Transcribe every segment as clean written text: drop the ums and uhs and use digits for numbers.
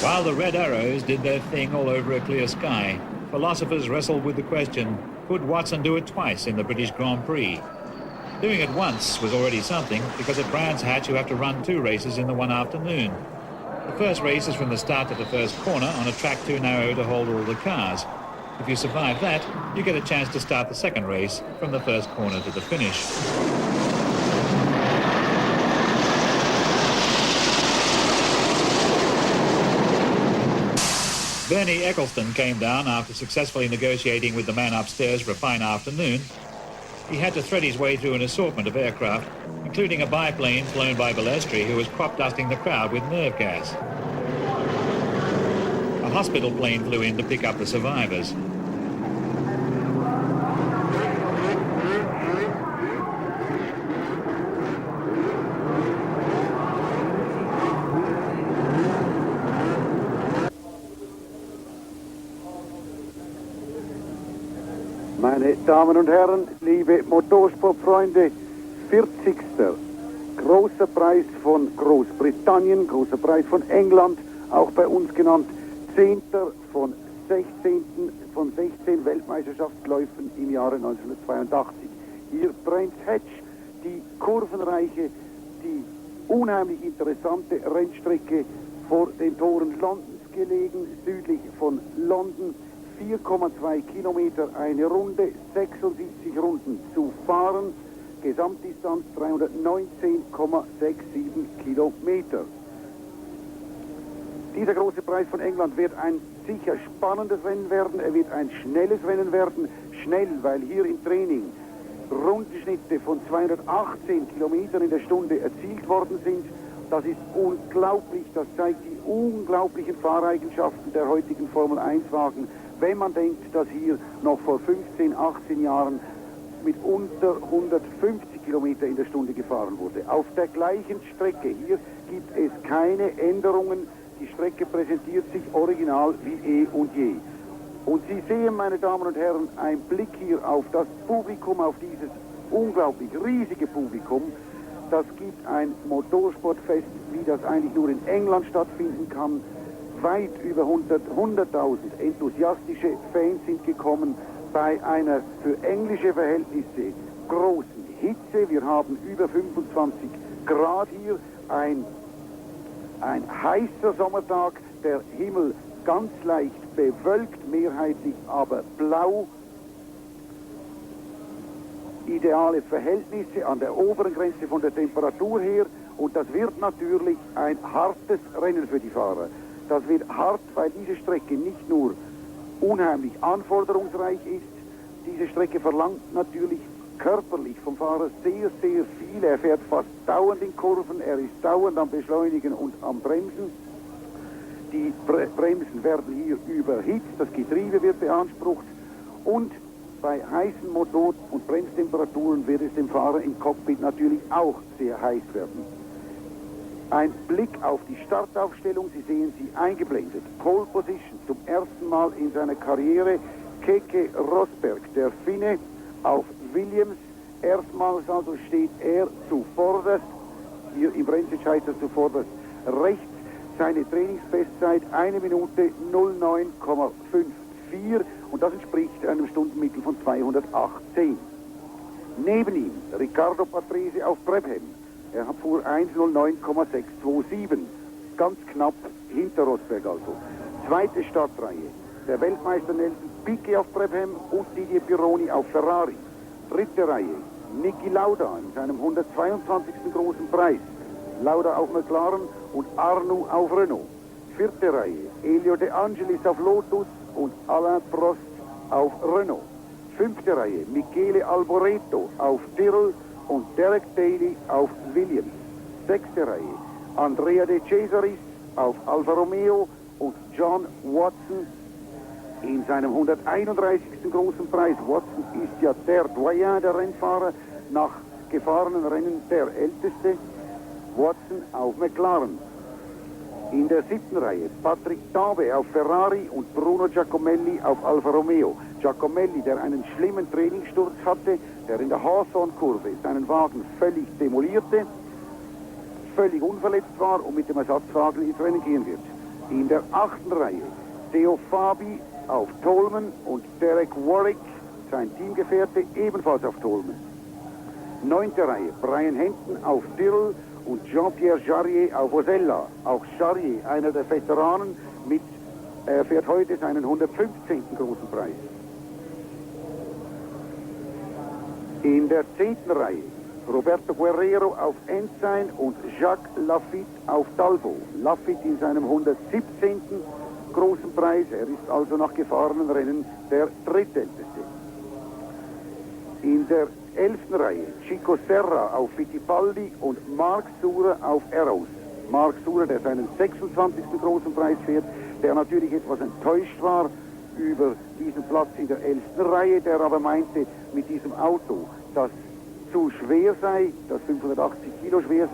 While the Red Arrows did their thing all over a clear sky, philosophers wrestled with the question, could Watson do it twice in the British Grand Prix? Doing it once was already something, because at Brands Hatch you have to run 2 races in the one afternoon. The first race is from the start to the first corner on a track too narrow to hold all the cars. If you survive that, you get a chance to start the second race from the first corner to the finish. Bernie Eccleston came down after successfully negotiating with the man upstairs for a fine afternoon. He had to thread his way through an assortment of aircraft, including a biplane flown by Balestri, who was crop dusting the crowd with nerve gas. A hospital plane flew in to pick up the survivors. Meine Damen und Herren, liebe Motorsportfreunde, 40. Großer Preis von Großbritannien, großer Preis von England, auch bei uns genannt, 10. von 16 Weltmeisterschaftsläufen im Jahre 1982. Hier Brands Hatch, die kurvenreiche, die unheimlich interessante Rennstrecke vor den Toren Londons gelegen, südlich von London. 4,2 Kilometer eine Runde, 76 Runden zu fahren, Gesamtdistanz 319,67 Kilometer. Dieser große Preis von England wird ein sicher spannendes Rennen werden, er wird ein schnelles Rennen werden, schnell, weil hier im Training Rundenschnitte von 218 Kilometern in der Stunde erzielt worden sind. Das ist unglaublich, das zeigt die unglaublichen Fahreigenschaften der heutigen Formel-1-Wagen. Wenn man denkt, dass hier noch vor 15, 18 Jahren mit unter 150 Kilometer in der Stunde gefahren wurde. Auf der gleichen Strecke, hier gibt es keine Änderungen. Die Strecke präsentiert sich original wie eh und je. Und Sie sehen, meine Damen und Herren, ein Blick hier auf das Publikum, auf dieses unglaublich riesige Publikum. Das gibt ein Motorsportfest, wie das eigentlich nur in England stattfinden kann. Weit über 100.000 enthusiastische Fans sind gekommen bei einer für englische Verhältnisse großen Hitze. Wir haben über 25 Grad hier, ein heißer Sommertag, der Himmel ganz leicht bewölkt, mehrheitlich aber blau. Ideale Verhältnisse an der oberen Grenze von der Temperatur her, und das wird natürlich ein hartes Rennen für die Fahrer. Das wird hart, weil diese Strecke nicht nur unheimlich anforderungsreich ist, diese Strecke verlangt natürlich körperlich vom Fahrer sehr, sehr viel. Er fährt fast dauernd in Kurven, er ist dauernd am Beschleunigen und am Bremsen. Die Bremsen werden hier überhitzt, das Getriebe wird beansprucht und bei heißen Motor- und Bremstemperaturen wird es dem Fahrer im Cockpit natürlich auch sehr heiß werden. Ein Blick auf die Startaufstellung, Sie sehen sie eingeblendet. Pole Position zum ersten Mal in seiner Karriere. Keke Rosberg, der Finne, auf Williams. Erstmals also steht er zuvorderst. Hier im Rennsieg heißt er zuvorderst rechts. Seine Trainingsbestzeit 1 Minute 09,54 und das entspricht einem Stundenmittel von 218. Neben ihm Riccardo Patrese auf Brabham. Er fuhr 1:09,627, ganz knapp hinter Rosberg also. Zweite Startreihe, der Weltmeister Nelson Piquet auf Brabham und Didier Pironi auf Ferrari. Dritte Reihe, Niki Lauda in seinem 122. großen Preis. Lauda auf McLaren und Arnoux auf Renault. Vierte Reihe, Elio De Angelis auf Lotus und Alain Prost auf Renault. Fünfte Reihe, Michele Alboreto auf Tyrrell und Derek Daly auf Williams. Sechste Reihe, Andrea De Cesaris auf Alfa Romeo und John Watson in seinem 131. großen Preis. Watson ist ja der Doyen der Rennfahrer, nach gefahrenen Rennen der älteste. Watson auf McLaren. In der siebten Reihe Patrick Taube auf Ferrari und Bruno Giacomelli auf Alfa Romeo. Giacomelli, der einen schlimmen Trainingssturz hatte, der in der Hawthorne-Kurve seinen Wagen völlig demolierte, völlig unverletzt war und mit dem Ersatzwagen ins Rennen gehen wird. In der 8. Reihe Theo Fabi auf Tolman und Derek Warwick, sein Teamgefährte, ebenfalls auf Tolman. 9. Reihe Brian Henton auf Tyrrell und Jean-Pierre Jarier auf Osella. Auch Jarier, einer der Veteranen, er fährt heute seinen 115. großen Preis. In der 10. Reihe Roberto Guerrero auf Ensign und Jacques Lafitte auf Talbot. Lafitte in seinem 117. großen Preis. Er ist also nach gefahrenen Rennen der drittälteste. In der 11. Reihe Chico Serra auf Fittipaldi und Mark Surer auf Eros. Mark Surer, der seinen 26. großen Preis fährt, der natürlich etwas enttäuscht war über diesen Platz in der 11. Reihe, der aber meinte, mit diesem Auto, das zu schwer sei, das 580 Kilo schwer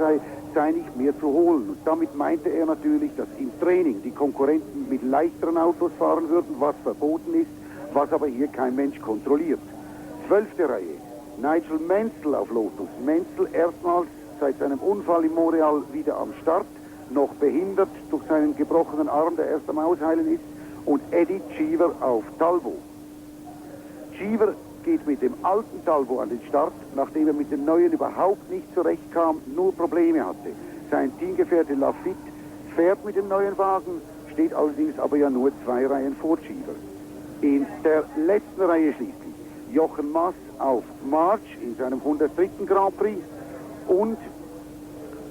sei nicht mehr zu holen. Und damit meinte er natürlich, dass im Training die Konkurrenten mit leichteren Autos fahren würden, was verboten ist, was aber hier kein Mensch kontrolliert. 12. Reihe Nigel Mansell auf Lotus. Mansell erstmals seit seinem Unfall in Montreal wieder am Start, noch behindert durch seinen gebrochenen Arm, der erst am Ausheilen ist, und Eddie Cheever auf Talbot. Cheever geht mit dem alten Talbot an den Start, nachdem er mit dem neuen überhaupt nicht zurechtkam, nur Probleme hatte. Sein Teamgefährte Lafitte fährt mit dem neuen Wagen, steht allerdings aber ja nur 2 Reihen vor Cheever. In der letzten Reihe schließlich Jochen Mass auf March in seinem 103. Grand Prix und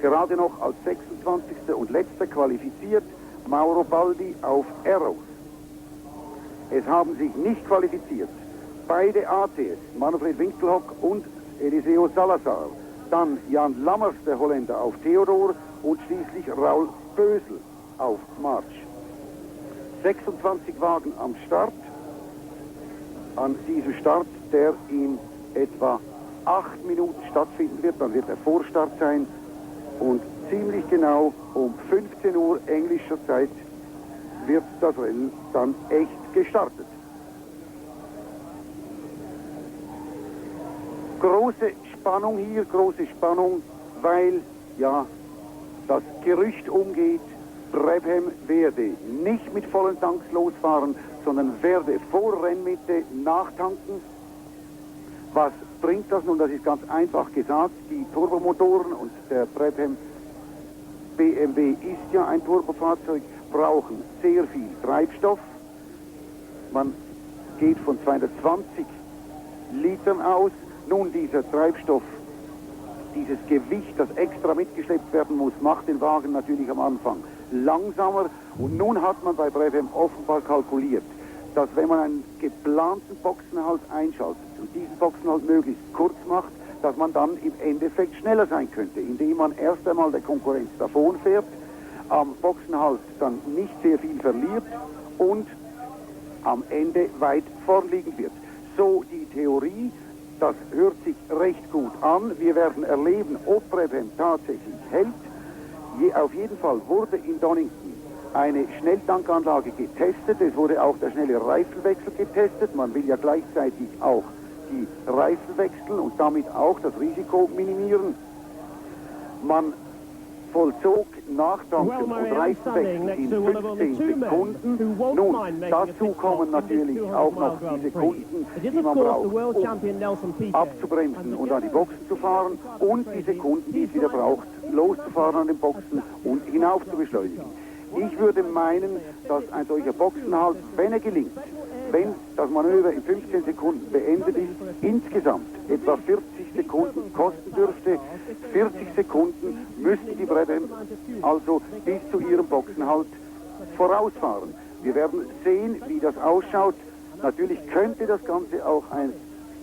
gerade noch als 26. und letzter qualifiziert Mauro Baldi auf Eros. Es haben sich nicht qualifiziert beide ATs, Manfred Winkelhock und Eliseo Salazar, dann Jan Lammers, der Holländer, auf Theodor und schließlich Raul Bösel auf March. 26 Wagen am Start, an diesem Start, der in etwa 8 Minuten stattfinden wird, dann wird der Vorstart sein und ziemlich genau um 15 Uhr englischer Zeit wird das Rennen dann echt gestartet. Große Spannung hier, große Spannung, weil ja das Gerücht umgeht, Brabham werde nicht mit vollen Tanks losfahren, sondern werde vor Rennmitte nachtanken. Was bringt das nun? Das ist ganz einfach gesagt. Die Turbomotoren, und der Brabham BMW ist ja ein Turbofahrzeug, brauchen sehr viel Treibstoff. Man geht von 220 Litern aus. Nun, dieser Treibstoff, dieses Gewicht, das extra mitgeschleppt werden muss, macht den Wagen natürlich am Anfang langsamer. Und nun hat man bei Brabham offenbar kalkuliert, dass wenn man einen geplanten Boxenhalt einschaltet und diesen Boxenhalt möglichst kurz macht, dass man dann im Endeffekt schneller sein könnte, indem man erst einmal der Konkurrenz davonfährt, am Boxenhalt dann nicht sehr viel verliert und am Ende weit vorliegen wird. So die Theorie. Das hört sich recht gut an. Wir werden erleben, ob Brabham tatsächlich hält. Auf jeden Fall wurde in Donington eine Schnelltankanlage getestet. Es wurde auch der schnelle Reifenwechsel getestet. Man will ja gleichzeitig auch die Reifen wechseln und damit auch das Risiko minimieren. Man vollzog Nachtanken und Reifenwechsel in 15 Sekunden. Nun, dazu kommen natürlich auch noch die Sekunden, die man braucht, um abzubremsen und an die Boxen zu fahren, und die Sekunden, die es wieder braucht, loszufahren an den Boxen und hinauf zu beschleunigen. Ich würde meinen, dass ein solcher Boxenhalt, wenn er gelingt, wenn das Manöver in 15 Sekunden beendet ist, insgesamt etwa 40 Sekunden kosten dürfte. 40 Sekunden müssten die Brabham also bis zu ihrem Boxenhalt vorausfahren. Wir werden sehen, wie das ausschaut. Natürlich könnte das Ganze auch ein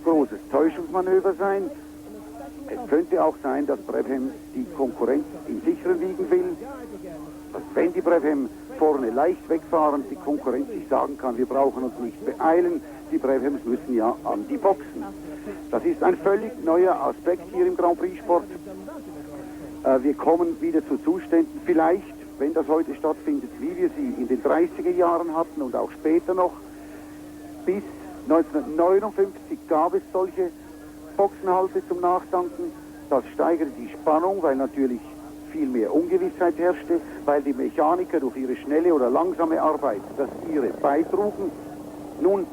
großes Täuschungsmanöver sein. Es könnte auch sein, dass Brabham die Konkurrenz im Sicheren wiegen will. Dass, wenn die Brabham vorne leicht wegfahren, die Konkurrenz sich sagen kann, wir brauchen uns nicht beeilen, die Brabhams müssen ja an die Boxen. Das ist ein völlig neuer Aspekt hier im Grand Prix Sport. Wir kommen wieder zu Zuständen, vielleicht, wenn das heute stattfindet, wie wir sie in den 30er Jahren hatten und auch später noch. Bis 1959 gab es solche Boxenhalte zum Nachtanken. Das steigerte die Spannung, weil natürlich viel mehr Ungewissheit herrschte, weil die Mechaniker durch ihre schnelle oder langsame Arbeit das ihre beitrugen. Nun,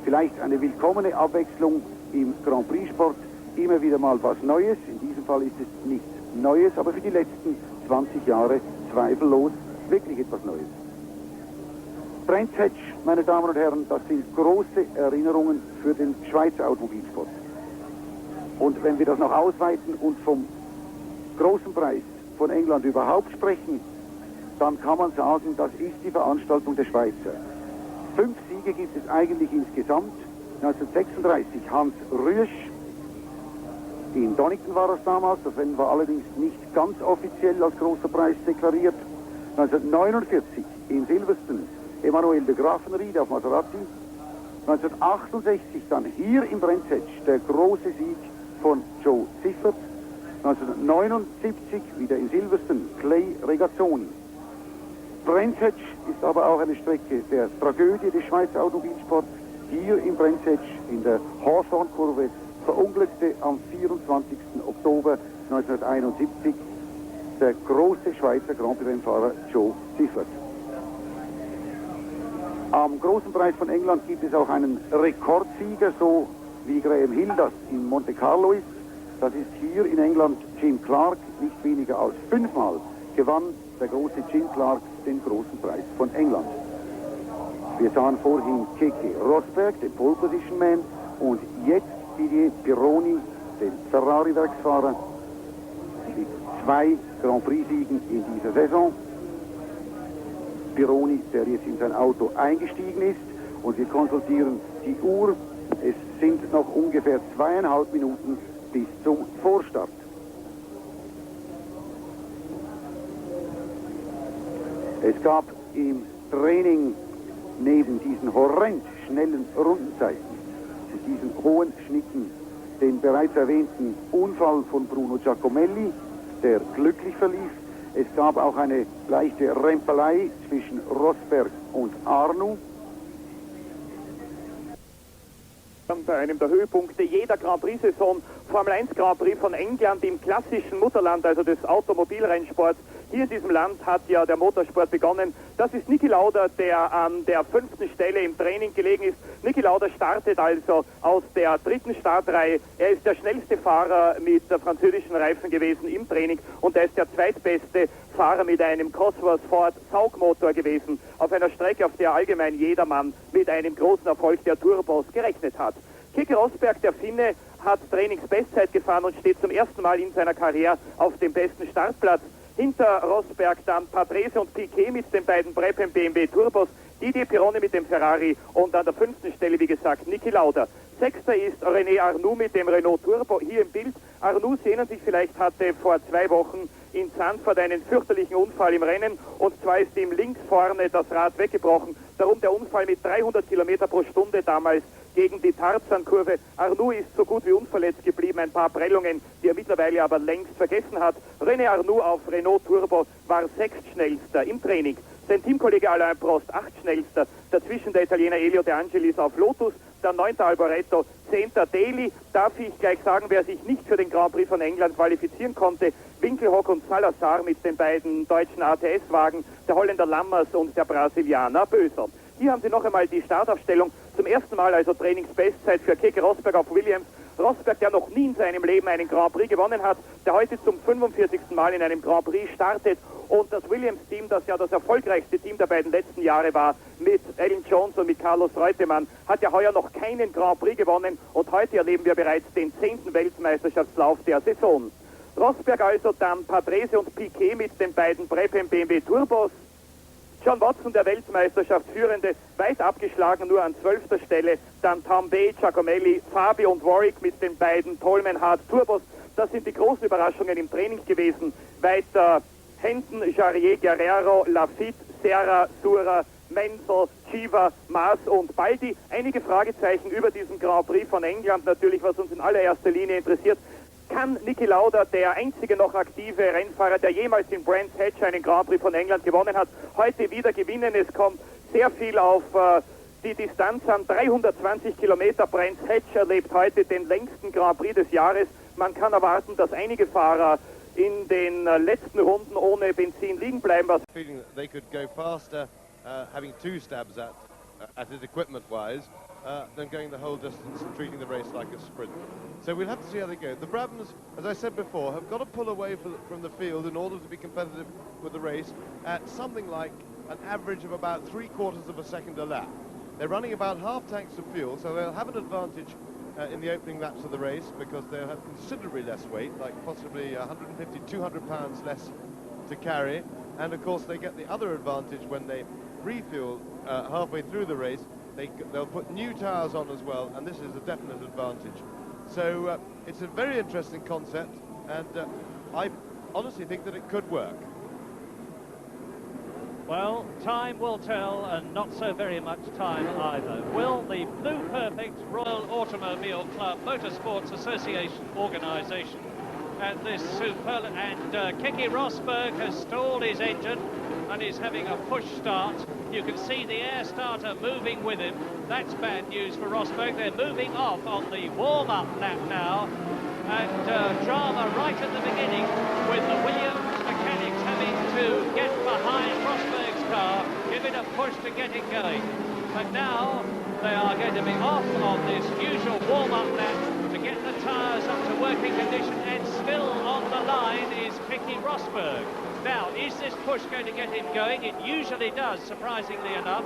vielleicht eine willkommene Abwechslung im Grand Prix-Sport, immer wieder mal was Neues. In diesem Fall ist es nichts Neues, aber für die letzten 20 Jahre zweifellos wirklich etwas Neues. Brands Hatch, meine Damen und Herren, das sind große Erinnerungen für den Schweizer Automobilsport. Und wenn wir das noch ausweiten und vom großen Preis von England überhaupt sprechen, dann kann man sagen, das ist die Veranstaltung der Schweizer. 5 Siege gibt es eigentlich insgesamt. 1936 Hans Rüesch, in Donington war das damals, das Rennen war allerdings nicht ganz offiziell als großer Preis deklariert. 1949 in Silverstone Emanuel de Graffenried auf Maserati. 1968 dann hier im Brands Hatch der große Sieg von Joe Siffert. 1979 wieder in Silverstone Clay Regazzoni. Brands Hatch ist aber auch eine Strecke der Tragödie des Schweizer Automobilsports. Hier im Brands Hatch in der Hawthorne-Kurve verunglückte am 24. Oktober 1971 der große Schweizer Grand Prix-Rennfahrer Joe Siffert. Am Großen Preis von England gibt es auch einen Rekordsieger, so wie Graham Hill das in Monte Carlo ist. Das ist hier in England Jim Clark, nicht weniger als 5-mal gewann der große Jim Clark den Großen Preis von England. Wir sahen vorhin Keke Rosberg, den Pole Position Man, und jetzt Didier Pironi, den Ferrari-Werksfahrer, mit 2 Grand Prix-Siegen in dieser Saison. Pironi, der jetzt in sein Auto eingestiegen ist, und wir konsultieren die Uhr. Es sind noch ungefähr 2,5 Minuten bis zum Vorstart. Es gab im Training neben diesen horrend schnellen Rundenzeiten und diesen hohen Schnitten den bereits erwähnten Unfall von Bruno Giacomelli, der glücklich verlief. Es gab auch eine leichte Rempelei zwischen Rosberg und Arnoux. Bei einem der Höhepunkte jeder Grand Prix-Saison, Formel 1 Grand Prix von England im klassischen Mutterland, also des Automobilrennsports. Hier in diesem Land hat ja der Motorsport begonnen. Das ist Niki Lauda, der an der 5. Stelle im Training gelegen ist. Niki Lauda startet also aus der 3. Startreihe. Er ist der schnellste Fahrer mit französischen Reifen gewesen im Training, und er ist der zweitbeste Fahrer mit einem Cosworth Ford Saugmotor gewesen, auf einer Strecke, auf der allgemein jedermann mit einem großen Erfolg der Turbos gerechnet hat. Keke Rosberg, der Finne, hat Trainingsbestzeit gefahren und steht zum ersten Mal in seiner Karriere auf dem besten Startplatz. Hinter Rosberg dann Patrese und Piquet mit den beiden Brabham BMW Turbos, Didier Pironi mit dem Ferrari, und an der 5. Stelle, wie gesagt, Niki Lauda. 6. ist René Arnoux mit dem Renault Turbo, hier im Bild. Arnoux, Sie erinnern sich vielleicht, hatte vor 2 Wochen in Zandvoort einen fürchterlichen Unfall im Rennen, und zwar ist ihm links vorne das Rad weggebrochen. Darum der Unfall mit 300 Kilometer pro Stunde damals gegen die Tarzan-Kurve. Arnoux ist so gut wie unverletzt geblieben, ein paar Prellungen, die er mittlerweile aber längst vergessen hat. René Arnoux auf Renault Turbo war 6. schnellster im Training. Sein Teamkollege Alain Prost 8. schnellster, dazwischen der Italiener Elio De Angelis auf Lotus, der 9. Alboreto, 10. Daly. Darf ich gleich sagen, wer sich nicht für den Grand Prix von England qualifizieren konnte: Winkelhock und Salazar mit den beiden deutschen ATS-Wagen, der Holländer Lammers und der Brasilianer Böser. Hier haben Sie noch einmal die Startaufstellung. Zum ersten Mal also Trainingsbestzeit für Keke Rosberg auf Williams. Rosberg, der noch nie in seinem Leben einen Grand Prix gewonnen hat, der heute zum 45. Mal in einem Grand Prix startet. Und das Williams-Team, das ja das erfolgreichste Team der beiden letzten Jahre war, mit Alan Jones und mit Carlos Reutemann, hat ja heuer noch keinen Grand Prix gewonnen. Und heute erleben wir bereits den 10. Weltmeisterschaftslauf der Saison. Rosberg also, dann Patrese und Piquet mit den beiden Brabham BMW Turbos. John Watson, der Weltmeisterschaftsführende, weit abgeschlagen, nur an 12. Stelle. Dann Tom Bay, Giacomelli, Fabio und Warwick mit den beiden Tolman Hart Turbos. Das sind die großen Überraschungen im Training gewesen. Weiter Henton, Jarier, Guerrero, Lafitte, Serra, Sura, Menzel, Chiva, Maas und Baldi. Einige Fragezeichen über diesen Grand Prix von England natürlich, was uns in allererster Linie interessiert. Kann Niki Lauda, der einzige noch aktive Rennfahrer, der jemals in Brands Hatch einen Grand Prix von England gewonnen hat, heute wieder gewinnen? Es kommt sehr viel auf die Distanz an. 320 Kilometer. Brands Hatch erlebt heute den längsten Grand Prix des Jahres. Man kann erwarten, dass einige Fahrer in den letzten Runden ohne Benzin liegen bleiben. Was feeling that they could go faster having two stabs at it equipment-wise than going the whole distance and treating the race like a sprint. So we'll have to see how they go. The Brabhams, as I said before, have got to pull away from the field in order to be competitive with the race at something like an average of about 3/4 of a second a lap. They're running about half tanks of fuel, so they'll have an advantage in the opening laps of the race because they'll have considerably less weight, like possibly 150, 200 pounds less to carry. And of course they get the other advantage when they refuel halfway through the race. They'll put new tyres on as well, and this is a definite advantage. So it's a very interesting concept, and I honestly think that it could work. Well, time will tell, and not so very much time either. Will the Blue Perfect Royal Automobile Club Motorsports Association organisation at this superlative, and Keke Rosberg has stalled his engine and is having a push start. You can see the air starter moving with him. That's bad news for Rosberg. They're moving off on the warm-up lap now, and drama right at the beginning with the Williams mechanics having to get behind Rosberg's car, give it a push to get it going. But now they are going to be off on this usual warm-up lap to get the tyres up to working condition, and still on the line is Keke Rosberg. Now, is this push going to get him going? It usually does, surprisingly enough,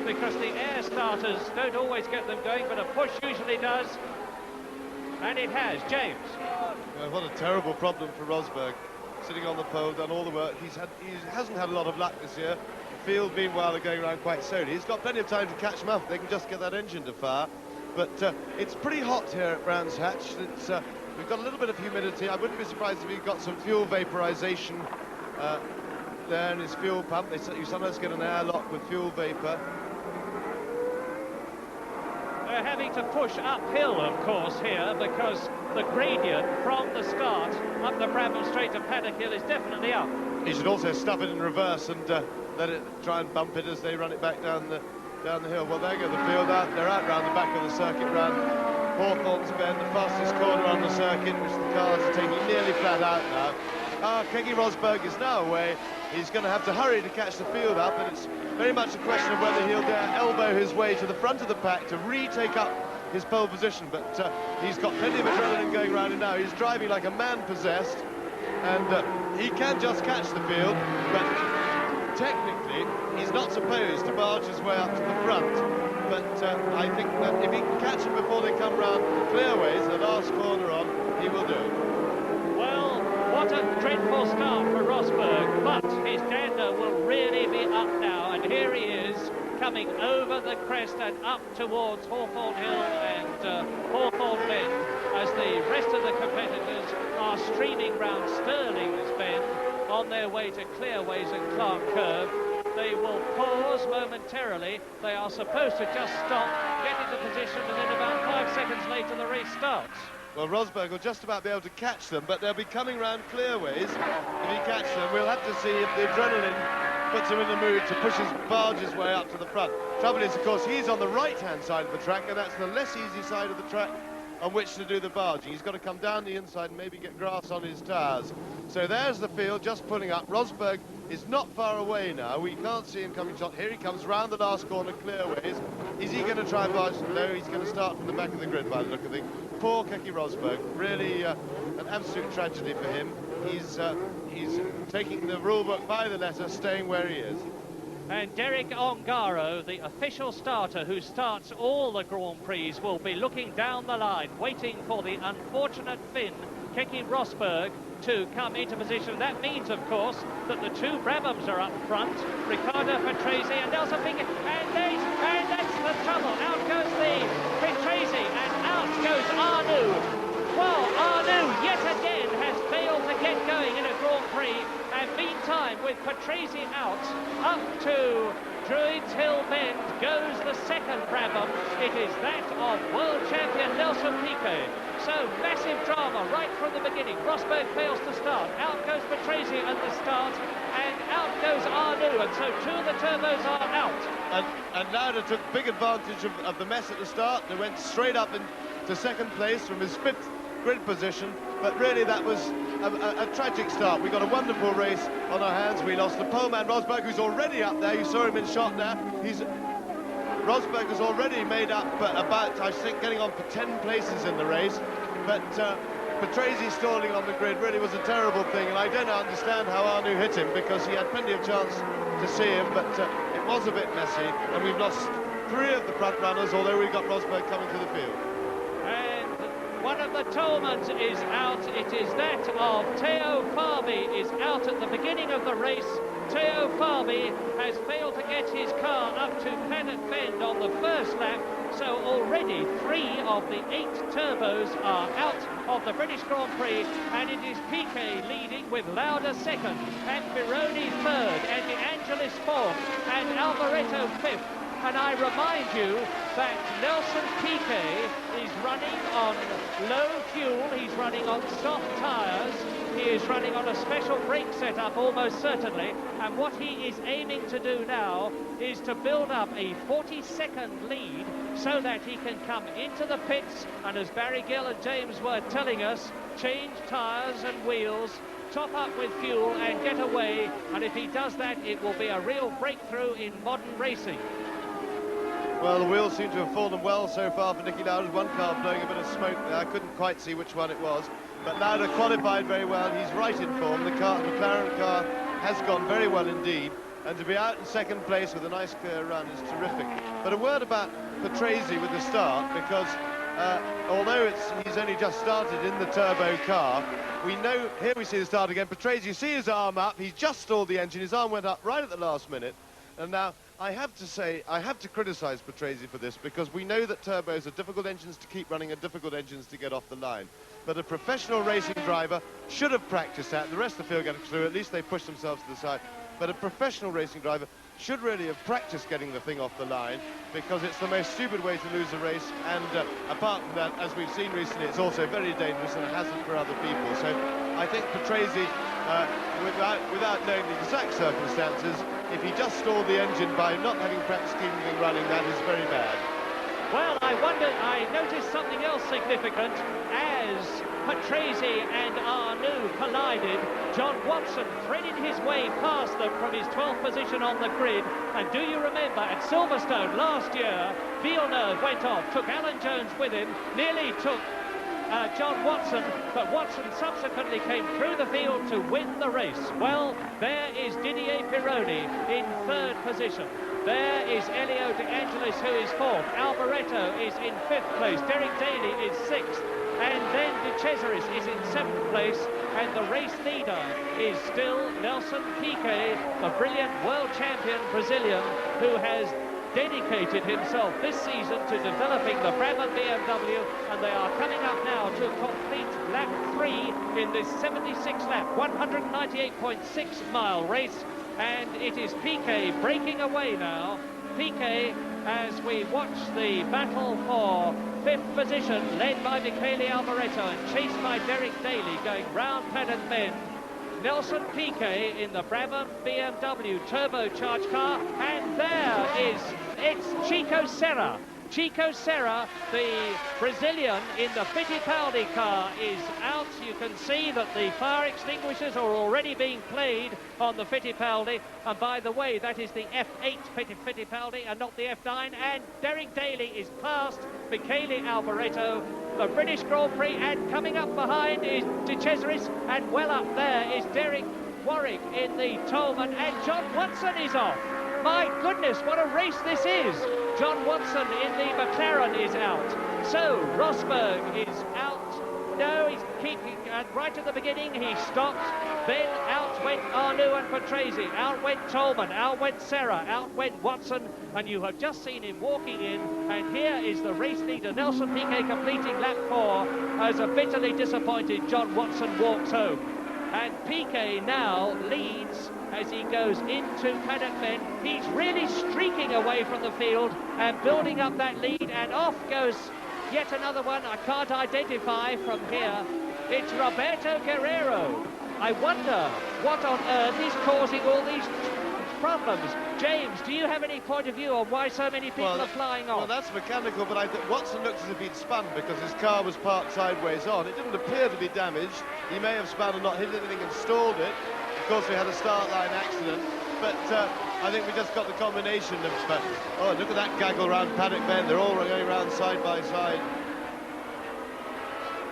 because the air starters don't always get them going, but a push usually does, and it has. James. What a terrible problem for Rosberg, sitting on the pole, done all the work. He hasn't had a lot of luck this year. The field, meanwhile, are going around quite slowly. He's got plenty of time to catch them up. They can just get that engine to fire. But it's pretty hot here at Brands Hatch. We've got a little bit of humidity. I wouldn't be surprised if we've got some fuel vaporization there in his fuel pump. You sometimes get an airlock with fuel vapor. They're having to push uphill, of course, here, because the gradient from the start up the Brabham Straight to Paddock Hill is definitely up. He should also stuff it in reverse and let it try and bump it as they run it back down the hill. Well, there go the field out. They're out round the back of the circuit, round Hawthorne's Bend, the fastest corner on the circuit, which the cars are taking nearly flat out now. Keke Rosberg is now away. He's going to have to hurry to catch the field up, and it's very much a question of whether he'll dare elbow his way to the front of the pack to retake up his pole position. But he's got plenty of adrenaline going around him now. He's driving like a man possessed, and he can just catch the field, but technically he's not supposed to barge his way up to the front. But I think that if he can catch them before they come round the clearways, the last corner on, he will do it. Well, what a dreadful start for Rosberg, but his dander will really be up now, and here he is coming over the crest and up towards Hawthorne Hill and Hawthorne Bend, as the rest of the competitors are streaming round Stirling's Bend on their way to Clearways and Clark Curve. They will pause momentarily. They are supposed to just stop, get into position, and then about 5 seconds later the race starts. Well, Rosberg will just about be able to catch them, but they'll be coming round Clearways. If he catches them, we'll have to see if the adrenaline puts him in the mood to barge his way up to the front. Trouble is, of course, he's on the right-hand side of the track, and that's the less easy side of the track on which to do the barging. He's got to come down the inside and maybe get grass on his tyres. So there's the field just pulling up. Rosberg is not far away now. We can't see him coming shot. Here he comes round the last corner, Clearways. Is he going to try and barge? No, he's going to start from the back of the grid by the look of things. Poor Keke Rosberg, really an absolute tragedy for him. He's taking the rule book by the letter, staying where he is. And Derek Ongaro, the official starter who starts all the Grand Prix, will be looking down the line, waiting for the unfortunate Finn, Keke Rosberg, to come into position. That means, of course, that the two Brabhams are up front, Riccardo Patrese and Nelson Piquet, and that's the trouble. Out goes the Patrese, and out goes Arnoux. Well, Arnoux yet again has failed to get going in a Grand Prix, and meantime, with Patrese out, up to Druids Hill Bend goes the second Brabham. It is that of world champion Nelson Piquet. So, massive drama right from the beginning. Rosberg fails to start. Out goes Patrese at the start, and out goes Arnoux, and so two of the turbos are out. And Lauda took big advantage of the mess at the start. They went straight up into second place from his fifth grid position, but really that was a tragic start. We got a wonderful race on our hands. We lost the poleman Rosberg, who's already up there. You saw him in shot there. Rosberg has already made up about, I think, getting on for 10 places in the race, but Patrese stalling on the grid really was a terrible thing, and I don't understand how Arnoux hit him, because he had plenty of chance to see him, but it was a bit messy, and we've lost 3 of the front runners, although we've got Rosberg coming to the field. And one of the Tolmans is out. It is that of Theo Fabi is out at the beginning of the race. Theo Fabi has failed to get his car up to Paddock Bend on the first lap, so already 3 of the 8 turbos are out of the British Grand Prix, and it is Piquet leading with Lauda second, and Pironi third, and De Angelis fourth, and Alboreto fifth. And I remind you that Nelson Piquet is running on low fuel, he's running on soft tyres, he is running on a special brake setup almost certainly, and what he is aiming to do now is to build up a 40-second lead so that he can come into the pits and, as Barry Gill and James were telling us, change tyres and wheels, top up with fuel and get away, and if he does that it will be a real breakthrough in modern racing. Well, the wheels seem to have fallen well so far for Niki Lauda. One car blowing a bit of smoke there. I couldn't quite see which one it was. But Lauda qualified very well. He's right in form. The McLaren car has gone very well indeed. And to be out in second place with a nice clear run is terrific. But a word about Patrese with the start, because although he's only just started in the turbo car, we know, here we see the start again. Patrese, you see his arm up. He's just stalled the engine. His arm went up right at the last minute. And now, I have to say, I have to criticise Patrese for this, because we know that turbos are difficult engines to keep running and difficult engines to get off the line. But a professional racing driver should have practiced that. The rest of the field getting through, at least they pushed themselves to the side. But a professional racing driver should really have practiced getting the thing off the line, because it's the most stupid way to lose a race. And apart from that, as we've seen recently, it's also very dangerous and a hazard for other people. So I think Patrese, without knowing the exact circumstances, if he just stalled the engine by not having practiced keeping it running, that is very bad. Well, I noticed something else significant. As Patrese and Arnoux collided, John Watson threaded his way past them from his 12th position on the grid. And do you remember, at Silverstone last year, Villeneuve went off, took Alan Jones with him, nearly took John Watson, but Watson subsequently came through the field to win the race. Well, there is Didier Pironi in 3rd position. There is Elio De Angelis, who is 4th. Alboreto is in 5th place. Derek Daly is 6th. And then De Cesaris is in 7th place. And the race leader is still Nelson Piquet, the brilliant world champion Brazilian, who has dedicated himself this season to developing the Brabham BMW, and they are coming up now to complete lap 3 in this 76 lap, 198.6 mile race, and it is Piquet breaking away now. Piquet, as we watch the battle for 5th position, led by Michele Alboreto and chased by Derek Daly, going round Paddock Bend. Nelson Piquet in the Brabham BMW turbocharged car, and it's Chico Serra. Chico Serra, the Brazilian in the Fittipaldi car, is out. You can see that the fire extinguishers are already being played on the Fittipaldi, and by the way, that is the F8 Fittipaldi and not the F9, and Derek Daly is past Michele Alboreto, the British Grand Prix, and coming up behind is De Cesaris, and well up there is Derek Warwick in the Tolman, and John Watson is off. My goodness, what a race this is. John Watson in the McLaren is out. So Rosberg is out. No, he's keeping, right at the beginning he stopped. Then out went Arnoux and Patrese. Out went Tolman. Out went Serra. Out went Watson. And you have just seen him walking in. And here is the race leader, Nelson Piquet, completing lap 4 as a bitterly disappointed John Watson walks home. And Piquet now leads as he goes into Paddock Bend. He's really streaking away from the field and building up that lead, and off goes yet another one I can't identify from here. It's Roberto Guerrero. I wonder what on earth is causing all these problems. James, do you have any point of view on why so many people are flying off? Well, that's mechanical, but I think Watson looks as if he'd spun because his car was parked sideways on. It didn't appear to be damaged. He may have spun and not hit anything and stalled it. Of course, we had a start line accident, but I think we just got the combination of... oh, look at that gaggle round Paddock Bend. They're all going around side by side.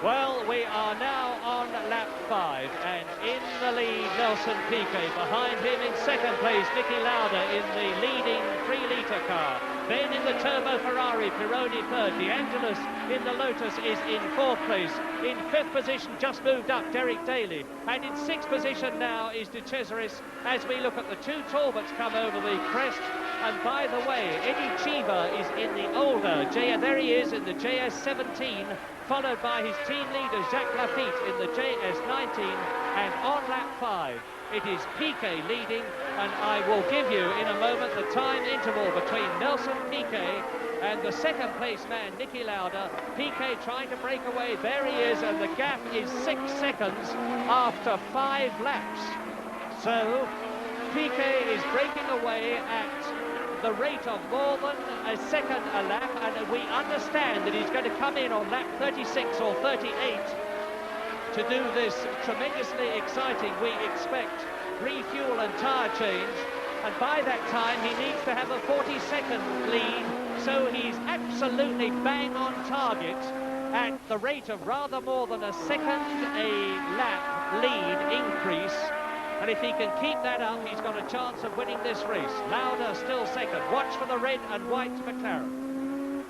Well, we are now on lap 5, and in the lead, Nelson Piquet. Behind him in second place, Niki Lauda in the leading 3-litre car. Then in the Turbo Ferrari, Pironi third. De Angelis in the Lotus is in 4th place. In 5th position, just moved up, Derek Daly. And in 6th position now is De Cesaris, as we look at the 2 Talbots come over the crest. And by the way, Eddie Cheever is in the older, there he is in the JS17, followed by his team leader Jacques Lafitte in the JS19, and on lap 5 it is Piquet leading, and I will give you in a moment the time interval between Nelson Piquet and the second place man Niki Lauda. Piquet trying to break away, there he is, and the gap is 6 seconds after 5 laps. So Piquet is breaking away at the rate of more than a second a lap, and we understand that he's going to come in on lap 36 or 38 to do this tremendously exciting, we expect, refuel and tyre change, and by that time he needs to have a 40-second lead, so he's absolutely bang on target at the rate of rather more than a second a lap lead increase. And if he can keep that up, he's got a chance of winning this race. Lauda still second. Watch for the red and white McLaren.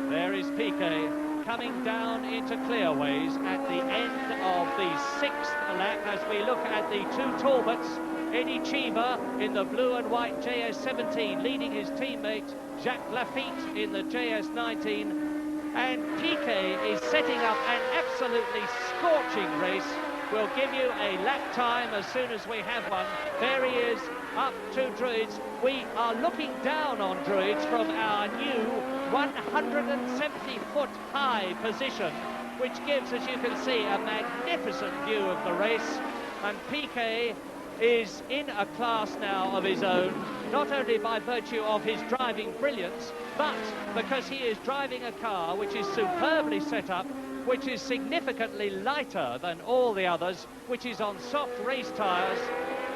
There is Piquet coming down into clearways at the end of the 6th lap as we look at the 2 Talbots. Eddie Cheever in the blue and white JS17 leading his teammate Jacques Lafitte in the JS19. And Piquet is setting up an absolutely scorching race. We'll give you a lap time as soon as we have one. There he is, up to Druids. We are looking down on Druids from our new 170-foot high position, which gives, as you can see, a magnificent view of the race. And Piquet is in a class now of his own, not only by virtue of his driving brilliance, but because he is driving a car which is superbly set up, which is significantly lighter than all the others, which is on soft race tyres.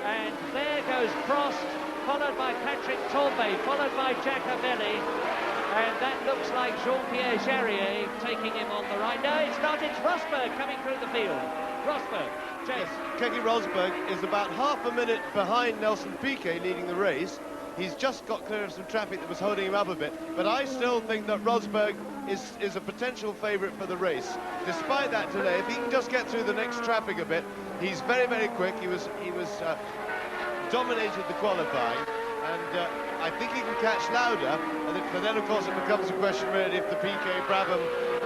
And there goes Prost, followed by Patrick Tambay, followed by Giacomelli, and that looks like Jean-Pierre Jarier taking him on the right. No, it's not, it's Rosberg coming through the field. Rosberg. Yes. Keke Rosberg is about half a minute behind Nelson Piquet leading the race. He's just got clear of some traffic that was holding him up a bit, but I still think that Rosberg is a potential favourite for the race. Despite that delay, if he can just get through the next traffic a bit, he's very, very quick. He was dominated the qualifying, and I think he can catch Lauda. But then, of course, it becomes a question really if the Piquet-Brabham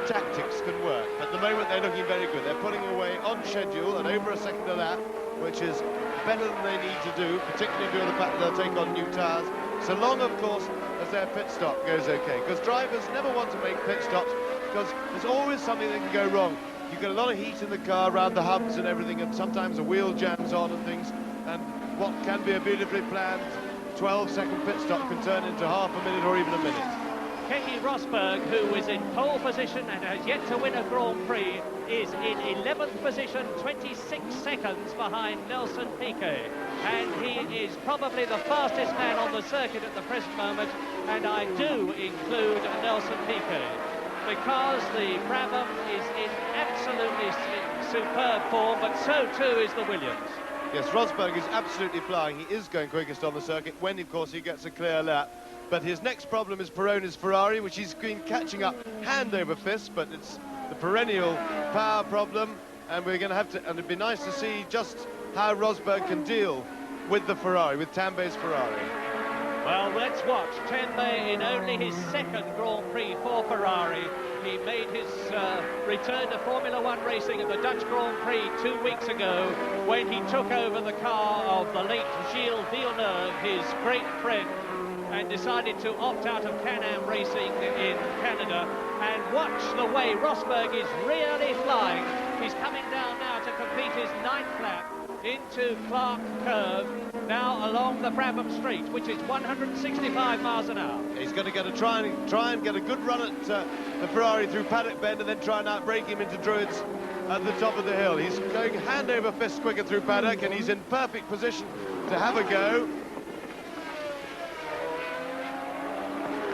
tactics can work. At the moment, they're looking very good. They're pulling away on schedule and over a second a lap, which is better than they need to do, particularly due to the fact that they'll take on new tyres, so long, of course, as their pit stop goes okay. Because drivers never want to make pit stops, because there's always something that can go wrong. You get a lot of heat in the car around the hubs and everything, and sometimes a wheel jams on and things, and what can be a beautifully planned 12-second pit stop can turn into half a minute or even a minute. Keke Rosberg, who is in pole position and has yet to win a Grand Prix, is in 11th position, 26 seconds behind Nelson Piquet. And he is probably the fastest man on the circuit at the present moment, and I do include Nelson Piquet, because the Brabham is in absolutely superb form, but so too is the Williams. Yes, Rosberg is absolutely flying. He is going quickest on the circuit when, of course, he gets a clear lap. But his next problem is Pironi's Ferrari, which he's been catching up hand over fist, but it's the perennial power problem, and we're going to have to, and it'd be nice to see just how Rosberg can deal with the Ferrari, with Tambay's Ferrari. Well, let's watch. Tambay in only his second Grand Prix for Ferrari. He made his return to Formula One racing at the Dutch Grand Prix 2 weeks ago when he took over the car of the late Gilles Villeneuve, his great friend, and decided to opt out of Can-Am racing in Canada. And watch the way Rosberg is really flying. He's coming down now to complete his 9th lap into Clark Curve, now along the Brabham Straight, which is 165 miles an hour. He's going to try and get a good run at the Ferrari through Paddock Bend and then try and outbrake him into Druids at the top of the hill. He's going hand over fist quicker through Paddock, and he's in perfect position to have a go.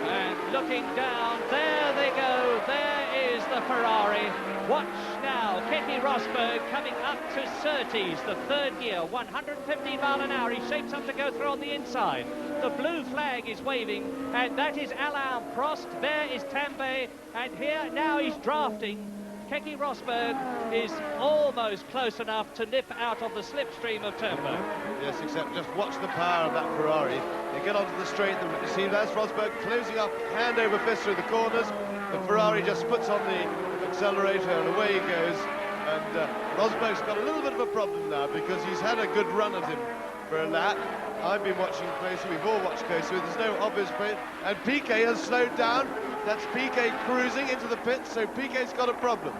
And looking down, there they go, there is the Ferrari. Watch now, Keke Rosberg coming up to Surtees, the 3rd gear, 150 mile an hour. He shapes up to go through on the inside. The blue flag is waving, and that is Alain Prost. There is Tambay, and here now he's drafting. Keke Rosberg is almost close enough to nip out of the slipstream of Turnberg. Yes, except just watch the power of that Ferrari. They get onto the straight, you see that's Rosberg closing up hand over fist through the corners. The Ferrari just puts on the accelerator and away he goes. And Rosberg's got a little bit of a problem now because he's had a good run at him for a lap. I've been watching closely, we've all watched closely, there's no obvious point. And Piquet has slowed down. That's Piquet cruising into the pits, so Piquet's got a problem.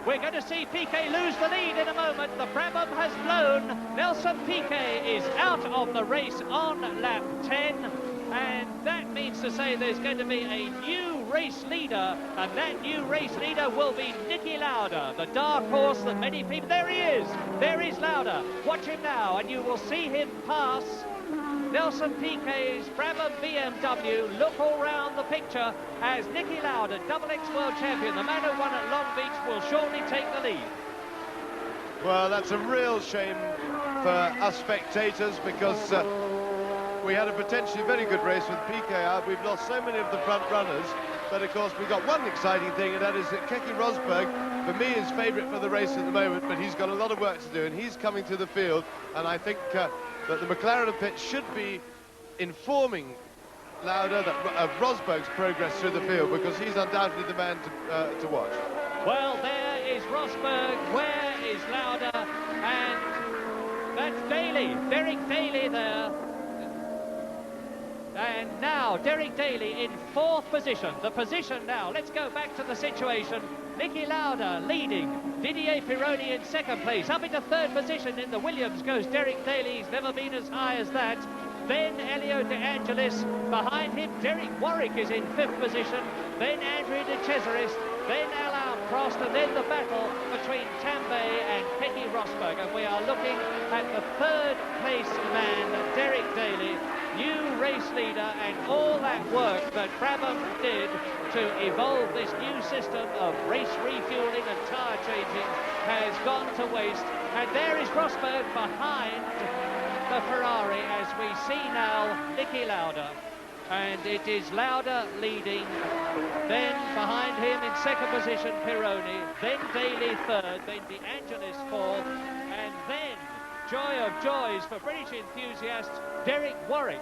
We're going to see Piquet lose the lead in a moment. The Brabham has blown. Nelson Piquet is out of the race on lap 10. And that means to say there's going to be a new race leader. And that new race leader will be Niki Lauda, the dark horse that many people... There he is. There is Lauda. Watch him now, and you will see him pass Nelson Piquet's Brabham BMW. Look all round the picture as Niki Lauda, double-X world champion, the man who won at Long Beach, will shortly take the lead. Well, that's a real shame for us spectators because we had a potentially very good race with Piquet out. We've lost so many of the front runners, but of course we've got one exciting thing, and that is that Keke Rosberg, for me, is favourite for the race at the moment, but he's got a lot of work to do, and he's coming to the field, and I think that the McLaren pit should be informing Lauda of Rosberg's progress through the field, because he's undoubtedly the man to watch. Well, there is Rosberg, where is Lauda, and that's Daly, Derek Daly there. And now Derek Daly in 4th position. The position now, let's go back to the situation. Niki Lauda leading, Didier Pironi in 2nd place. Up into 3rd position in the Williams goes Derek Daly. He's never been as high as that. Then Elio De Angelis. Behind him, Derek Warwick is in 5th position. Then Andrea De Cesaris. Then Alain Prost. And then the battle between Tambay and Keke Rosberg. And we are looking at the 3rd place man, Derek Daly. New race leader, and all that work that Brabham did to evolve this new system of race refueling and tyre changing has gone to waste. And there is Rosberg behind the Ferrari as we see now Niki Lauda. And it is Lauda leading, then behind him in 2nd position Pironi, then Daly 3rd, then De Angelis 4th, and then joy of joys for British enthusiasts, Derek Warwick.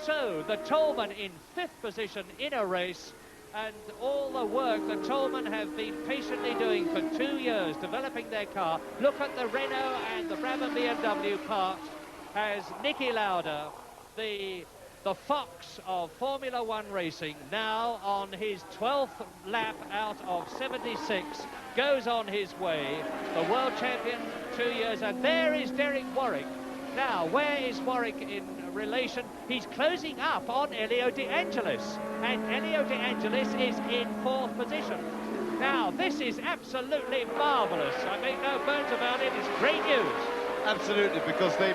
So the Toleman in 5th position in a race, and all the work the Toleman have been patiently doing for 2 years, developing their car. Look at the Renault and the Brabham BMW part as Niki Lauda, the fox of Formula One racing, now on his 12th lap out of 76, goes on his way. The world champion 2 years, and there is Derek Warwick. Now, where is Warwick in relation? He's closing up on Elio De Angelis, and Elio De Angelis is in 4th position. Now, this is absolutely marvellous. I make no bones about it. It's great news. Absolutely, because they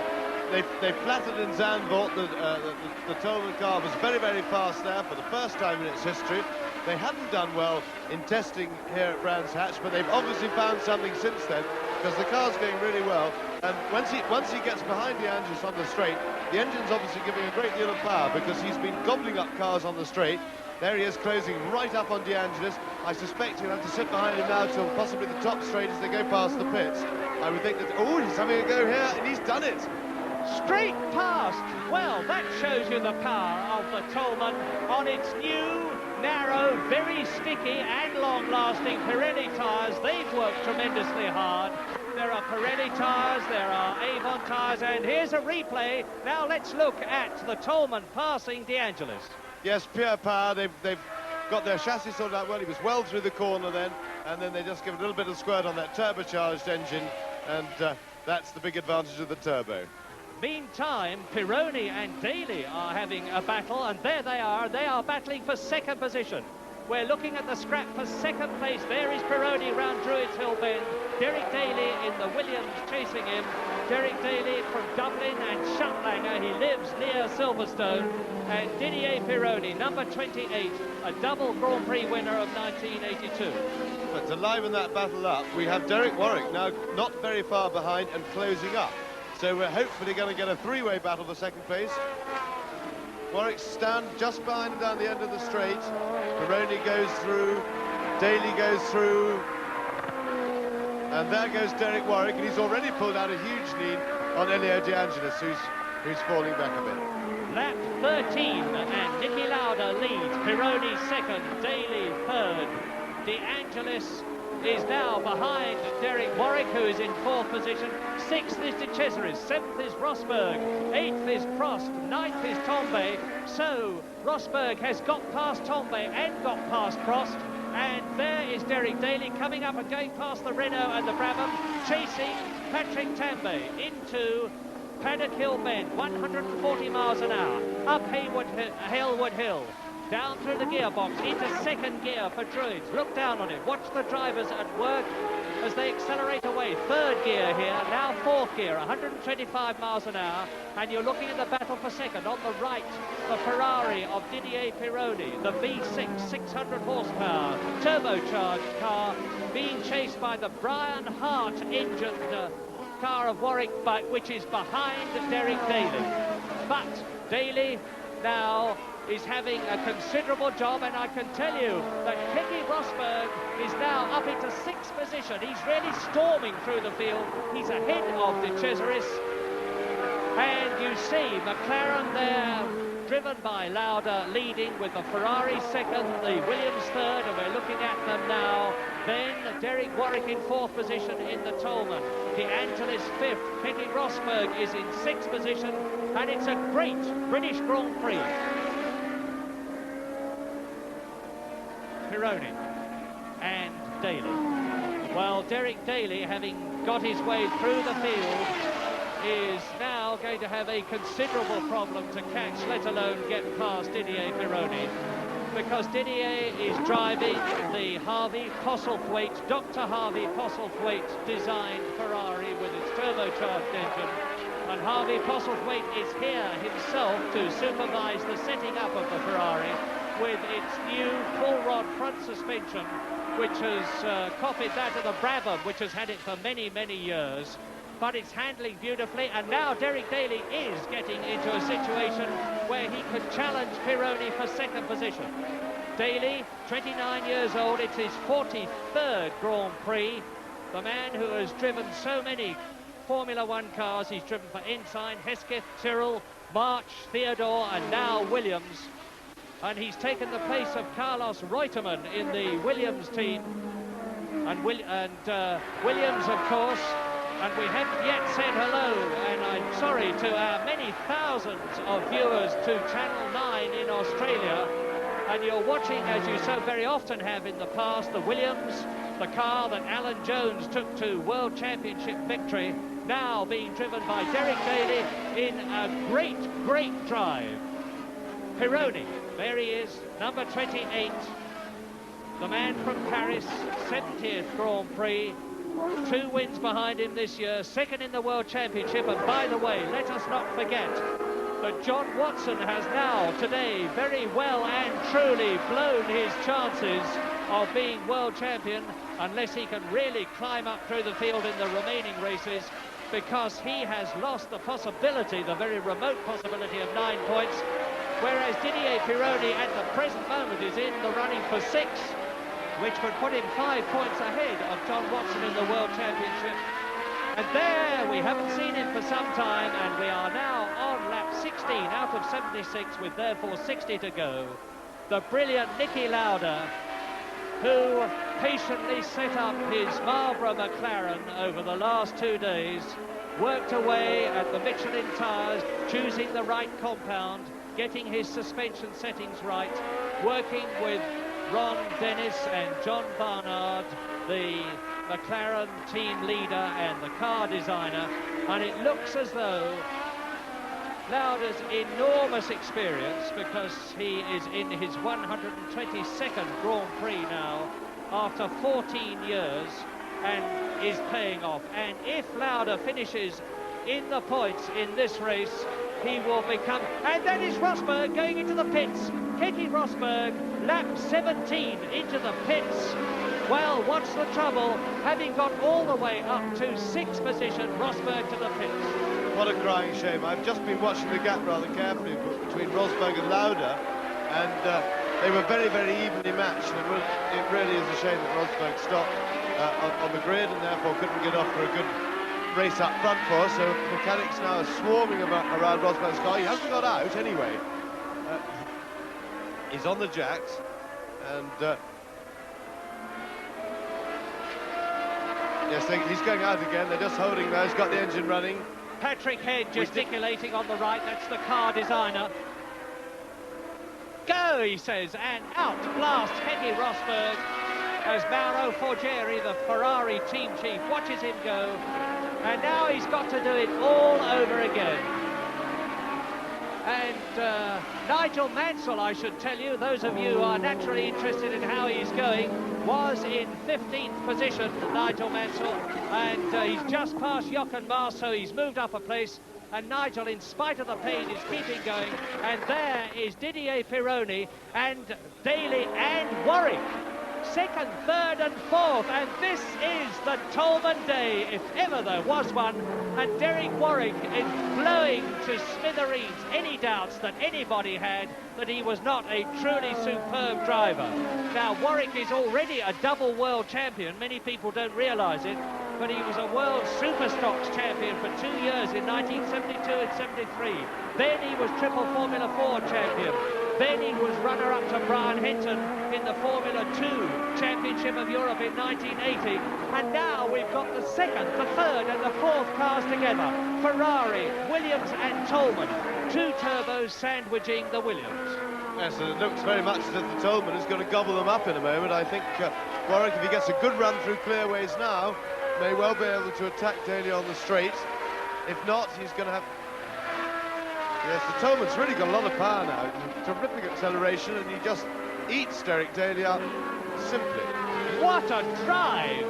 flattered in Zandvoort. The Toleman car was very, very fast there for the first time in its history. They hadn't done well in testing here at Brands Hatch, but they've obviously found something since then, because the car's going really well. And once he gets behind De Angelis on the straight, the engine's obviously giving a great deal of power, because he's been gobbling up cars on the straight. There he is, closing right up on De Angelis. I suspect he'll have to sit behind him now till possibly the top straight as they go past the pits. I would think that, oh, he's having a go here, and he's done it. Straight past. Well, that shows you the power of the Toleman on its new, narrow, very sticky and long-lasting Pirelli tyres. They've worked tremendously hard. There are Pirelli tyres, there are Avon tyres, and here's a replay. Now let's look at the Toleman passing De Angelis. Yes, pure power. They've got their chassis sorted out well. He was well through the corner then, and then they just give a little bit of squirt on that turbocharged engine. and that's the big advantage of the turbo. Meantime, Pironi and Daly are having a battle, and there they are battling for second position. We're looking at the scrap for second place. There is Pironi round Druids Hill Bend. Derek Daly in the Williams chasing him. Derek Daly from Dublin and Shuttlanger. He lives near Silverstone. And Didier Pironi, number 28, a double Grand Prix winner of 1982. But to liven that battle up, we have Derek Warwick now not very far behind and closing up. So we're hopefully going to get a three-way battle for second place. Warwick stand just behind him down the end of the straight. Pironi goes through, Daly goes through, and there goes Derek Warwick, and he's already pulled out a huge lead on Elio De Angelis, who's falling back a bit. Lap 13, and Niki Lauda leads. Pironi second, Daly third. De Angelis is now behind Derek Warwick, who is in fourth position. Sixth is De Cesaris, seventh is Rosberg, eighth is Prost, ninth is Tombe. So Rosberg has got past Tombe and got past Prost, and there is Derek Daly coming up and going past the Renault and the Brabham, chasing Patrick Tambay into Paddock Hill Bend, 140 miles an hour, up Halewood Hill. Down through the gearbox into second gear for Druids. Look down on it. Watch the drivers at work as they accelerate away. Third gear here, now fourth gear, 125 miles an hour. And you're looking at the battle for second. On the right, the Ferrari of Didier Pironi, the V6, 600 horsepower, turbocharged car, being chased by the Brian Hart engined car of Warwick, which is behind Derek Daly. But Daly now is having a considerable job, and I can tell you that Keke Rosberg is now up into sixth position. He's really storming through the field. He's ahead of De Cesaris, and you see McLaren there, driven by Lauda, leading with the Ferrari second, the Williams third, and we're looking at them now. Then Derek Warwick in fourth position in the Tolman. De Angelis fifth. Keke Rosberg is in sixth position, and it's a great British Grand Prix. Pironi and Daly. Well, Derek Daly, having got his way through the field, is now going to have a considerable problem to catch, let alone get past Didier Pironi, because Didier is driving the Harvey Postlethwaite, Dr. Harvey Postlethwaite designed Ferrari with its turbocharged engine, and Harvey Postlethwaite is here himself to supervise the setting up of the Ferrari with its new full rod front suspension, which has copied that of the Brabham, which has had it for many, many years. But it's handling beautifully, and now Derek Daly is getting into a situation where he could challenge Pironi for second position. Daly, 29 years old, it's his 43rd Grand Prix. The man who has driven so many Formula One cars. He's driven for Ensign, Hesketh, Tyrrell, March, Theodore, and now Williams. And he's taken the place of Carlos Reutemann in the Williams team. And Williams, of course, and we haven't yet said hello, and I'm sorry to our many thousands of viewers to Channel 9 in Australia. And you're watching, as you so very often have in the past, the Williams, the car that Alan Jones took to World Championship victory, now being driven by Derek Daly in a great, great drive. Pironi, there he is, number 28, the man from Paris, 70th Grand Prix, 2 wins behind him this year, second in the World Championship. And by the way, let us not forget that John Watson has now today very well and truly blown his chances of being world champion, unless he can really climb up through the field in the remaining races, because he has lost the possibility, the very remote possibility of 9 points, whereas Didier Pironi at the present moment is in the running for 6, which would put him 5 points ahead of John Watson in the World Championship. And there, we haven't seen him for some time, and we are now on lap 16 out of 76, with therefore 60 to go. The brilliant Niki Lauda, who patiently set up his Marlboro McLaren over the last 2 days, worked away at the Michelin tyres, choosing the right compound, getting his suspension settings right, working with Ron Dennis and John Barnard, the McLaren team leader and the car designer, and it looks as though Lauda's enormous experience, because he is in his 122nd Grand Prix now after 14 years, and is paying off. And if Lauda finishes in the points in this race, he will become... And that is Rosberg going into the pits. Keke Rosberg, lap 17 into the pits. Well, what's the trouble? Having got all the way up to 6th position, Rosberg to the pits. What a crying shame. I've just been watching the gap rather carefully between Rosberg and Lauda, and they were very, very evenly matched. It really is a shame that Rosberg stopped on the grid and therefore couldn't get off for a good race up front for us. So mechanics now are swarming around Rosberg's car. He hasn't got out anyway. He's on the jacks, and yes, he's going out again. They're just holding there. He's got the engine running. Patrick Head gesticulating on the right. That's the car designer. Go, he says, and out blast Keke Rosberg as Mauro Forgeri, the Ferrari team chief, watches him go. And now he's got to do it all over again. And Nigel Mansell, I should tell you, those of you who are naturally interested in how he's going, was in 15th position, Nigel Mansell, and he's just passed Jochen Mass, so he's moved up a place. And Nigel, in spite of the pain, is keeping going. And there is Didier Pironi and Daly and Warwick. 2nd, 3rd and 4th, and this is the Toleman day, if ever there was one. And Derek Warwick is blowing to smithereens any doubts that anybody had that he was not a truly superb driver. Now, Warwick is already a double world champion. Many people don't realise it, but he was a world Superstocks champion for 2 years in 1972 and 73. Then he was triple Formula 4 champion. Then he was runner-up to Brian Hinton in the Formula 2 Championship of Europe in 1980. And now we've got the 2nd, the 3rd and the 4th cars together. Ferrari, Williams and Toleman. 2 turbos sandwiching the Williams. Yes, and it looks very much as if the Toleman is going to gobble them up in a moment. I think Warwick, if he gets a good run through clearways now, may well be able to attack Daly on the straight. If not, he's going to have... Yes, the Toleman's really got a lot of power now. Terrific acceleration, and he just eats Derek Daly up simply. What a drive!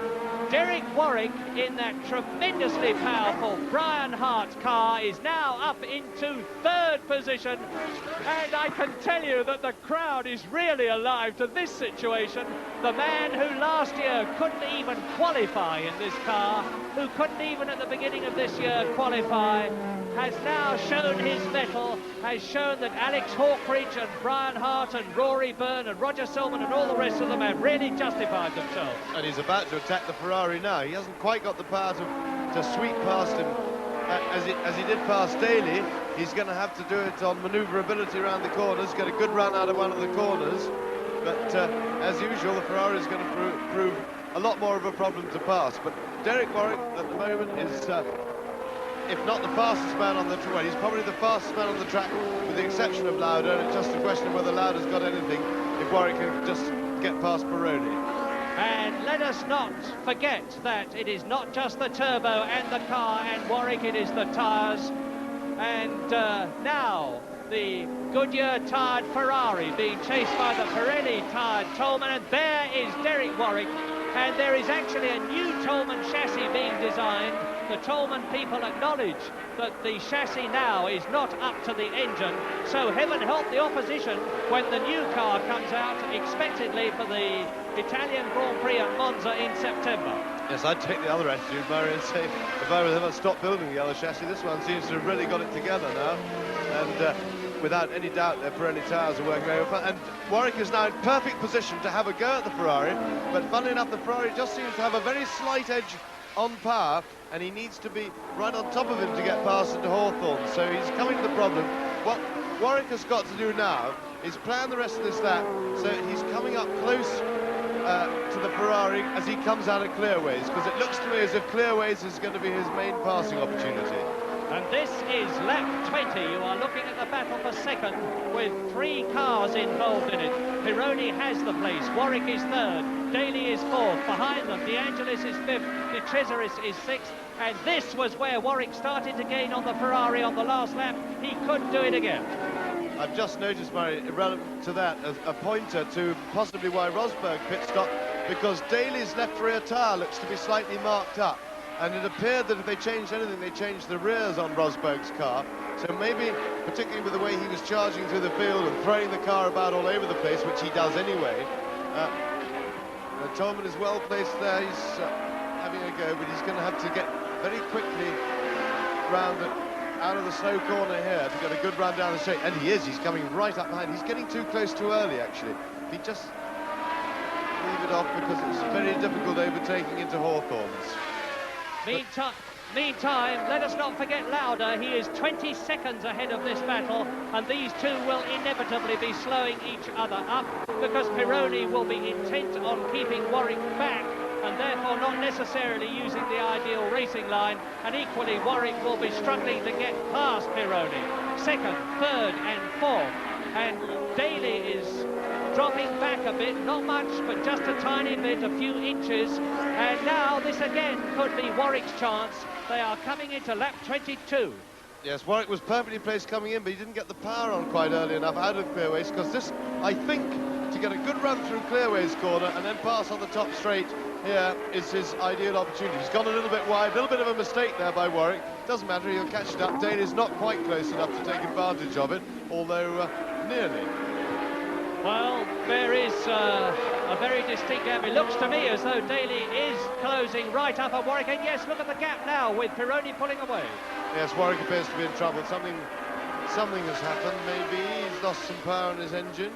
Derek Warwick in that tremendously powerful Brian Hart car is now up into 3rd position, and I can tell you that the crowd is really alive to this situation. The man who last year couldn't even qualify in this car, who couldn't even at the beginning of this year qualify, has now shown his mettle, has shown that Alex Hawkridge and Brian Hart and Rory Byrne and Roger Selman and all the rest of them have really justified themselves. And he's about to attack the Ferrari now. He hasn't quite got the power to sweep past him as he did past Daly. He's going to have to do it on manoeuvrability around the corners, get a good run out of one of the corners. But as usual, the Ferrari is going to prove a lot more of a problem to pass. But Derek Warwick at the moment is... if not the fastest man on the track, well, he's probably the fastest man on the track, with the exception of Lauda, and it's just a question of whether Lauda's got anything if Warwick can just get past Pironi. And let us not forget that it is not just the turbo and the car and Warwick, it is the tyres. And now the Goodyear-tired Ferrari being chased by the Pirelli-tired Toleman, and there is Derek Warwick. And there is actually a new Toleman chassis being designed. The Toleman people acknowledge that the chassis now is not up to the engine, so heaven help the opposition when the new car comes out expectedly for the Italian Grand Prix at Monza in September. Yes, I'd take the other attitude, Murray, and say if I were him, I'd stop building the yellow chassis. This one seems to have really got it together now, and without any doubt their Pirelli tyres are working very well. And Warwick is now in perfect position to have a go at the Ferrari, but funnily enough, the Ferrari just seems to have a very slight edge on power, and he needs to be right on top of him to get past into Hawthorne. So he's coming to the problem. What Warwick has got to do now is plan the rest of this lap so he's coming up close to the Ferrari as he comes out of clearways, because it looks to me as if clearways is going to be his main passing opportunity. And this is lap 20. You are looking at the battle for second with 3 cars involved in it. Pironi has the place. Warwick is third. Daly is fourth. Behind them, De Angelis is fifth. De Cesaris is sixth. And this was where Warwick started to gain on the Ferrari on the last lap. He could do it again. I've just noticed, Murray, irrelevant to that, a pointer to possibly why Rosberg pit stopped, because Daly's left rear tyre looks to be slightly marked up. And it appeared that if they changed anything, they changed the rears on Rosberg's car. So maybe, particularly with the way he was charging through the field and throwing the car about all over the place, which he does anyway, Tolman is well placed there. He's having a go, but he's going to have to get very quickly round out of the slow corner here to get a good run down the straight. And he is. He's coming right up behind. He's getting too close too early, actually. He just leave it off because it's very difficult overtaking into Hawthorns. Meantime, let us not forget Lauda. He is 20 seconds ahead of this battle, and these two will inevitably be slowing each other up because Pironi will be intent on keeping Warwick back and therefore not necessarily using the ideal racing line, and equally Warwick will be struggling to get past Pironi. Second, third and fourth, and Daly is dropping back a bit, not much, but just a tiny bit, a few inches. And now this again could be Warwick's chance. They are coming into lap 22. Yes, Warwick was perfectly placed coming in, but he didn't get the power on quite early enough out of Clearways, because this, I think, to get a good run through Clearways corner and then pass on the top straight here is his ideal opportunity. He's gone a little bit wide, a little bit of a mistake there by Warwick. Doesn't matter, he'll catch it up. Daly's not quite close enough to take advantage of it, although nearly. Well, there is a very distinct gap. It looks to me as though Daly is closing right up at Warwick. And yes, look at the gap now with Pironi pulling away. Yes, Warwick appears to be in trouble. Something has happened. Maybe he's lost some power in his engine.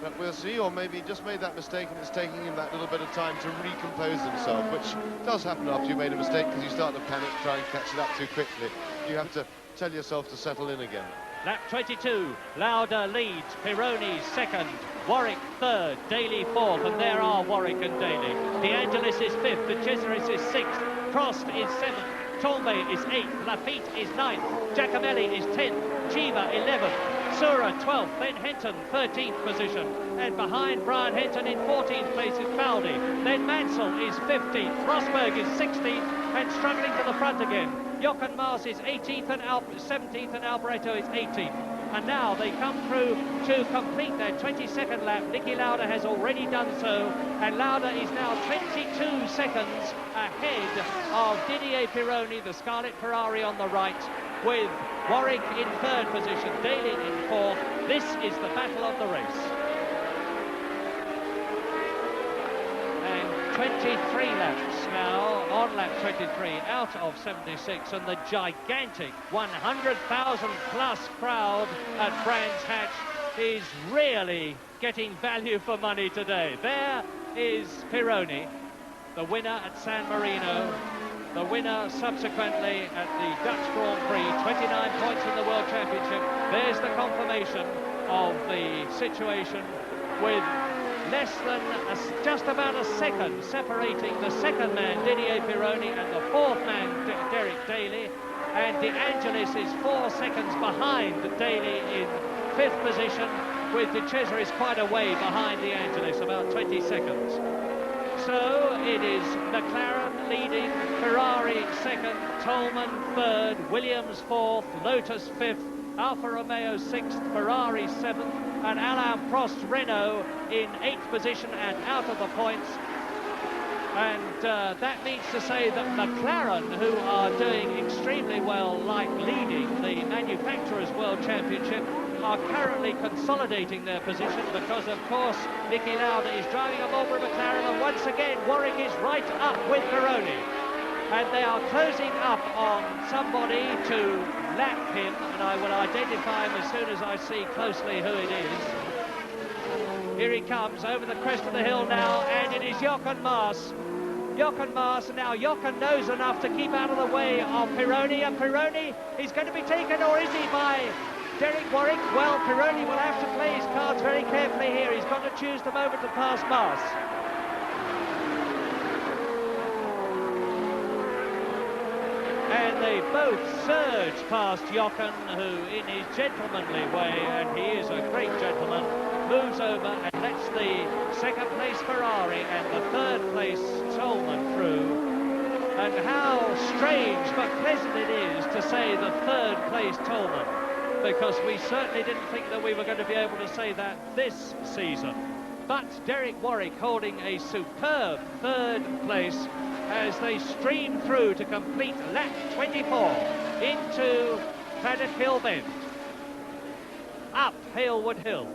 But we'll see, or maybe he just made that mistake and it's taking him that little bit of time to recompose himself, which does happen after you made a mistake because you start to panic, try and catch it up too quickly. You have to tell yourself to settle in again. Lap 22, Lauda leads, Pironi second, Warwick third, Daly fourth, and there are Warwick and Daly. De Angelis is fifth, De Cesaris is sixth, Prost is seventh, Torbay is eighth, Lafitte is ninth, Giacomelli is 10th, Chiva 11th, Sura 12th, then Henton 13th position, and behind Brian Henton in 14th place is Baldi, then Mansell is 15th, Rosberg is 16th, and struggling to the front again. Jochen Maas is 18th and 17th, and Alboreto is 18th. And now they come through to complete their 22nd lap. Niki Lauda has already done so, and Lauda is now 22 seconds ahead of Didier Pironi, the Scarlet Ferrari on the right, with Warwick in third position, Daly in fourth. This is the battle of the race. And 23 laps now on lap 23 out of 76, and the gigantic 100,000 plus crowd at Brands Hatch is really getting value for money today. There is Pironi, the winner at San Marino, the winner subsequently at the Dutch Grand Prix, 29 points in the World Championship. There's the confirmation of the situation with less than just about a second separating the second man, Didier Pironi, and the fourth man, Derek Daly. And De Angelis is 4 seconds behind Daly in fifth position, with De Cesaris quite a way behind De Angelis, about 20 seconds. So it is McLaren leading, Ferrari second, Tolman third, Williams fourth, Lotus fifth, Alfa Romeo sixth, Ferrari seventh, and Alain Prost Renault in 8th position and out of the points. And that means to say that McLaren, who are doing extremely well, like leading the Manufacturers' World Championship, are currently consolidating their position because, of course, Niki Lauda is driving a Marlboro McLaren, and once again, Warwick is right up with Pironi. And they are closing up on somebody to lap him, and I will identify him as soon as I see closely who it is. Here he comes over the crest of the hill now, and it is Jochen Maas. Jochen Maas, and now Jochen knows enough to keep out of the way of Pironi, and Pironi is going to be taken, or is he, by Derek Warwick? Well, Pironi will have to play his cards very carefully here. He's got to choose the moment to pass Maas. And they both surge past Jochen, who in his gentlemanly way, and he is a great gentleman, moves over and lets the second place Ferrari and the third place Tolman through. And how strange but pleasant it is to say the third place Tolman, because we certainly didn't think that we were going to be able to say that this season. But Derek Warwick holding a superb third place as they stream through to complete lap 24 into Paddock Hill Bend, up Halewood Hill,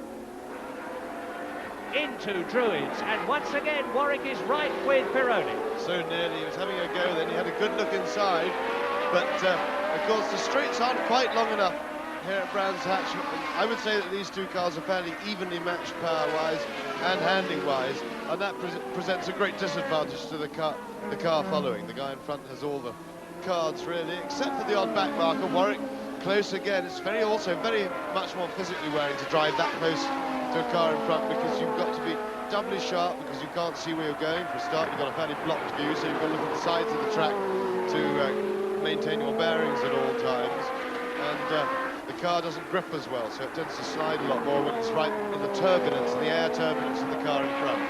into Druids, and once again Warwick is right with Pironi. So nearly, he was having a go, then he had a good look inside, but of course the straights aren't quite long enough here at Brands Hatch. I would say that these two cars are fairly evenly matched power-wise and handling-wise, and that presents a great disadvantage to the car following. The guy in front has all the cards really, except for the odd back marker. Warwick close again. It's also very much more physically wearing to drive that close to a car in front, because you've got to be doubly sharp, because you can't see where you're going. For a start, you've got a fairly blocked view, so you've got to look at the sides of the track to maintain your bearings at all times. And the car doesn't grip as well, so it tends to slide a lot more when it's right in the turbulence, the air turbulence of the car in front.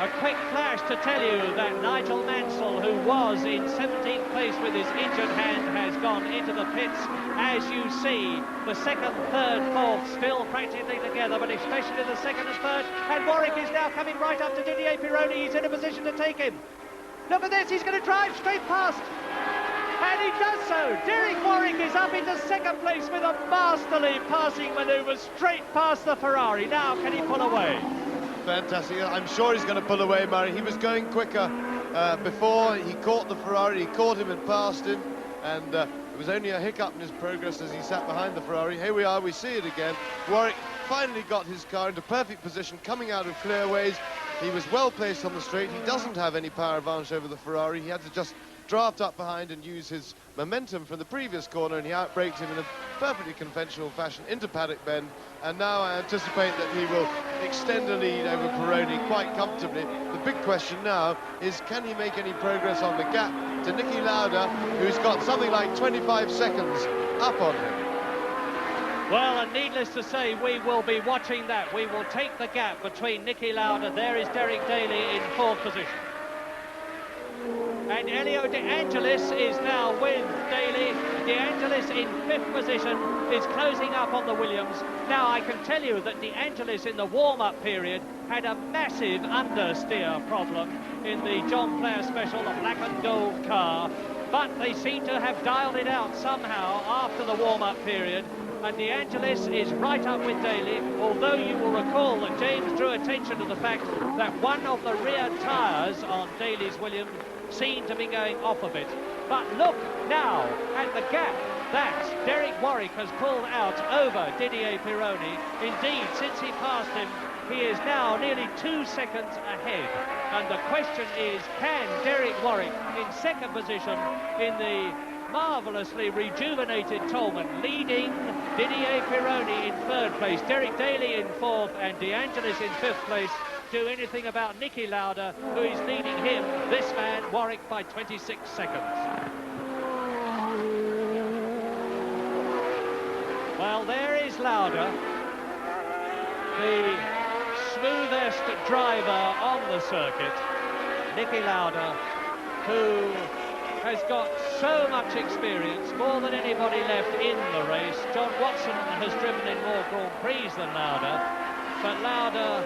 A quick flash to tell you that Nigel Mansell, who was in 17th place with his injured hand, has gone into the pits. As you see, the second, third, fourth still practically together, but especially the second and third. And Warwick is now coming right up to Didier Pironi. He's in a position to take him. Look at this, he's going to drive straight past. And he does so. Derek Warwick is up into second place with a masterly passing manoeuvre straight past the Ferrari. Now, can he pull away? Fantastic. I'm sure he's going to pull away, Murray. He was going quicker before. He caught the Ferrari, he caught him and passed him, and it was only a hiccup in his progress as he sat behind the Ferrari. Here we are, we see it again. Warwick finally got his car into perfect position, coming out of clearways. He was well placed on the straight. He doesn't have any power advantage over the Ferrari. He had to just draft up behind and use his momentum from the previous corner, and he outbraked him in a perfectly conventional fashion into Paddock Bend. And now I anticipate that he will extend a lead over Pironi quite comfortably. The big question now is, can he make any progress on the gap to Niki Lauda, who's got something like 25 seconds up on him? Well, and needless to say, we will be watching that. We will take the gap between Niki Lauda. There is Derek Daly in fourth position. And Elio De Angelis is now with Daly. De Angelis in fifth position is closing up on the Williams. Now, I can tell you that De Angelis in the warm-up period had a massive understeer problem in the John Player Special, the black and gold car. But they seem to have dialed it out somehow after the warm-up period. And De Angelis is right up with Daly, although you will recall that James drew attention to the fact that one of the rear tyres on Daly's Williams seemed to be going off a bit. But look now at the gap that Derek Warwick has pulled out over Didier Pironi. Indeed, since he passed him, he is now nearly 2 seconds ahead. And the question is, can Derek Warwick in second position in the marvellously rejuvenated Tolman, leading Didier Pironi in third place, Derek Daly in fourth, and De Angelis in fifth place, do anything about Niki Lauda, who is leading him, this man, Warwick, by 26 seconds. Well, there is Lauda, the smoothest driver on the circuit. Niki Lauda, who has got so much experience, more than anybody left in the race. John Watson has driven in more Grand Prix than Lauda, but Lauda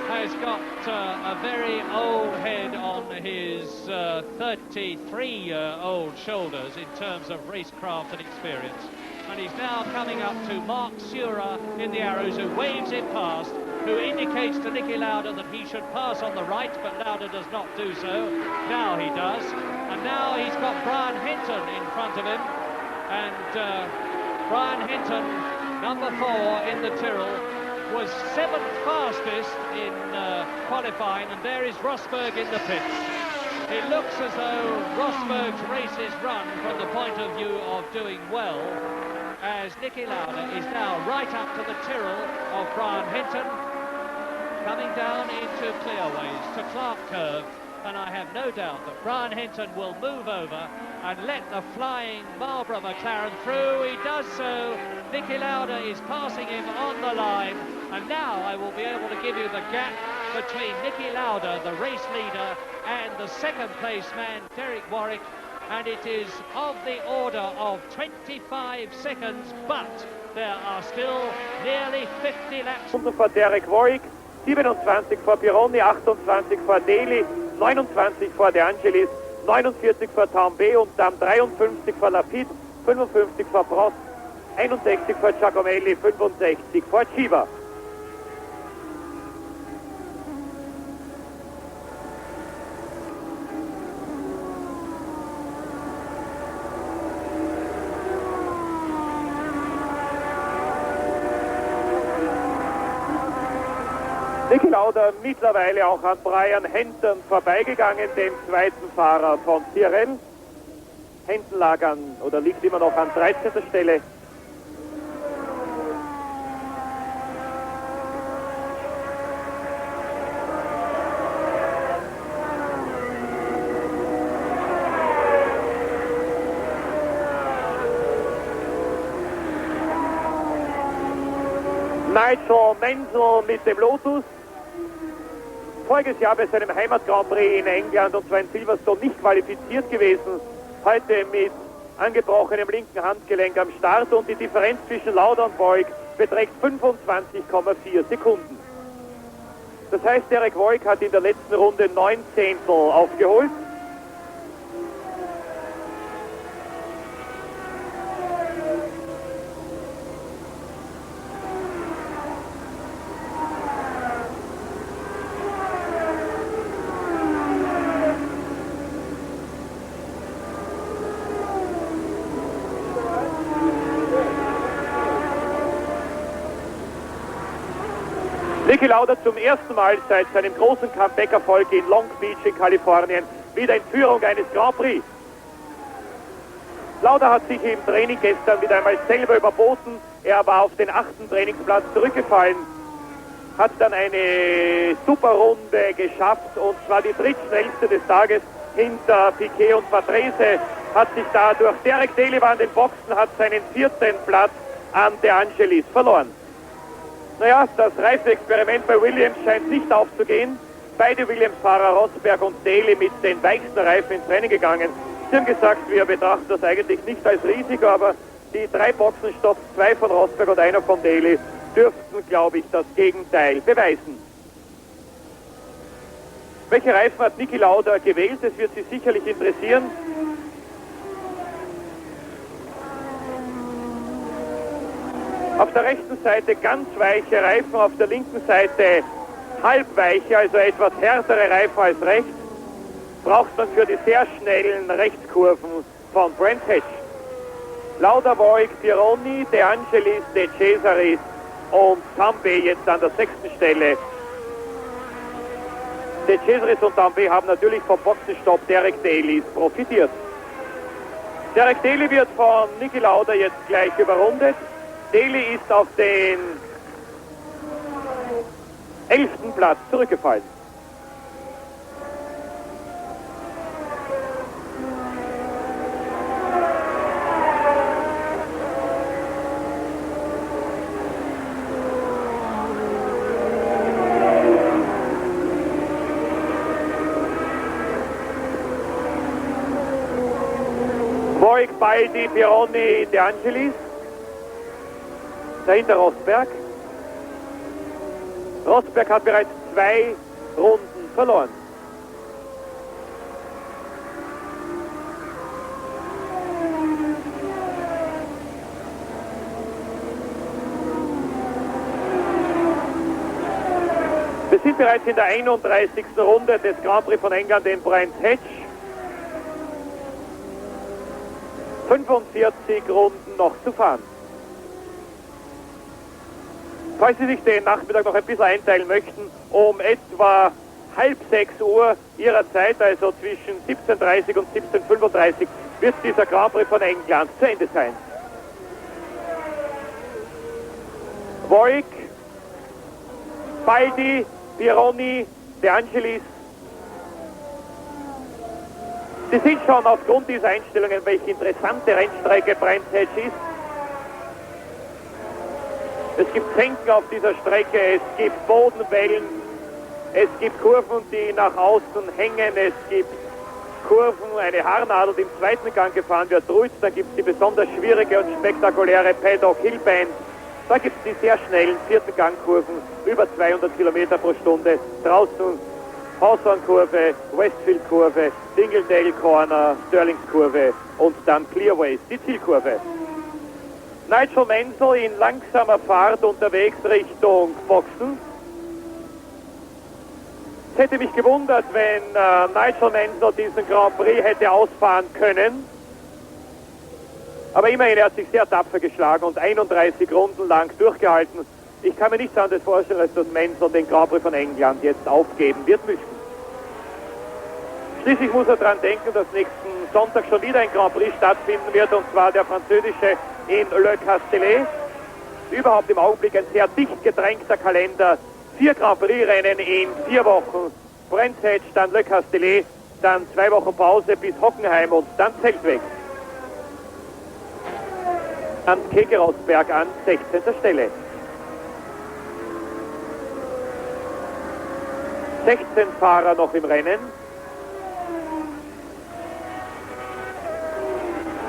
has got a very old head on his 33-year-old shoulders in terms of racecraft and experience. And he's now coming up to Mark Sura in the Arrows, who waves him past, who indicates to Niki Lauda that he should pass on the right, but Lauda does not do so. Now he does. And now he's got Brian Hinton in front of him. And Brian Hinton, number 4 in the Tyrrell, was 7th fastest in qualifying, and there is Rosberg in the pits. It looks as though Rosberg's race is run from the point of view of doing well, as Niki Lauda is now right up to the Tyrrell of Brian Hinton, coming down into clearways to Clark Curve. and I have no doubt that Brian Hinton will move over and let the flying Marlborough McLaren through. He does so. Niki Lauda is passing him on the line, and now I will be able to give you the gap between Niki Lauda, the race leader, and the second place man, Derek Warwick, and it is of the order of 25 seconds, but there are still nearly 50 laps. Vor Derek Warwick, 27 vor Pironi, 28 vor Daly, 29 vor De Angelis, 49 vor Tambay und dann 53 vor Lapid, 55 vor Prost, 61 vor Giacomelli, 65 vor Chiva. Niki Lauda mittlerweile auch an Brian Hinton vorbeigegangen, dem zweiten Fahrer von Tyrrell. Hinton liegt immer noch an 13. Stelle. Nigel Mansell mit dem Lotus. Voriges Jahr bei seinem Heimat Grand Prix in England und zwar in Silverstone nicht qualifiziert gewesen. Heute mit angebrochenem linken Handgelenk am Start und die Differenz zwischen Lauda und Warwick beträgt 25,4 Sekunden. Das heißt, Derek Warwick hat in der letzten Runde 9 Zehntel aufgeholt. Niki Lauda zum ersten Mal seit seinem großen Comeback-Erfolg in Long Beach in Kalifornien wieder in Führung eines Grand Prix. Lauda hat sich im Training gestern wieder einmal selber überboten. Er war auf den 8. Trainingsplatz zurückgefallen, hat dann eine super Runde geschafft und zwar die drittschnellste des Tages hinter Piquet und Patrese. Hat sich dadurch Derek Daly war an den Boxen, hat seinen 14. Platz an De Angelis verloren. Naja, das Reifenexperiment bei Williams scheint nicht aufzugehen. Beide Williams-Fahrer, Rosberg und Daly, mit den weichsten Reifen ins Rennen gegangen. Sie haben gesagt, wir betrachten das eigentlich nicht als Risiko, aber die 3 Boxenstopps, 2 von Rosberg und einer von Daly, dürften, glaube ich, das Gegenteil beweisen. Welche Reifen hat Niki Lauda gewählt? Das wird Sie sicherlich interessieren. Auf der rechten Seite ganz weiche Reifen, auf der linken Seite halbweiche, also etwas härtere Reifen als rechts. Braucht man für die sehr schnellen Rechtskurven von Brands Hatch. Lauda, Warwick, Pironi, De Angelis, De Cesaris und Tambay jetzt an der 6. Stelle. De Cesaris und Tambay haben natürlich vom Boxenstopp Derek Dalys profitiert. Derek Daly wird von Niki Lauda jetzt gleich überrundet. Daly ist auf den 11. Platz zurückgefallen. Warwick, Baldi, Pironi, De Angelis. Dahinter Rosberg. Rosberg hat bereits 2 Runden verloren. Wir sind bereits in der 31. Runde des Grand Prix von England in Brands Hatch. 45 Runden noch zu fahren. Falls Sie sich den Nachmittag noch ein bisschen einteilen möchten, um etwa 5:30 Uhr Ihrer Zeit, also zwischen 17:30 und 17:35, wird dieser Grand Prix von England zu Ende sein. Warwick, Baldi, Pironi, De Angelis, Sie sind schon aufgrund dieser Einstellungen, welche interessante Rennstrecke Brands Hatch ist. Es gibt Senken auf dieser Strecke, es gibt Bodenwellen, es gibt Kurven, die nach außen hängen, es gibt Kurven, eine Haarnadel, die im zweiten Gang gefahren wird, ruhig, dann gibt es die besonders schwierige und spektakuläre Paddock Hillband, da gibt es die sehr schnellen vierten Gangkurven, über 200 Kilometer pro Stunde, draußen Hawthorne-Kurve, Westfield-Kurve, Dingledale Corner, Sterlings-Kurve und dann Clearways, die Zielkurve. Nigel Mansell in langsamer Fahrt unterwegs Richtung Boxen. Es hätte mich gewundert, wenn Nigel Mansell diesen Grand Prix hätte ausfahren können. Aber immerhin, er hat sich sehr tapfer geschlagen und 31 Runden lang durchgehalten. Ich kann mir nichts anderes vorstellen, als dass Mansell den Grand Prix von England jetzt aufgeben wird müssen. Schließlich muss er daran denken, dass nächsten Sonntag schon wieder ein Grand Prix stattfinden wird, und zwar der französische in Le Castellet. Überhaupt im Augenblick ein sehr dicht gedrängter Kalender. 4 Grand Prix-Rennen in 4 Wochen. Brands Hatch, dann Le Castellet, dann 2 Wochen Pause bis Hockenheim und dann Zeltweg. An Kekerosberg an 16. Stelle. 16 Fahrer noch im Rennen.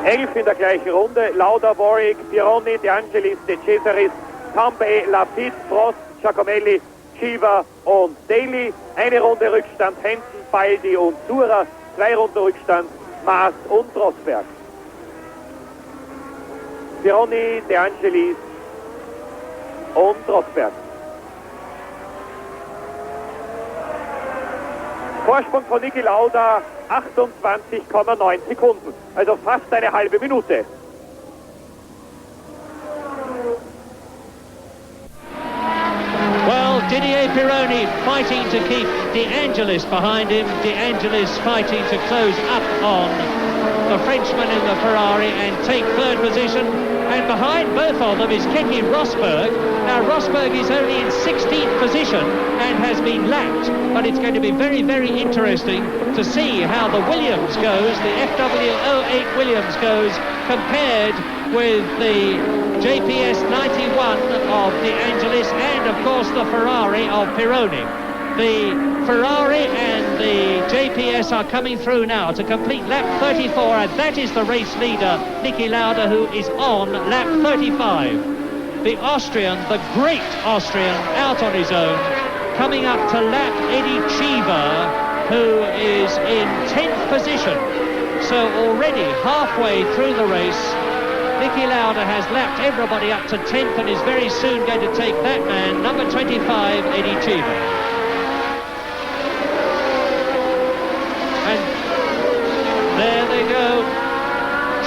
11 in der gleichen Runde. Lauda, Warwick, Pironi, De Angelis, De Cesaris, Tambay, Lafitte, Frost, Giacomelli, Shiva und Daly. Eine Runde Rückstand Henson, Baldi und Zura. 2 Runden Rückstand Maas und Rosberg. Pironi, De Angelis und Rosberg. Vorsprung von Niki Lauda 28,9 Sekunden, also fast eine halbe Minute. Well, Didier Pironi fighting to keep De Angelis behind him. De Angelis fighting to close up on the Frenchman in the Ferrari and take third position. And behind both of them is Keke Rosberg. Now, Rosberg is only in 16th position and has been lapped. But it's going to be very, very interesting to see how the Williams goes, the FW08 Williams goes, compared with the JPS 91 of De Angelis and, of course, the Ferrari of Pironi. The Ferrari and the JPS are coming through now to complete lap 34, and that is the race leader, Niki Lauda, who is on lap 35. The Austrian, the great Austrian, out on his own, coming up to lap Eddie Cheever, who is in 10th position. So already halfway through the race, Niki Lauda has lapped everybody up to 10th and is very soon going to take that man, number 25, Eddie Cheever. There they go.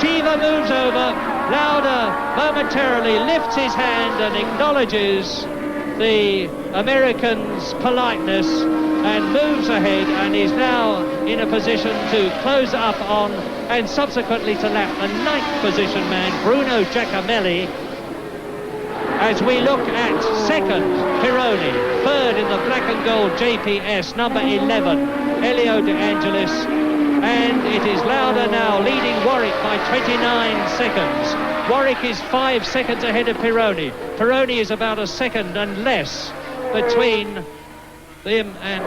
Cheever moves over. Lauda momentarily lifts his hand and acknowledges the American's politeness and moves ahead and is now in a position to close up on and subsequently to lap the 9th position man, Bruno Giacomelli. As we look at second, Pironi, third in the black and gold JPS, number 11, Elio De Angelis. And it is Lauda now leading Warwick by 29 seconds. Warwick is 5 seconds ahead of Pironi. Pironi is about a second and less between them and...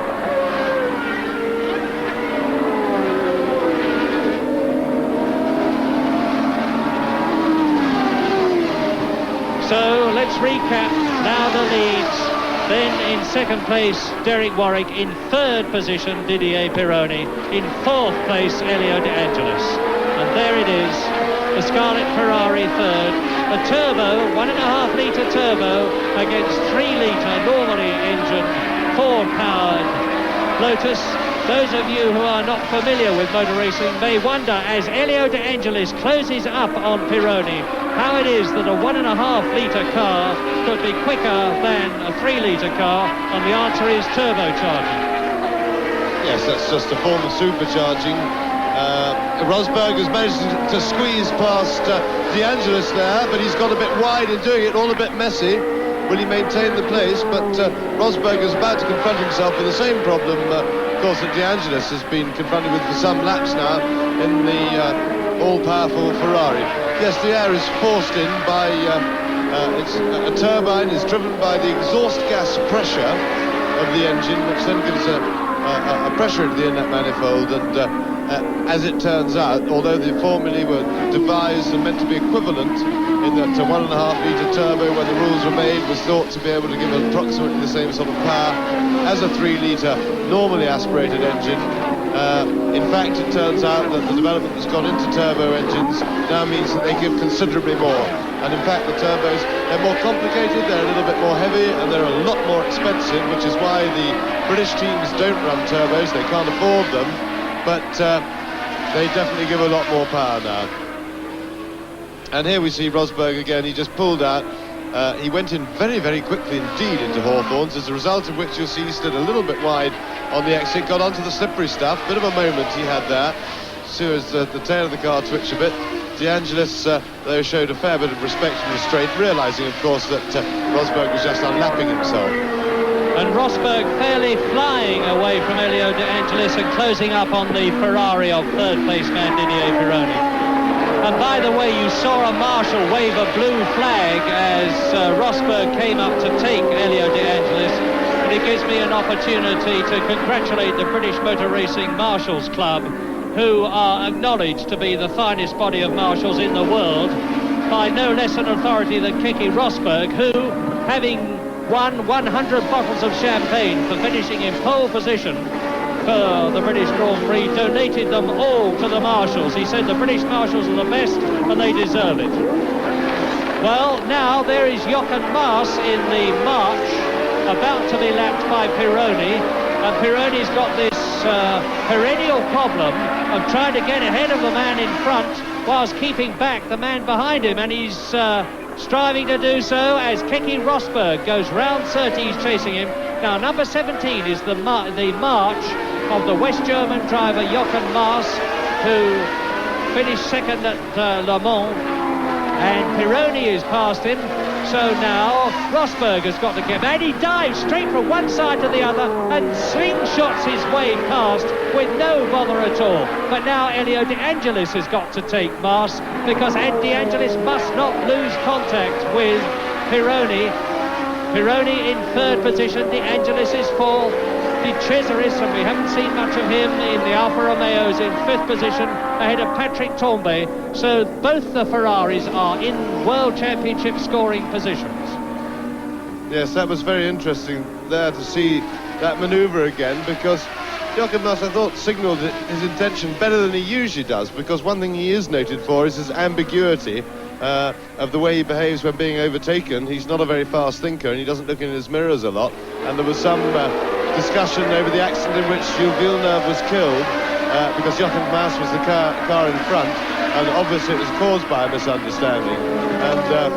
So let's recap. Lauda leads. Then in second place, Derek Warwick. In third position, Didier Pironi. In fourth place, Elio De Angelis. And there it is, the Scarlet Ferrari third. A turbo, 1.5 litre turbo against 3 litre normally engine, Ford-powered Lotus. Those of you who are not familiar with motor racing may wonder, as Elio De Angelis closes up on Pironi, how it is that a 1.5 litre car could be quicker than a 3 litre car, and the answer is turbocharging. Yes, that's just a form of supercharging. Rosberg has managed to squeeze past De Angelis there, but he's got a bit wide in doing it, all a bit messy. Will he maintain the place? But Rosberg is about to confront himself with the same problem of course, that De Angelis has been confronted with for some laps now in the all-powerful Ferrari. Yes, the air is forced in by, a turbine is driven by the exhaust gas pressure of the engine, which then gives a pressure into the inlet manifold, and as it turns out, although the formulae were devised and meant to be equivalent in that 1.5 litre turbo, when the rules were made, was thought to be able to give approximately the same sort of power as a 3 litre normally aspirated engine. In fact, it turns out that the development that's gone into turbo engines now means that they give considerably more. And in fact, the turbos, they're more complicated, they're a little bit more heavy, and they're a lot more expensive, which is why the British teams don't run turbos. They can't afford them, but they definitely give a lot more power now. And here we see Rosberg again. He just pulled out. He went in very, very quickly indeed into Hawthorns, as a result of which you'll see he stood a little bit wide on the exit, got onto the slippery stuff. Bit of a moment he had there. So as the tail of the car twitched a bit. De Angelis, though, showed a fair bit of respect and restraint, realising, of course, that Rosberg was just unlapping himself. And Rosberg fairly flying away from Elio De Angelis and closing up on the Ferrari of third-place man Didier Pironi. And by the way, you saw a marshal wave a blue flag as Rosberg came up to take Elio De Angelis. And it gives me an opportunity to congratulate the British Motor Racing Marshals Club, who are acknowledged to be the finest body of marshals in the world by no less an authority than Keke Rosberg, who, having won 100 bottles of champagne for finishing in pole position for the British Grand Prix, donated them all to the marshals. He said the British marshals are the best and they deserve it. Well, now there is Jochen Mass in the march, about to be lapped by Pironi, and Pironi's got this perennial problem of trying to get ahead of the man in front whilst keeping back the man behind him, and he's striving to do so as Keke Rosberg goes round 30. He's chasing him. Now, number 17 is the march of the West German driver Jochen Mass, who finished second at Le Mans, and Pironi is past him. So now Rosberg has got to get, and he dives straight from one side to the other and slingshots his way past with no bother at all. But now Elio De Angelis has got to take Mass, because De Angelis must not lose contact with Pironi. Pironi in third position, De Angelis is fourth. De Cesaris, and we haven't seen much of him in the Alfa Romeos, in fifth position ahead of Patrick Tambay. So both the Ferraris are in World Championship scoring positions. Yes, that was very interesting there to see that manoeuvre again, because Jochen Mass, I thought, signalled his intention better than he usually does, because one thing he is noted for is his ambiguity of the way he behaves when being overtaken. He's not a very fast thinker, and he doesn't look in his mirrors a lot. And there was some discussion over the accident in which Gilles Villeneuve was killed, because Jochen Mass was the car in front, and obviously it was caused by a misunderstanding. And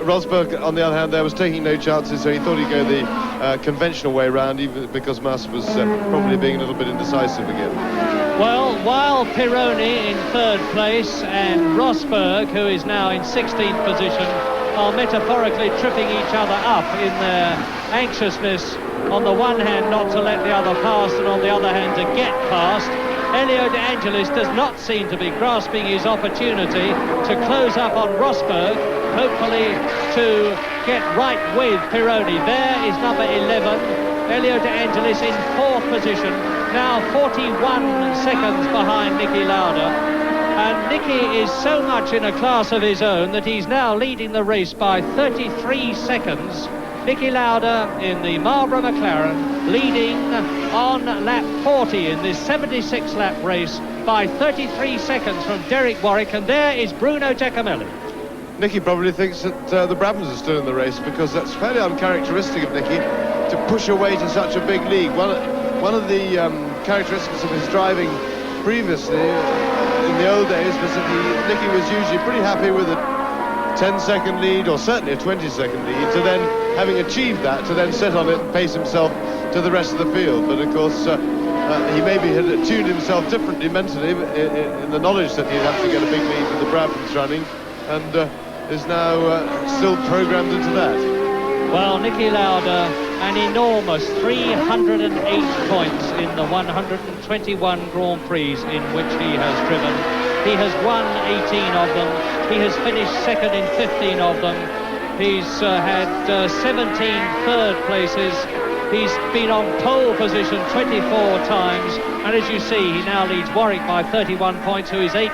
Rosberg, on the other hand, there was taking no chances, so he thought he'd go the conventional way round, even because Mass was probably being a little bit indecisive again. Well, while Pironi in third place and Rosberg, who is now in 16th position, are metaphorically tripping each other up in their anxiousness, on the one hand not to let the other pass, and on the other hand to get past, Elio De Angelis does not seem to be grasping his opportunity to close up on Rosberg, hopefully to get right with Pironi. There is number 11, Elio De Angelis in fourth position, now 41 seconds behind Niki Lauda. And Niki is so much in a class of his own that he's now leading the race by 33 seconds. Niki Lauda in the Marlboro McLaren leading on lap 40 in this 76 lap race by 33 seconds from Derek Warwick, and there is Bruno Giacomelli. Niki probably thinks that the Brabhams are still in the race, because that's fairly uncharacteristic of Niki to push away to such a big lead. One of the characteristics of his driving previously in the old days was that Niki was usually pretty happy with a 10-second lead, or certainly a 20-second lead, to then, having achieved that, to then sit on it and pace himself to the rest of the field. But of course he maybe had tuned himself differently mentally in the knowledge that he'd have to get a big lead with the Brabhams running, and is now still programmed into that. Well, Niki Lauda, an enormous 308 points in the 121 Grand Prix in which he has driven. He has won 18 of them. He has finished second in 15 of them. He's had 17 third places. He's been on pole position 24 times. And as you see, he now leads Warwick by 31 points, who is 8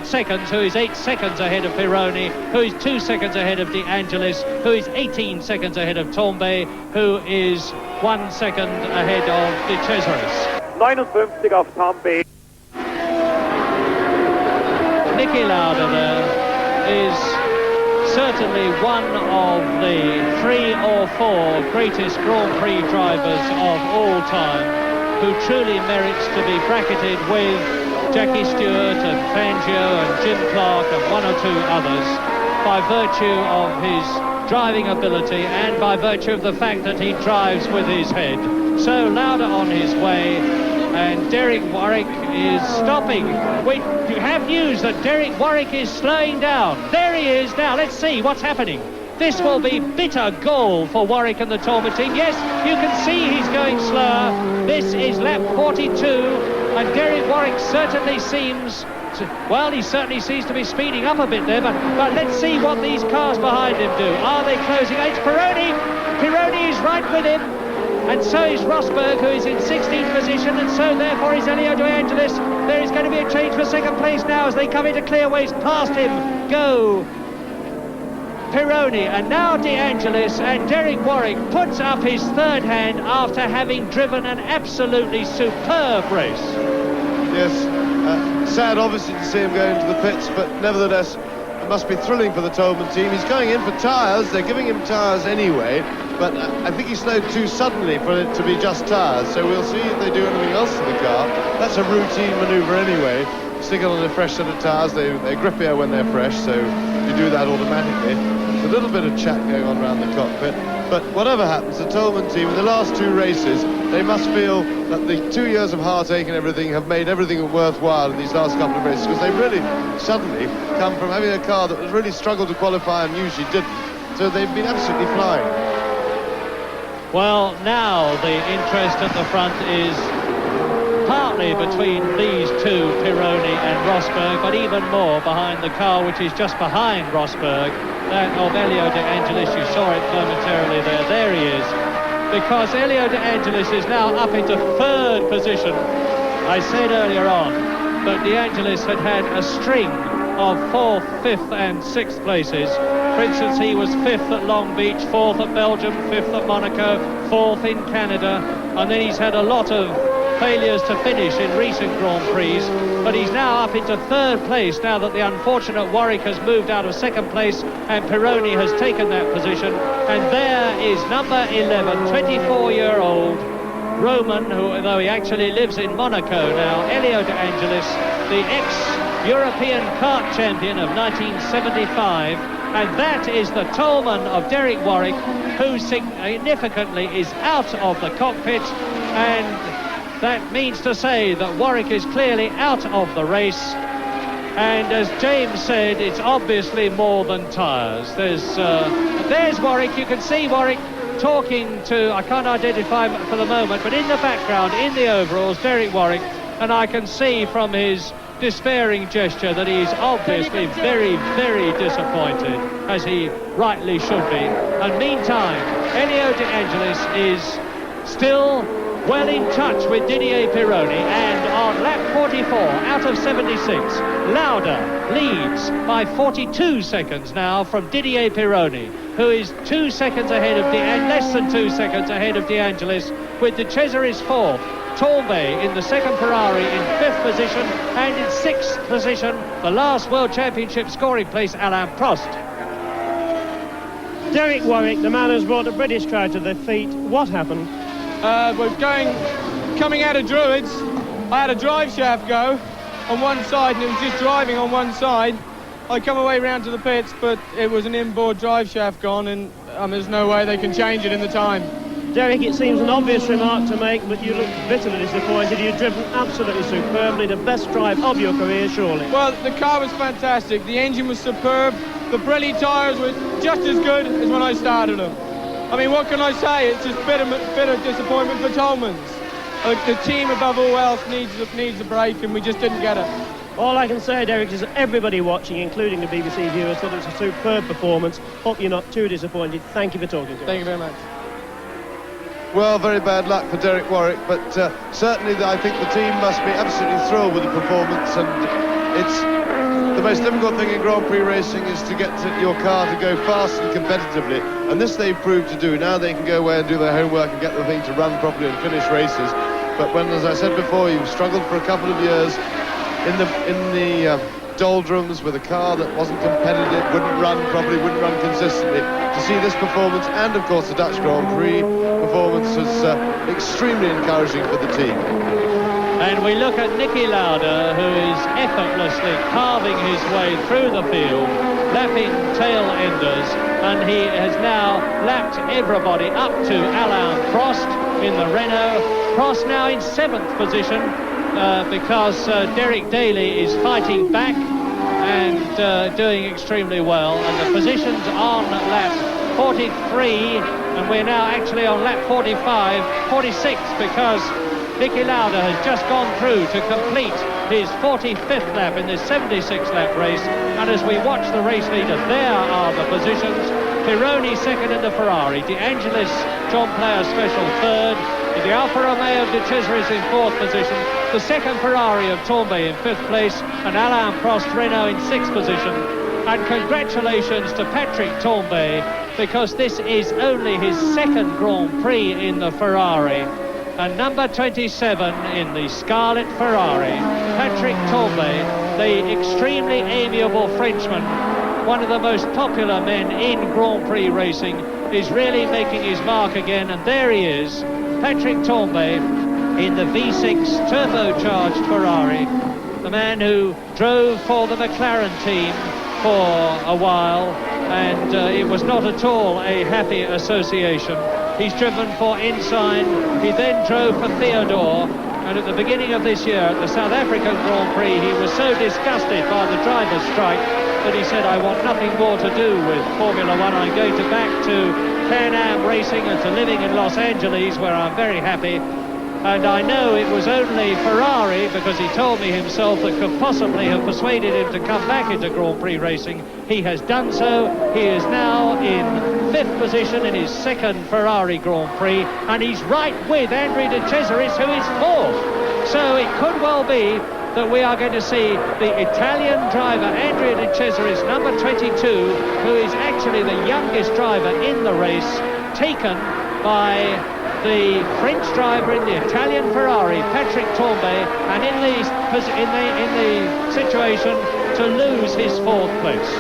seconds ahead of Pironi, who is 2 seconds ahead of De Angelis, who is 18 seconds ahead of Tombay, who is 1 second ahead of De Cesaris. 59 auf Tombay. Niki Lauda there is certainly one of the 3 or 4 greatest Grand Prix drivers of all time, who truly merits to be bracketed with Jackie Stewart and Fangio and Jim Clark and 1 or 2 others, by virtue of his driving ability and by virtue of the fact that he drives with his head. So Lauda on his way, and Derek Warwick is stopping. Wait, you have news that Derek Warwick is slowing down. There he is now. Let's see what's happening. This will be bitter gall for Warwick and the Tourman team. Yes, you can see he's going slower. This is lap 42, and Derek Warwick certainly seems to be speeding up a bit there, but let's see what these cars behind him do. Are they closing? It's Pironi. Pironi is right with him, and so is Rosberg, who is in 16th position, and so therefore is Elio De Angelis. There is going to be a change for second place now as they come into clear ways. Past him go Pironi, and now De Angelis, and Derek Warwick puts up his third hand after having driven an absolutely superb race. Yes, sad obviously to see him go into the pits, but nevertheless it must be thrilling for the Toleman team. He's going in for tyres, they're giving him tyres anyway, but I think he slowed too suddenly for it to be just tyres, so we'll see if they do anything else to the car. That's a routine manoeuvre anyway. Stick it on a fresh set of tyres, they're grippier when they're fresh, so you do that automatically. A little bit of chat going on around the cockpit, but whatever happens, the Toleman team in the last 2 races, they must feel that the 2 years of heartache and everything have made everything worthwhile in these last couple of races, because they really suddenly come from having a car that was really struggled to qualify and usually didn't, so they've been absolutely flying. Well, now the interest at the front is partly between these two, Pironi and Rosberg, but even more behind the car which is just behind Rosberg, that of Elio De Angelis. You saw it momentarily there. There he is. Because Elio De Angelis is now up into 3rd position. I said earlier on, but De Angelis had had a string of 4th, 5th and 6th places. For instance, he was 5th at Long Beach, 4th at Belgium, 5th at Monaco, 4th in Canada, and then he's had a lot of failures to finish in recent Grand Prix, but he's now up into 3rd place now that the unfortunate Warwick has moved out of 2nd place and Pironi has taken that position. And there is number 11, 24-year-old Roman, who, though he actually lives in Monaco now, Elio De Angelis, the ex-European kart champion of 1975, and that is the Toleman of Derek Warwick, who significantly is out of the cockpit, and that means to say that Warwick is clearly out of the race. And as James said, it's obviously more than tyres. There's Warwick. You can see Warwick talking to, I can't identify him for the moment, but in the background, in the overalls, Derek Warwick, and I can see from his despairing gesture that he's obviously very, very disappointed, as he rightly should be. And meantime, Elio De Angelis is still well in touch with Didier Pironi, and on lap 44 out of 76, Lauda leads by 42 seconds now from Didier Pironi, who is 2 seconds ahead of less than 2 seconds ahead of De Angelis, with De Cesaris 4th, Torbay in the 2nd Ferrari in 5th position, and in 6th position, the last World Championship scoring place, Alain Prost. Derek Warwick, the man who's brought the British crowd to their feet. What happened? We're coming out of Druids. I had a drive shaft go on one side, and it was just driving on one side. I come away round to the pits, but it was an inboard drive shaft gone, and there's no way they can change it in the time. Derek, it seems an obvious remark to make, but you look bitterly disappointed. You've driven absolutely superbly, the best drive of your career, surely. Well, the car was fantastic. The engine was superb. The Pirelli tyres were just as good as when I started them. I mean, what can I say? It's just bitter disappointment for Tolmans. The team, above all else, needs a break, and we just didn't get it. All I can say, Derek, is that everybody watching, including the BBC viewers, thought it was a superb performance. Hope you're not too disappointed. Thank you for talking to us. Thank you very much. Well, very bad luck for Derek Warwick, but certainly I think the team must be absolutely thrilled with the performance, and it's the most difficult thing in Grand Prix racing is to get your car to go fast and competitively, and this they've proved to do. Now they can go away and do their homework and get the thing to run properly and finish races. But when, as I said before, you've struggled for a couple of years in the doldrums with a car that wasn't competitive, wouldn't run properly, wouldn't run consistently, to see this performance and of course the Dutch Grand Prix performance was extremely encouraging for the team. And we look at Niki Lauda, who is effortlessly carving his way through the field, lapping tail enders, and he has now lapped everybody up to Alain Prost in the Renault. Prost now in 7th position because Derek Daly is fighting back and doing extremely well. And the positions on lap 43, and we're now actually on lap 45, 46, because Niki Lauda has just gone through to complete his 45th lap in this 76 lap race. And as we watch the race leader, there are the positions. Pironi second in the Ferrari, De Angelis John Player Special third, the Alfa Romeo De Cesaris in 4th position, the second Ferrari of Tombay in 5th place, and Alain Prost Renault in 6th position. And congratulations to Patrick Tombay, because this is only his 2nd Grand Prix in the Ferrari. And number 27 in the Scarlet Ferrari, Patrick Tombay, the extremely amiable Frenchman, one of the most popular men in Grand Prix racing, is really making his mark again. And there he is, Patrick Tombay in the V6 turbocharged Ferrari, the man who drove for the McLaren team for a while, and it was not at all a happy association. He's driven for Ensign, he then drove for Theodore, and at the beginning of this year, at the South African Grand Prix, he was so disgusted by the driver's strike that he said, I want nothing more to do with Formula One. I'm going back to Can-Am racing and to living in Los Angeles, where I'm very happy. And I know it was only Ferrari, because he told me himself, that could possibly have persuaded him to come back into Grand Prix racing. He has done so. He is now in 5th position in his 2nd Ferrari Grand Prix, and he's right with Andrea De Cesaris, who is 4th. So it could well be that we are going to see the Italian driver Andrea De Cesaris, number 22, who is actually the youngest driver in the race, taken by the French driver in the Italian Ferrari, Patrick Tombay, and in the situation to lose his 4th place.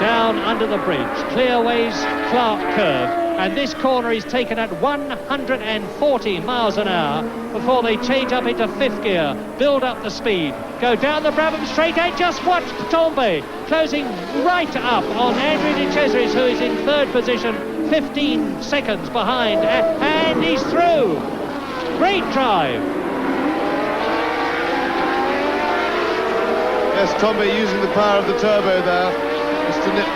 Down under the bridge, Clearways Clark curve, and this corner is taken at 140 miles an hour before they change up into 5th gear, build up the speed, go down the Brabham straight, and just watch Tombay closing right up on Andrea De Cesaris, who is in 3rd position, 15 seconds behind, and he's through. Great drive. Yes, Tombay using the power of the turbo there, just to nip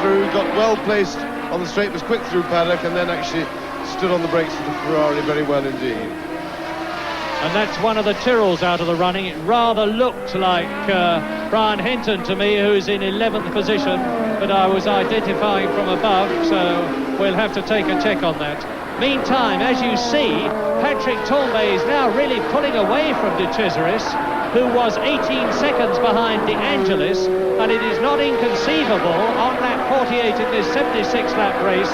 through, got well placed on the straight, was quick through paddock, and then actually stood on the brakes of the Ferrari very well indeed. And that's one of the Tyrrells out of the running. It rather looked like Brian Hinton to me, who's in 11th position, but I was identifying from above, so we'll have to take a check on that. Meantime, as you see, Patrick Tombay is now really pulling away from De Cesaris, who was 18 seconds behind De Angelis, and it is not inconceivable on lap 48 in this 76 lap race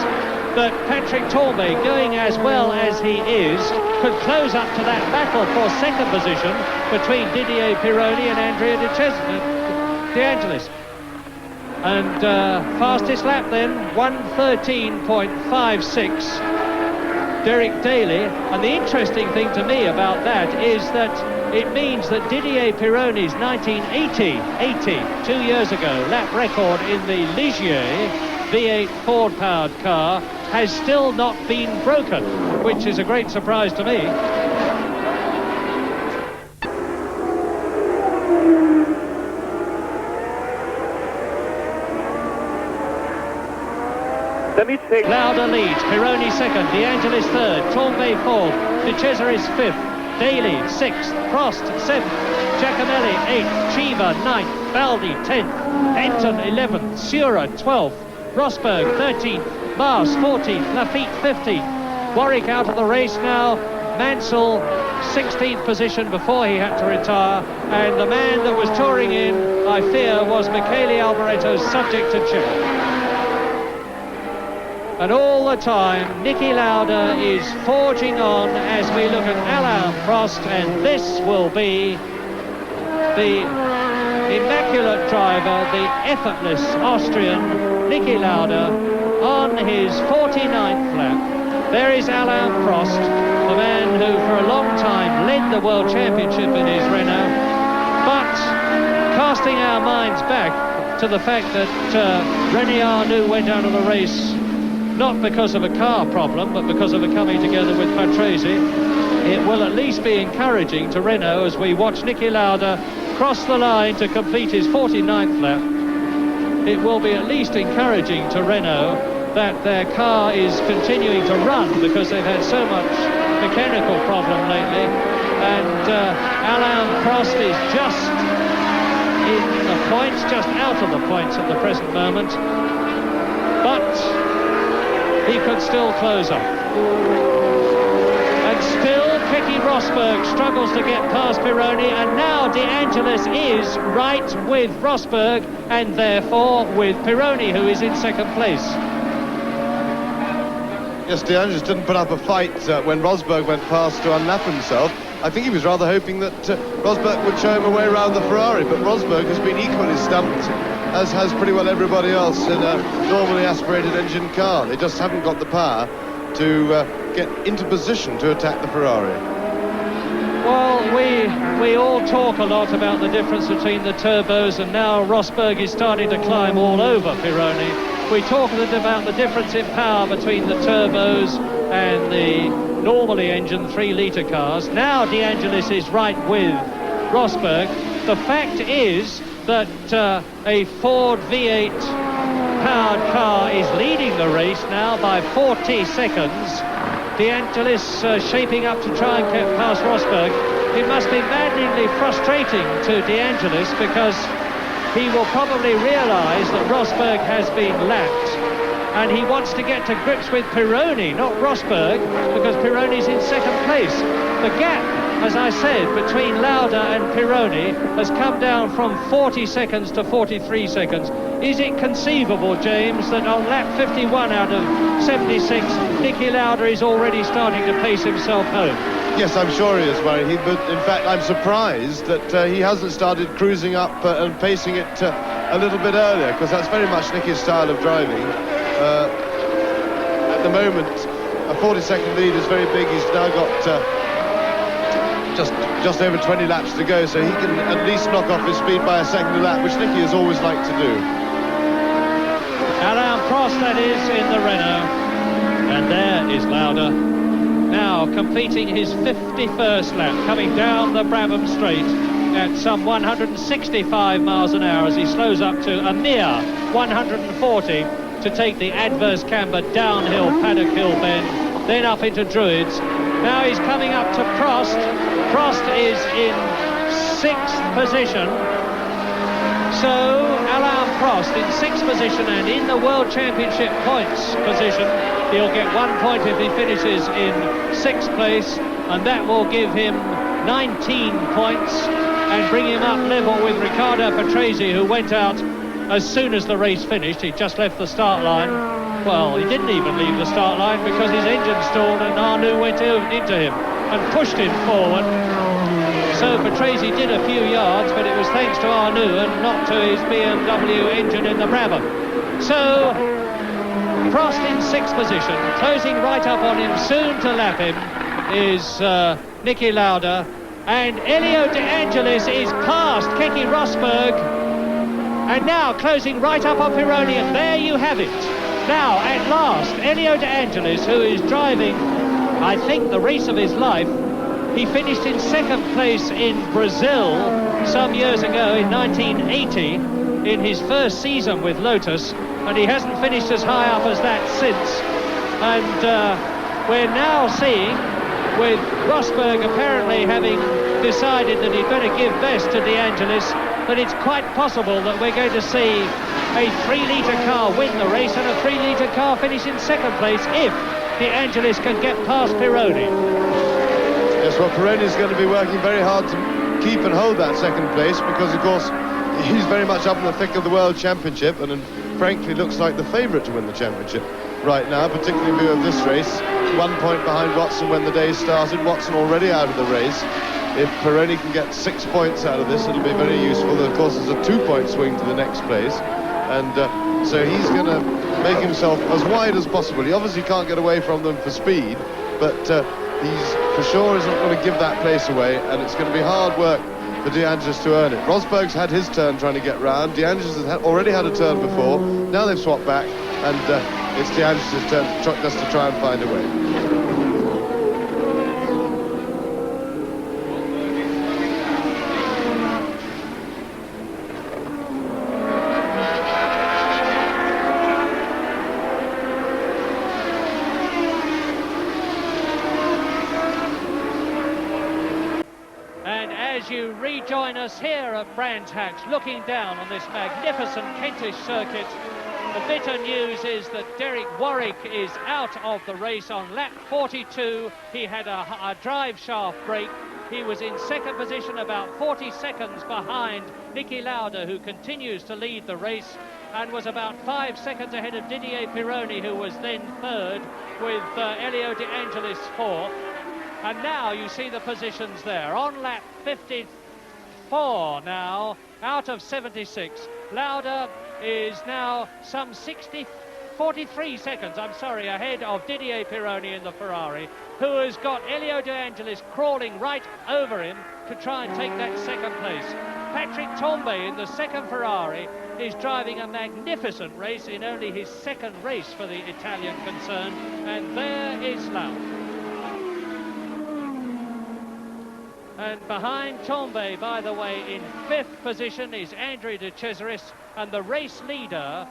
that Patrick Tombay, going as well as he is, could close up to that battle for 2nd position between Didier Pironi and Andrea De Angelis. And fastest lap then, 1:13.56. Derek Daly, and the interesting thing to me about that is that it means that Didier Pironi's 1980, 2 years ago, lap record in the Ligier V8 Ford-powered car has still not been broken, which is a great surprise to me. The midfield. Lauda leads, Pironi second, De Angelis third, Tournay fourth, De Cesaris fifth, Daly sixth, Prost seventh, Giacomelli eighth, Cheever ninth, Baldi 10th, Benton 11th, Sura 12th, Rosberg 13th, Mars 14th, Lafitte 15th, Warwick out of the race now, Mansell 16th position before he had to retire, and the man that was touring in, I fear, was Michele Alboreto, subject to check. And all the time, Niki Lauda is forging on as we look at Alain Prost, and this will be the immaculate driver, the effortless Austrian Niki Lauda on his 49th lap. There is Alain Prost, the man who for a long time led the World Championship in his Renault, but casting our minds back to the fact that René Arnoux went out of the race not because of a car problem, but because of a coming together with Patrese, it will at least be encouraging to Renault as we watch Niki Lauda cross the line to complete his 49th lap. It will be at least encouraging to Renault that their car is continuing to run because they've had so much mechanical problem lately, and Alain Prost is just in the points, just out of the points at the present moment, but he could still close up. And still Keke Rosberg struggles to get past Pironi, and now De Angelis is right with Rosberg and therefore with Pironi, who is in second place. Yes, De Angelis didn't put up a fight when Rosberg went past to unlap himself. I think he was rather hoping that Rosberg would show him a way around the Ferrari, but Rosberg has been equally stumped, as has pretty well everybody else in a normally aspirated engine car. They just haven't got the power to get into position to attack the Ferrari. Well, we all talk a lot about the difference between the turbos, and now Rosberg is starting to climb all over Pironi. We talk a little about the difference in power between the turbos and the normally engined 3-litre cars. Now De Angelis is right with Rosberg. The fact is that a Ford V8 powered car is leading the race now by 40 seconds. De Angelis shaping up to try and get past Rosberg. It must be maddeningly frustrating to De Angelis because he will probably realise that Rosberg has been lapped, and he wants to get to grips with Pironi, not Rosberg, because Pironi's in second place. The gap, as I said, between Lauda and Pironi has come down from 40 seconds to 43 seconds. Is it conceivable, James, that on lap 51 out of 76, Niki Lauda is already starting to pace himself home? Yes, I'm sure he is, Murray. But in fact, I'm surprised that he hasn't started cruising up and pacing it a little bit earlier, because that's very much Niki's style of driving. At the moment, a 40-second lead is very big. He's now got just over 20 laps to go, so he can at least knock off his speed by a second a lap, which Niki has always liked to do. Alain Prost, that is, in the Renault. And there is Lauda, now completing his 51st lap, coming down the Brabham Straight at some 165 miles an hour as he slows up to a mere 140 to take the adverse camber downhill Paddock Hill bend, then up into Druids. Now he's coming up to Prost. Prost is in 6th position. So Alain Prost in 6th position and in the World Championship points position. He'll get 1 point if he finishes in 6th place, and that will give him 19 points and bring him up level with Riccardo Patrese, who went out as soon as the race finished. He just left the start line. Well, he didn't even leave the start line because his engine stalled and Arnoux went into him and pushed him forward. So Patrese did a few yards, but it was thanks to Arnoux and not to his BMW engine in the Brabham. So Prost in 6th position, closing right up on him, soon to lap him, is Niki Lauda. And Elio De Angelis is past Keke Rosberg. And now closing right up on Pironi, and there you have it. Now, at last, Elio De Angelis, who is driving, I think, the race of his life. He finished in 2nd place in Brazil some years ago in 1980 in his first season with Lotus. and he hasn't finished as high up as that since. And we're now seeing, with Rosberg apparently having decided that he'd better give best to De Angelis, that it's quite possible that we're going to see a 3-litre car win the race and a 3-litre car finish in second place if De Angelis can get past Pironi. Yes, well, Pironi's going to be working very hard to keep and hold that second place because, of course, he's very much up in the thick of the World Championship and frankly looks like the favourite to win the championship right now, particularly in view of this race. 1 point behind Watson when the day started. Watson already out of the race. If Pironi can get 6 points out of this, it'll be very useful. Of course, there's a 2-point swing to the next place. And so he's going to make himself as wide as possible. He obviously can't get away from them for speed, but he's for sure isn't going to give that place away, and it's going to be hard work for De Angelis to earn it. Rosberg's had his turn trying to get round. De Angelis has already had a turn before. Now they've swapped back, and it's De Angelis' turn just to try and find a way. You rejoin us here at Brands Hatch, looking down on this magnificent Kentish circuit. The bitter news is that Derek Warwick is out of the race on lap 42. He had a drive shaft break. He was in second position, about 40 seconds behind Niki Lauda, who continues to lead the race, and was about 5 seconds ahead of Didier Pironi, who was then third, with Elio De Angelis fourth. And now you see the positions there. On lap 54 now, out of 76. Lauda is now some 43 seconds, ahead of Didier Pironi in the Ferrari, who has got Elio De Angelis crawling right over him to try and take that second place. Patrick Tambay in the second Ferrari is driving a magnificent race in only his second race for the Italian concern. And there is Lauda. And behind Tambay, by the way, in fifth position is Andrea De Cesaris, and the race leader,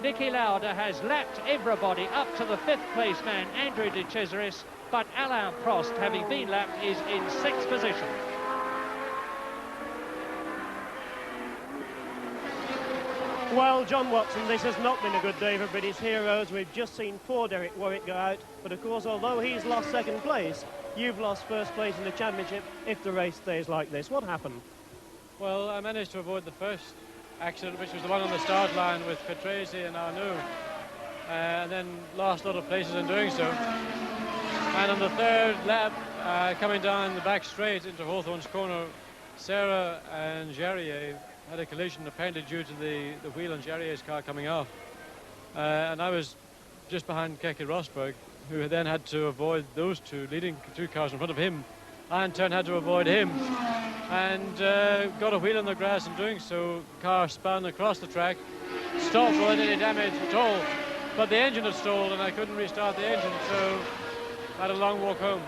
Niki Lauda, has lapped everybody up to the fifth place man, Andrea De Cesaris, but Alain Prost, having been lapped, is in sixth position. Well, John Watson, this has not been a good day for British heroes. We've just seen poor Derek Warwick go out, but of course, although he's lost second place, you've lost first place in the championship if the race stays like this. What happened? Well, I managed to avoid the first accident, which was the one on the start line with Patrese and Arnoux, and then lost a lot of places in doing so. And on the third lap, coming down the back straight into Hawthorne's corner, Serra and Jarier had a collision apparently due to the wheel on Jarrier's car coming off. And I was just behind Keke Rosberg, who then had to avoid those two leading two cars in front of him. I in turn had to avoid him and got a wheel on the grass. In doing so, car spun across the track, stopped without any damage at all, but the engine had stalled and I couldn't restart the engine, so I had a long walk home.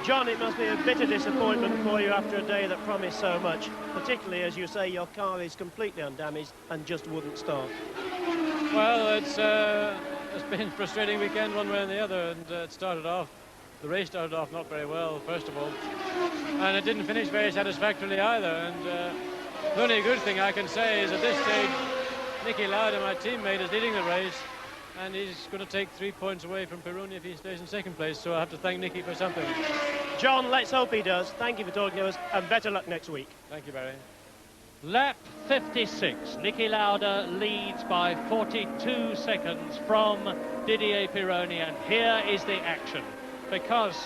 John, it must be a bitter disappointment for you after a day that promised so much, particularly as you say your car is completely undamaged and just wouldn't start. Well, it's been a frustrating weekend one way and the other, and the race started off not very well, first of all, and it didn't finish very satisfactorily either. And the only good thing I can say is at this stage, Niki Lauda, my teammate, is leading the race, and he's going to take 3 points away from Pironi if he stays in second place, so I have to thank Niki for something. John, let's hope he does. Thank you for talking to us, and better luck next week. Thank you, Barry. Lap 56, Niki Lauda leads by 42 seconds from Didier Pironi, and here is the action, because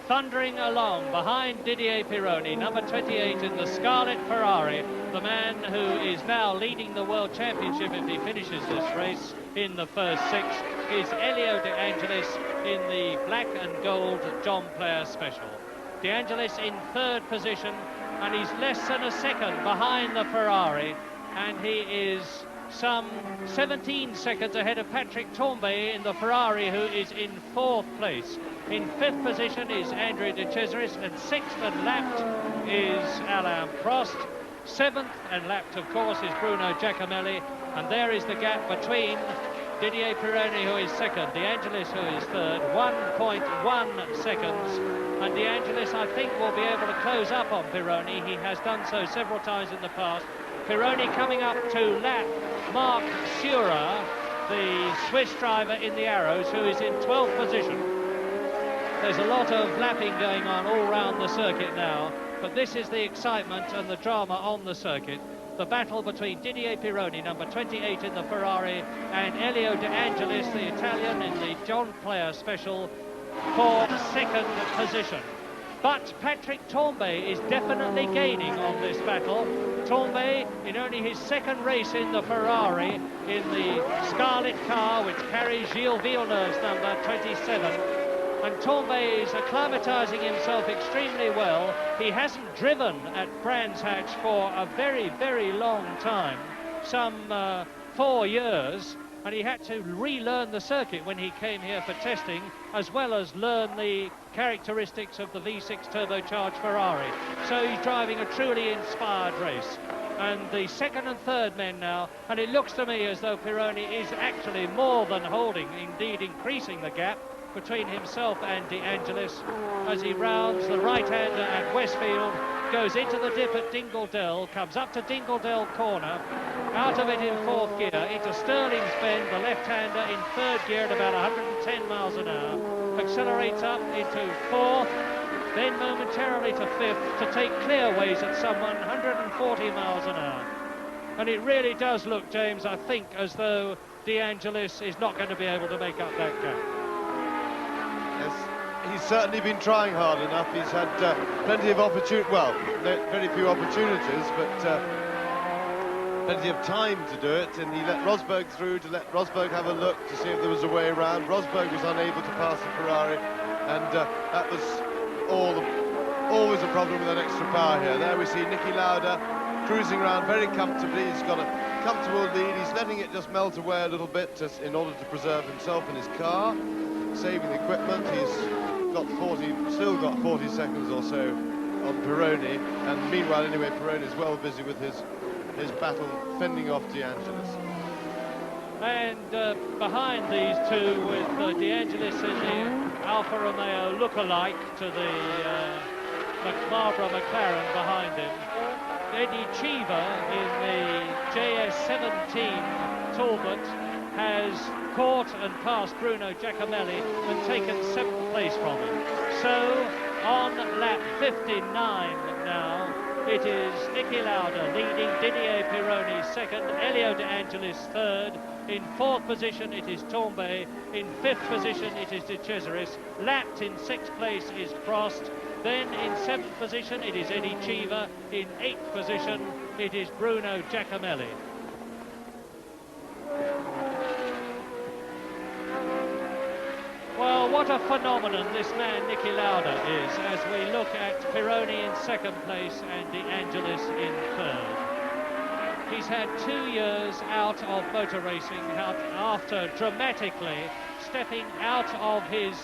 thundering along behind Didier Pironi, number 28 in the Scarlet Ferrari, the man who is now leading the World Championship if he finishes this race in the first six, is Elio De Angelis in the black and gold John Player Special. De Angelis in third position, and he's less than a second behind the Ferrari, and he is some 17 seconds ahead of Patrick Tambay in the Ferrari, who is in fourth place. In fifth position is Andrea De Cesaris, and sixth and lapped is Alain Prost. Seventh and lapped, of course, is Bruno Giacomelli, And there is the gap between Didier Pironi, who is second, De Angelis, who is third, 1.1 seconds. And De Angelis, I think, will be able to close up on Pironi. He has done so several times in the past. Pironi coming up to lap Marc Surer, the Swiss driver in the Arrows, who is in 12th position. There's a lot of lapping going on all round the circuit now, but this is the excitement and the drama on the circuit. The battle between Didier Pironi, number 28 in the Ferrari, and Elio De Angelis, the Italian, in the John Player Special, for second position. But Patrick Tambay is definitely gaining on this battle. Tambay, in only his second race in the Ferrari, in the Scarlet car, which carries Gilles Villeneuve's number 27. And Tambay is acclimatising himself extremely well. He hasn't driven at Brands Hatch for a very, very long time, some 4 years, and he had to relearn the circuit when he came here for testing, as well as learn the characteristics of the V6 turbocharged Ferrari. So he's driving a truly inspired race. And the second and third men now, and it looks to me as though Pironi is actually more than holding, indeed increasing the gap between himself and De Angelis as he rounds the right-hander at Westfield, goes into the dip at Dingle-Dell, comes up to Dingle-Dell corner, out of it in fourth gear, into Stirling's Bend, the left-hander in third gear at about 110 miles an hour, accelerates up into fourth, then momentarily to fifth to take clearways at some 140 miles an hour. And it really does look, James, I think, as though De Angelis is not going to be able to make up that gap. Yes, he's certainly been trying hard enough. He's had plenty of opportunity, well, very few opportunities, but plenty of time to do it, and he let Rosberg through to let Rosberg have a look to see if there was a way around. Rosberg was unable to pass the Ferrari, and that was always a problem with an extra power here. There we see Niki Lauda cruising around very comfortably. He's got a comfortable lead. He's letting it just melt away a little bit in order to preserve himself and his car, saving the equipment. He's still got 40 seconds or so on Pironi, and meanwhile, anyway, Pironi is well busy with his battle fending off De Angelis. And behind these two, with De Angelis in the Alfa Romeo look-alike to the Marlboro McLaren behind him, Eddie Cheever in the JS17 Talbot has caught and passed Bruno Giacomelli and taken 7th place from him. So on lap 59 now, it is Niki Lauda leading, Didier Pironi second, Elio De Angelis third. In 4th position it is Tambay, in 5th position it is De Cesaris, lapped in 6th place is Prost, then in 7th position it is Eddie Cheever, in 8th position it is Bruno Giacomelli. Well, what a phenomenon this man Niki Lauda is, as we look at Pironi in 2nd place and De Angelis in 3rd. He's had 2 years out of motor racing after dramatically stepping out of his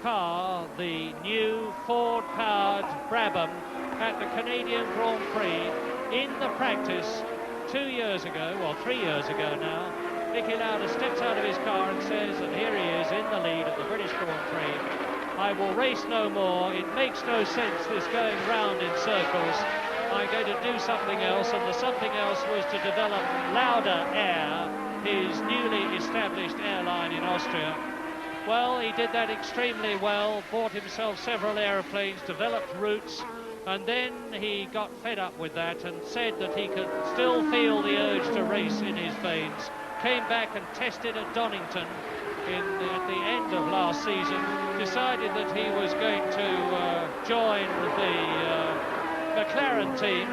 car, the new Ford-powered Brabham, at the Canadian Grand Prix in the practice 2 years ago, or 3 years ago now. Niki Lauda steps out of his car and says, and here he is in the lead at the British Grand Prix, I will race no more, it makes no sense this going round in circles, I'm going to do something else, and the something else was to develop Lauda Air, his newly established airline in Austria. Well, he did that extremely well, bought himself several aeroplanes, developed routes, and then he got fed up with that and said that he could still feel the urge to race in his veins. Came back and tested at Donington at the end of last season, decided that he was going to join the McLaren team,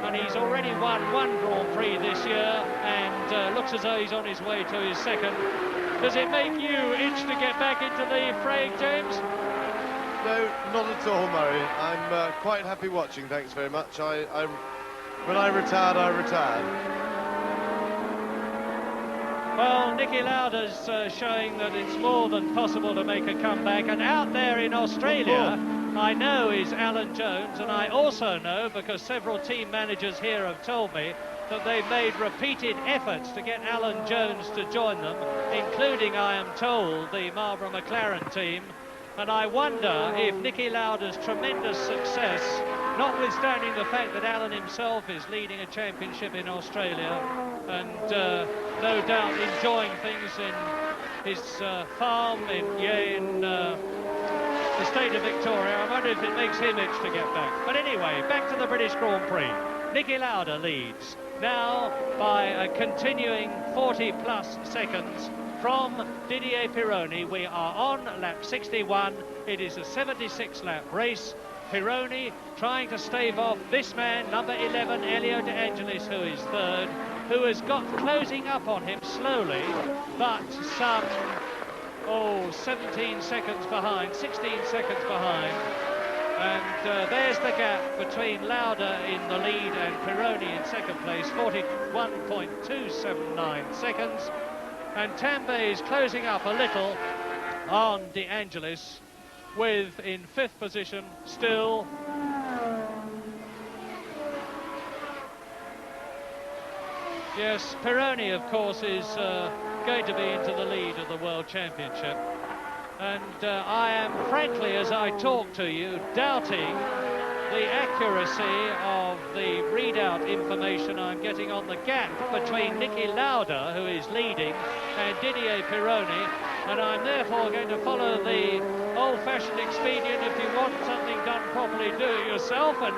and he's already won 1 Grand Prix this year and looks as though he's on his way to his 2nd. Does it make you itch to get back into the fray, James? No, not at all, Murray. I'm quite happy watching, thanks very much. When I retired, I retired. Well, Niki Lauda's showing that it's more than possible to make a comeback, and out there in Australia, I know is Alan Jones, and I also know, because several team managers here have told me, that they've made repeated efforts to get Alan Jones to join them, including, I am told, the Marlboro McLaren team. And I wonder if Niki Lauda's tremendous success, notwithstanding the fact that Alan himself is leading a championship in Australia and no doubt enjoying things in his farm in the state of Victoria, I wonder if it makes him itch to get back. But anyway, back to the British Grand Prix. Niki Lauda leads now by a continuing 40-plus seconds from Didier Pironi. We are on lap 61. It is a 76-lap race. Pironi trying to stave off this man, number 11, Elio De Angelis, who is third, who has got closing up on him slowly, but some 17 seconds behind, 16 seconds behind. And there's the gap between Lauda in the lead and Pironi in second place, 41.279 seconds. And Tambay is closing up a little on De Angelis, with in fifth position still yes, Pironi of course is going to be into the lead of the World Championship, and I am frankly, as I talk to you, doubting the accuracy of the readout information I'm getting on the gap between Niki Lauda, who is leading, and Didier Pironi, and I'm therefore going to follow the old-fashioned expedient: if you want something done properly, do it yourself, and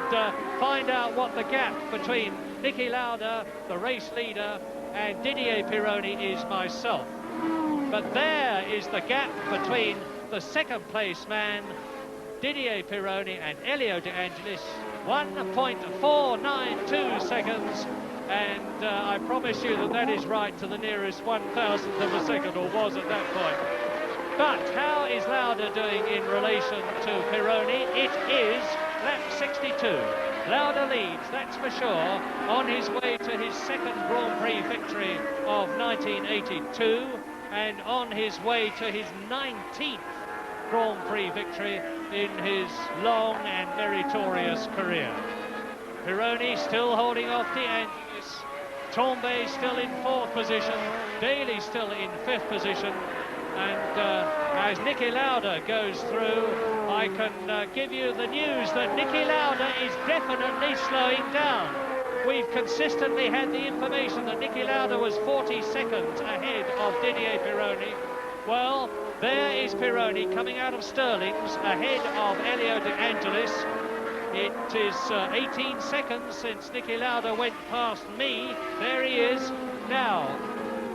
find out what the gap between Niki Lauda, the race leader, and Didier Pironi is myself. But there is the gap between the second place man, Didier Pironi, and Elio De Angelis, 1.492 seconds, and I promise you that that is right to the nearest 1,000th of a second, or was at that point. But how is Lauda doing in relation to Pironi? It is lap 62. Lauda leads, that's for sure, on his way to his second Grand Prix victory of 1982, and on his way to his 19th Grand Prix victory in his long and meritorious career. Pironi still holding off De Angelis, Tambay still in fourth position, Daly still in fifth position, and as Niki Lauda goes through, I can give you the news that Niki Lauda is definitely slowing down. We've consistently had the information that Niki Lauda was 40 seconds ahead of Didier Pironi. Well, there is Pironi coming out of Stirling's ahead of Elio De Angelis. It is 18 seconds since Niki Lauda went past me. There he is. Now,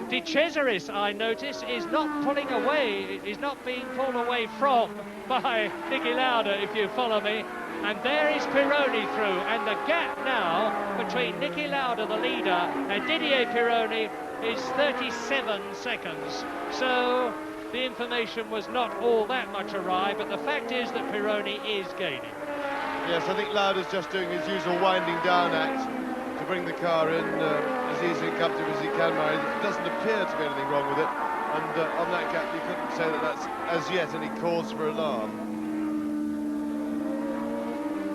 De Cesaris, I notice, is not pulling away, is not being pulled away from by Niki Lauda, if you follow me. And there is Pironi through, and the gap now between Niki Lauda, the leader, and Didier Pironi is 37 seconds. So the information was not all that much awry, but the fact is that Pironi is gaining. Yes, I think Lauda's just doing his usual winding down act to bring the car in as easy and comfortable as he can. There doesn't appear to be anything wrong with it, and on that gap you couldn't say that that's as yet any cause for alarm.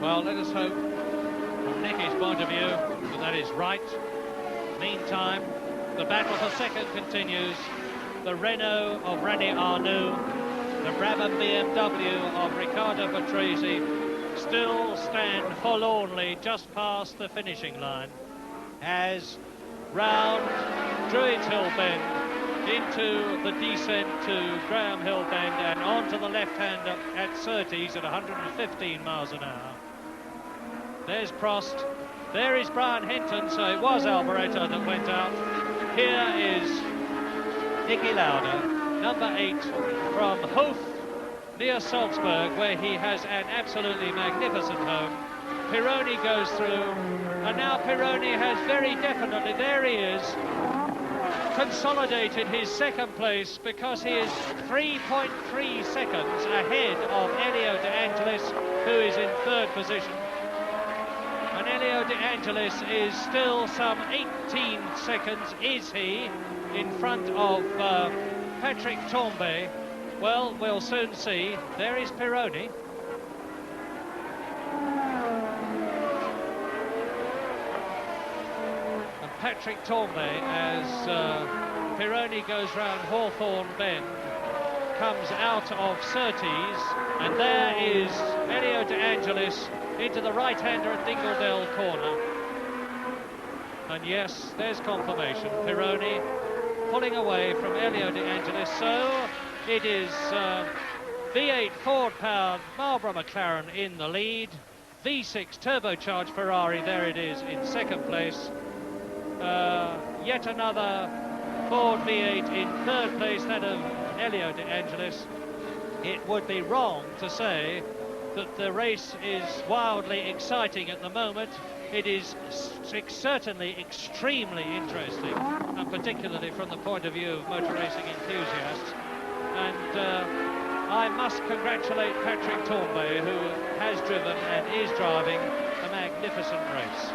Well, let us hope, from Niki's point of view, that that is right. Meantime, the battle for second continues. The Renault of Rene Arnoux, the Brabham BMW of Riccardo Patrese still stand forlornly just past the finishing line, as round Druids Hill Bend into the descent to Graham Hill Bend and onto the left-hand at Surtees at 115 miles an hour. There's Prost, there is Brian Hinton, so it was Alboreto that went out. Here is Niki Lauda, number 8, from Hof near Salzburg, where he has an absolutely magnificent home. Pironi goes through, and now Pironi has very definitely, there he is, consolidated his second place, because he is 3.3 seconds ahead of Elio De Angelis, who is in third position. And Elio De Angelis is still some 18 seconds, is he, in front of Patrick Tambay. Well, we'll soon see. There is Pironi. And Patrick Tambay as Pironi goes round Hawthorne Bend, comes out of Surtees, and there is Elio De Angelis into the right-hander at Dingledale corner. And yes, there's confirmation. Pironi pulling away from Elio De Angelis. So it is V8 Ford-powered Marlboro McLaren in the lead. V6 turbocharged Ferrari, there it is, in second place. Yet another Ford V8 in third place, that of Elio De Angelis. It would be wrong to say that the race is wildly exciting at the moment. It is certainly extremely interesting, and particularly from the point of view of motor racing enthusiasts. And I must congratulate Patrick Tambay, who has driven and is driving a magnificent race.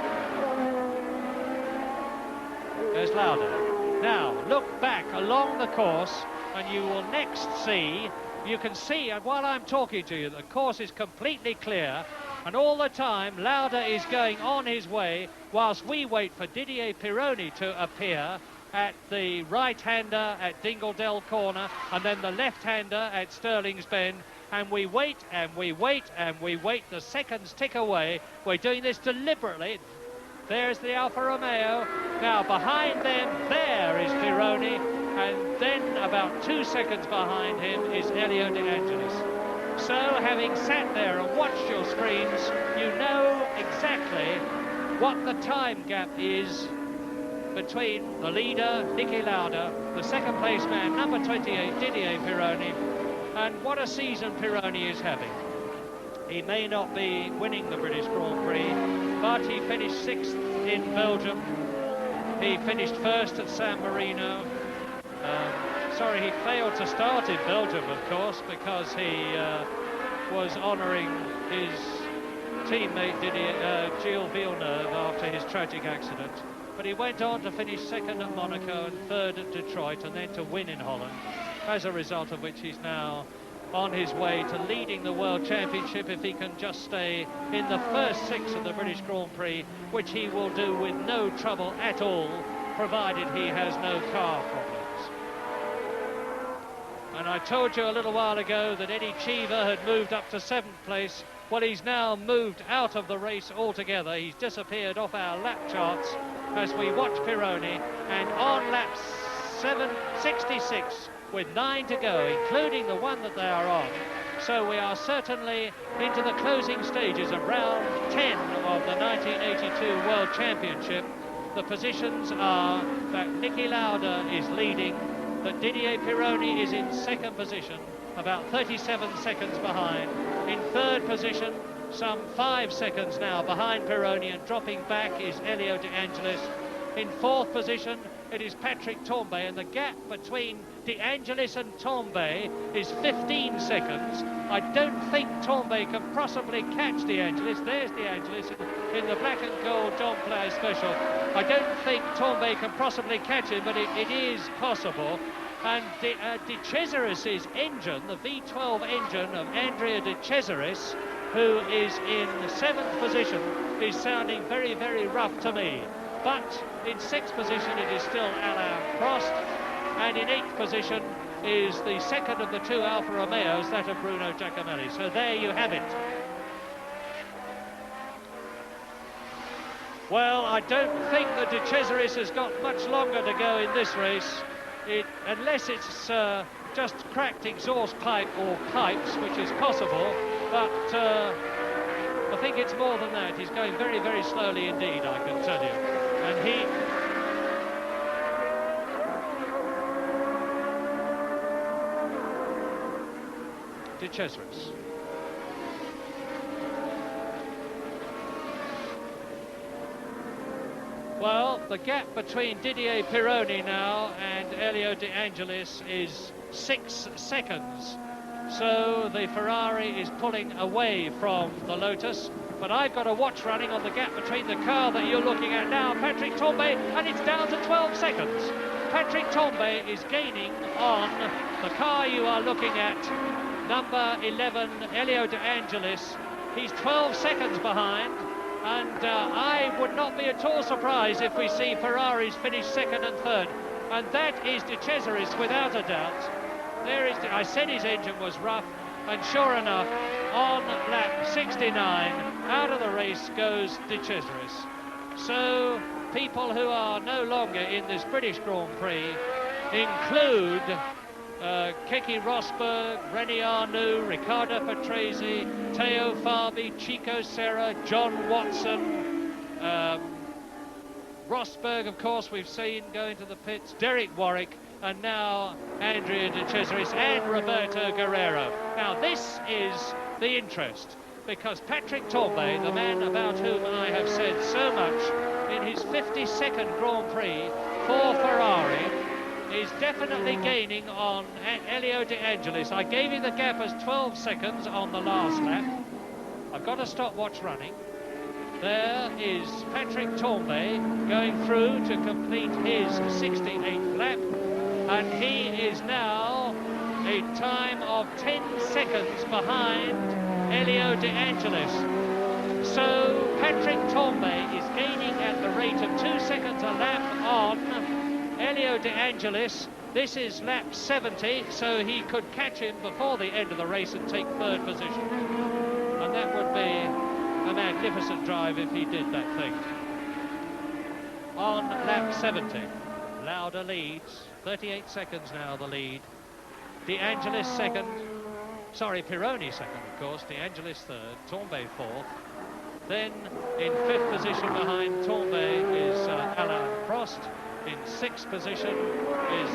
There's Lauda. Now, look back along the course, and you will next see, you can see, and while I'm talking to you, the course is completely clear, and all the time, Lauda is going on his way, whilst we wait for Didier Pironi to appear at the right-hander at Dingledale corner, and then the left-hander at Stirling's Bend, and we wait, and we wait, and we wait. The seconds tick away. We're doing this deliberately. There's the Alfa Romeo. Now, behind them, there is Pironi, and then about 2 seconds behind him is Elio De Angelis. So, having sat there and watched your screens, you know exactly what the time gap is between the leader, Niki Lauda, the second place man, number 28, Didier Pironi, and what a season Pironi is having. He may not be winning the British Grand Prix, but he finished 6th in Belgium. He finished 1st at San Marino. Sorry, he failed to start in Belgium, of course, because he was honouring his teammate Gilles Villeneuve after his tragic accident. But he went on to finish 2nd at Monaco and 3rd at Detroit, and then to win in Holland, as a result of which he's now on his way to leading the World Championship if he can just stay in the first 6 of the British Grand Prix, which he will do with no trouble at all, provided he has no car problems. And I told you a little while ago that Eddie Cheever had moved up to 7th place. Well, he's now moved out of the race altogether. He's disappeared off our lap charts as we watch Pironi, and on lap 766 with 9 to go, including the one that they are on. So we are certainly into the closing stages of round 10 of the 1982 World Championship. The positions are that Niki Lauda is leading, that Didier Pironi is in second position, about 37 seconds behind. In third position, some 5 seconds now behind Pironi, and dropping back is Elio De Angelis. In fourth position, it is Patrick Tambay, and the gap between De Angelis and Tambay is 15 seconds. I don't think Tambay can possibly catch De Angelis. There's De Angelis in the black and gold John Player special. I don't think Tambay can possibly catch him, but it is possible. And De Cesaris's engine, the V12 engine of Andrea De Cesaris, who is in 7th position, is sounding very, very rough to me. But in 6th position it is still Alain Prost, and in 8th position is the second of the 2 Alfa Romeos, that of Bruno Giacomelli. So there you have it. Well, I don't think that De Cesaris has got much longer to go in this race, unless it's just cracked exhaust pipe or pipes, which is possible, but I think it's more than that. He's going very, very slowly indeed, I can tell you. And he... De Cesaris. Well, the gap between Didier Pironi now and Elio De Angelis is 6 seconds. So the Ferrari is pulling away from the Lotus. But I've got a watch running on the gap between the car that you're looking at now, Patrick Tambay, and it's down to 12 seconds. Patrick Tambay is gaining on the car you are looking at, number 11, Elio De Angelis. He's 12 seconds behind, And I would not be at all surprised if we see Ferraris finish second and third. And that is De Cesaris, without a doubt. There is, I said his engine was rough, and sure enough, on lap 69, out of the race goes De Cesaris. So people who are no longer in this British Grand Prix include Keke Rosberg, René Arnoux, Riccardo Patrese, Teo Fabi, Chico Serra, John Watson, Rosberg, of course, we've seen go into the pits, Derek Warwick, and now Andrea De Cesaris and Roberto Guerrero. Now this is the interest, because Patrick Tambay, the man about whom I have said so much in his 52nd Grand Prix for Ferrari, is definitely gaining on Elio De Angelis. I gave you the gap as 12 seconds on the last lap. I've got a stopwatch running. There is Patrick Tambay going through to complete his 68th lap, and he is now a time of 10 seconds behind Elio De Angelis. So Patrick Tambay is gaining at the rate of 2 seconds a lap on Elio De Angelis. This is lap 70, so he could catch him before the end of the race and take third position. And that would be a magnificent drive if he did that thing. On lap 70, Lauda leads, 38 seconds now the lead. De Angelis second, sorry, Pironi second, of course, De Angelis third, Tambay fourth. Then in fifth position behind Tambay is Alain Prost. In sixth position is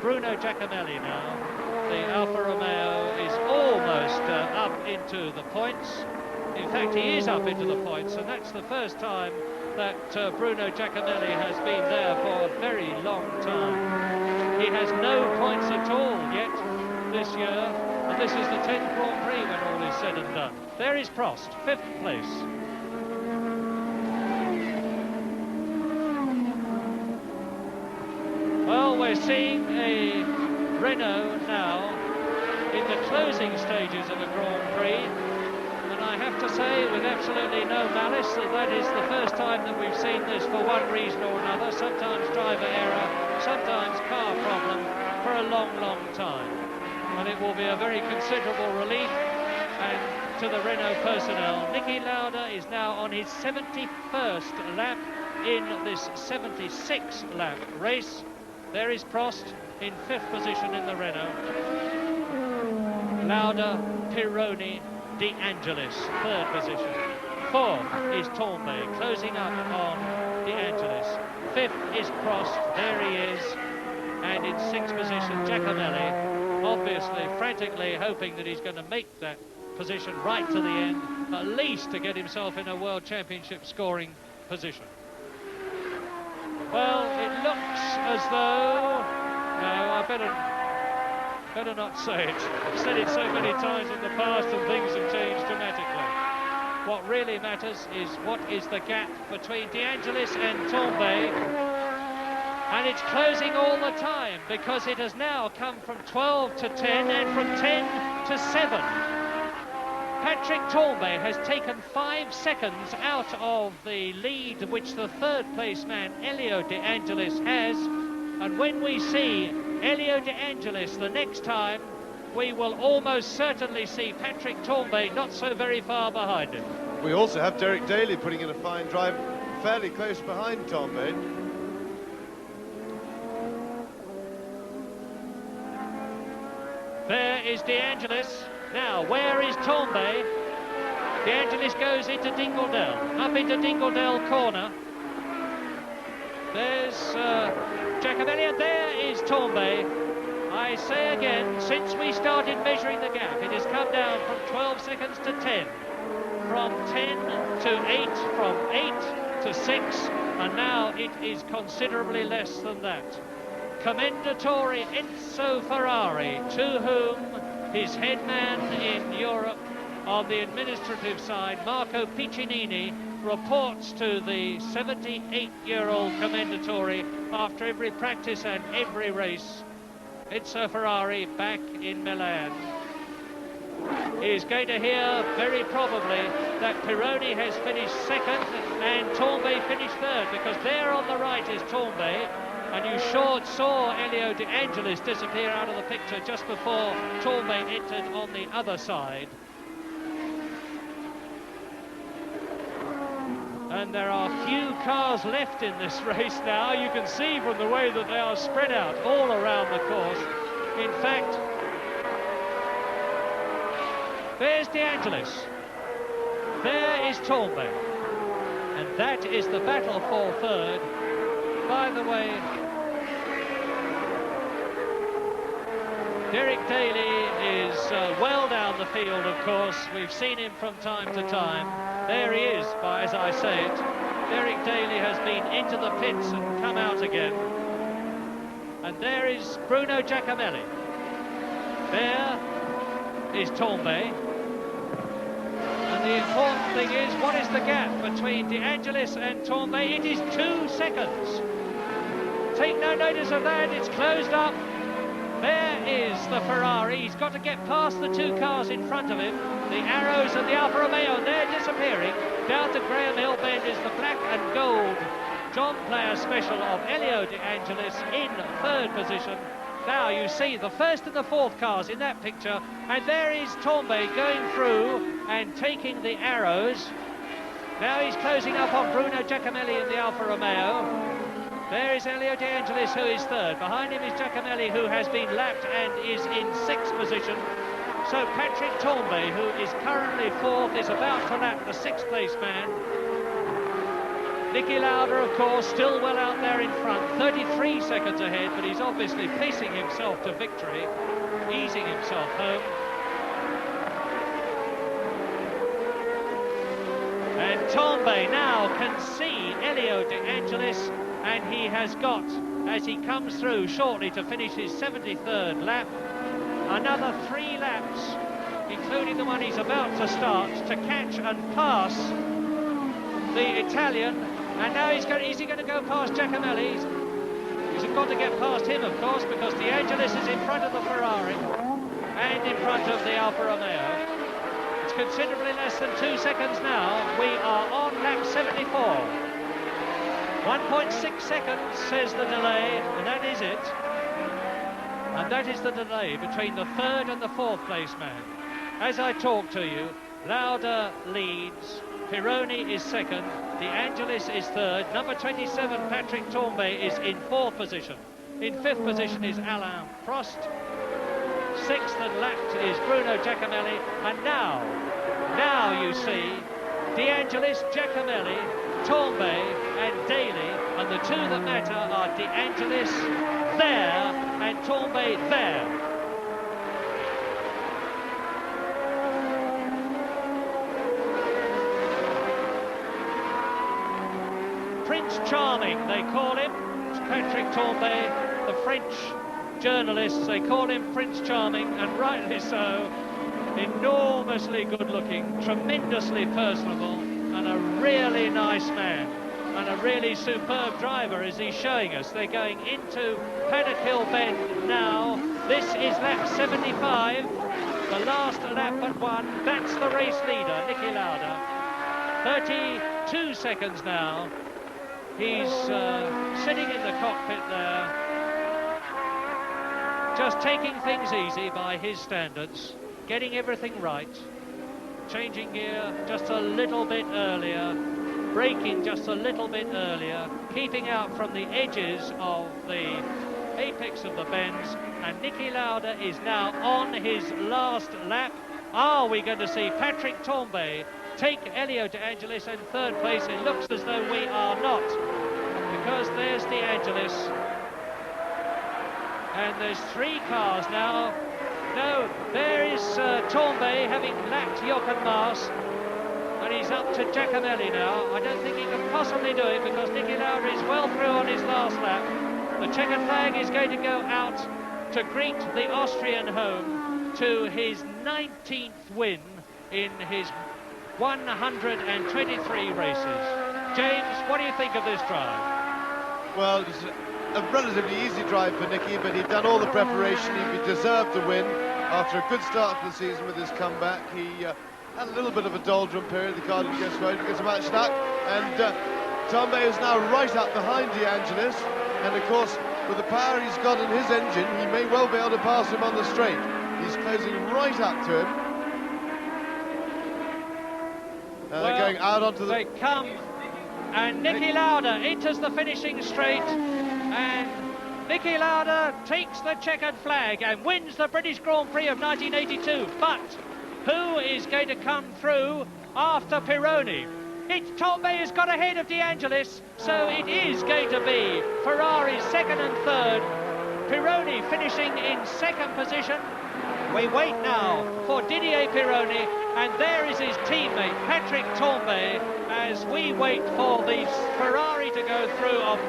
Bruno Giacomelli now. The Alfa Romeo is almost up into the points. In fact, he is up into the points, and that's the first time that Bruno Giacomelli has been there for a very long time. He has no points at all yet this year, and this is the 10th Grand Prix when all is said and done. There is Prost, 5th place. Well, we're seeing a Renault now in the closing stages of the Grand Prix. And I have to say, with absolutely no malice, that is the first time that we've seen this for one reason or another. Sometimes driver error, sometimes car problem, for a long, long time. And it will be a very considerable relief and to the Renault personnel. Niki Lauda is now on his 71st lap in this 76 lap race. There is Prost in 5th position in the Renault. Lauda, Pironi, De Angelis, 3rd position. 4th is Tambay, closing up on De Angelis. 5th is Prost, there he is. And in 6th position, Giacomelli, obviously frantically hoping that he's going to make that position right to the end, at least to get himself in a World Championship scoring position. Well, it looks as though... No, I better not say it. I've said it so many times in the past and things have changed dramatically. What really matters is what is the gap between De Angelis and Tambay. And it's closing all the time because it has now come from 12 to 10 and from 10 to 7. Patrick Tambay has taken 5 seconds out of the lead which the 3rd place man Elio De Angelis has, and when we see Elio De Angelis the next time, we will almost certainly see Patrick Tambay not so very far behind him. We also have Derek Daly putting in a fine drive fairly close behind Tambay. There is De Angelis. Now, where is Tambay? De Angelis goes into Dingledell, up into Dingledell corner. There's Giacomelli, and there is Tambay. I say again, since we started measuring the gap, it has come down from 12 seconds to 10, from 10 to 8, from 8 to 6, and now it is considerably less than that. Commendatore Enzo Ferrari, to whom his head man in Europe on the administrative side, Marco Piccinini, reports to the 78-year-old Commendatore after every practice and every race. Enzo Ferrari back in Milan is going to hear very probably that Pironi has finished second and Tombay finished third, because there on the right is Tombay, and you saw Elio De Angelis disappear out of the picture just before Tombay entered on the other side. And there are few cars left in this race now. You can see from the way that they are spread out all around the course. In fact, there's De Angelis. There is Tombay. And that is the battle for third. By the way, Derek Daly is well down the field, of course. We've seen him from time to time. There he is, as I say it. Derek Daly has been into the pits and come out again. And there is Bruno Giacomelli. There is Tombay. And the important thing is, what is the gap between De Angelis and Tombay? It is 2 seconds. Take no notice of that, it's closed up. There is the Ferrari. He's got to get past the 2 cars in front of him. The Arrows and the Alfa Romeo, and they're disappearing. Down to Graham Hill Bend is the black and gold John Player Special of Elio De Angelis in third position. Now you see the first and the fourth cars in that picture, and there is Tombay going through and taking the Arrows. Now he's closing up on Bruno Giacomelli in the Alfa Romeo. There is Elio De Angelis, who is third. Behind him is Giacomelli, who has been lapped and is in 6th position. So Patrick Tombay, who is currently 4th, is about to lap the 6th place man. Niki Lauda, of course, still well out there in front, 33 seconds ahead, but he's obviously pacing himself to victory, easing himself home. And Tombay now can see Elio De Angelis, and he has got, as he comes through shortly to finish his 73rd lap, another 3 laps, including the one he's about to start, to catch and pass the Italian. And now is he going to go past Giacomelli? He's got to get past him, of course, because De Angelis is in front of the Ferrari and in front of the Alfa Romeo. It's considerably less than 2 seconds now. We are on lap 74. 1.6 seconds, says the delay, and that is it. And that is the delay between the 3rd and the 4th place man. As I talk to you, Lauda leads, Pironi is 2nd, De Angelis is 3rd, number 27, Patrick Tombay, is in 4th position. In 5th position is Alain Prost. 6th and lapped is Bruno Giacomelli. And now you see De Angelis, Giacomelli, Tombay and Daly, and the 2 that matter are De Angelis there and Tombay there. Prince Charming, they call him, Patrick Tombay. The French journalists, they call him Prince Charming, and rightly so. Enormously good-looking, tremendously personable, and a really nice man, and a really superb driver, as he's showing us. They're going into Paddock Hill Bend now. This is lap 75, the last lap but 1. That's the race leader, Niki Lauda. 32 seconds now. He's sitting in the cockpit there, just taking things easy by his standards, getting everything right. Changing gear just a little bit earlier, braking just a little bit earlier, keeping out from the edges of the apex of the bends, and Niki Lauda is now on his last lap. Are we going to see Patrick Tombay take Elio De Angelis in 3rd place? It looks as though we are not, because there's De Angelis, and there's 3 cars now. No, there is Tombay having lapped Jochen Mass, and he's up to Giacomelli now. I don't think he can possibly do it, because Niki Lauda is well through on his last lap. The checkered flag is going to go out to greet the Austrian home to his 19th win in his 123 races. James, what do you think of this drive? Well, it's a relatively easy drive for Niki, but he'd done all the preparation. He deserved to win after a good start to the season with his comeback. He had a little bit of a doldrum period. The car didn't go straight, gets about stuck, and Tambay is now right up behind De Angelis, and of course, with the power he's got in his engine, he may well be able to pass him on the straight. He's closing right up to him. Well, they're going out onto the... They come, and Niki Lauda enters the finishing straight, and Niki Lauda takes the checkered flag and wins the British Grand Prix of 1982. But who is going to come through after Pironi? It's Tambay who's got ahead of De Angelis, so it is going to be Ferrari's second and third. Pironi finishing in second position. We wait now for Didier Pironi, and there is his teammate Patrick Tambay as we wait for the Ferrari to go through of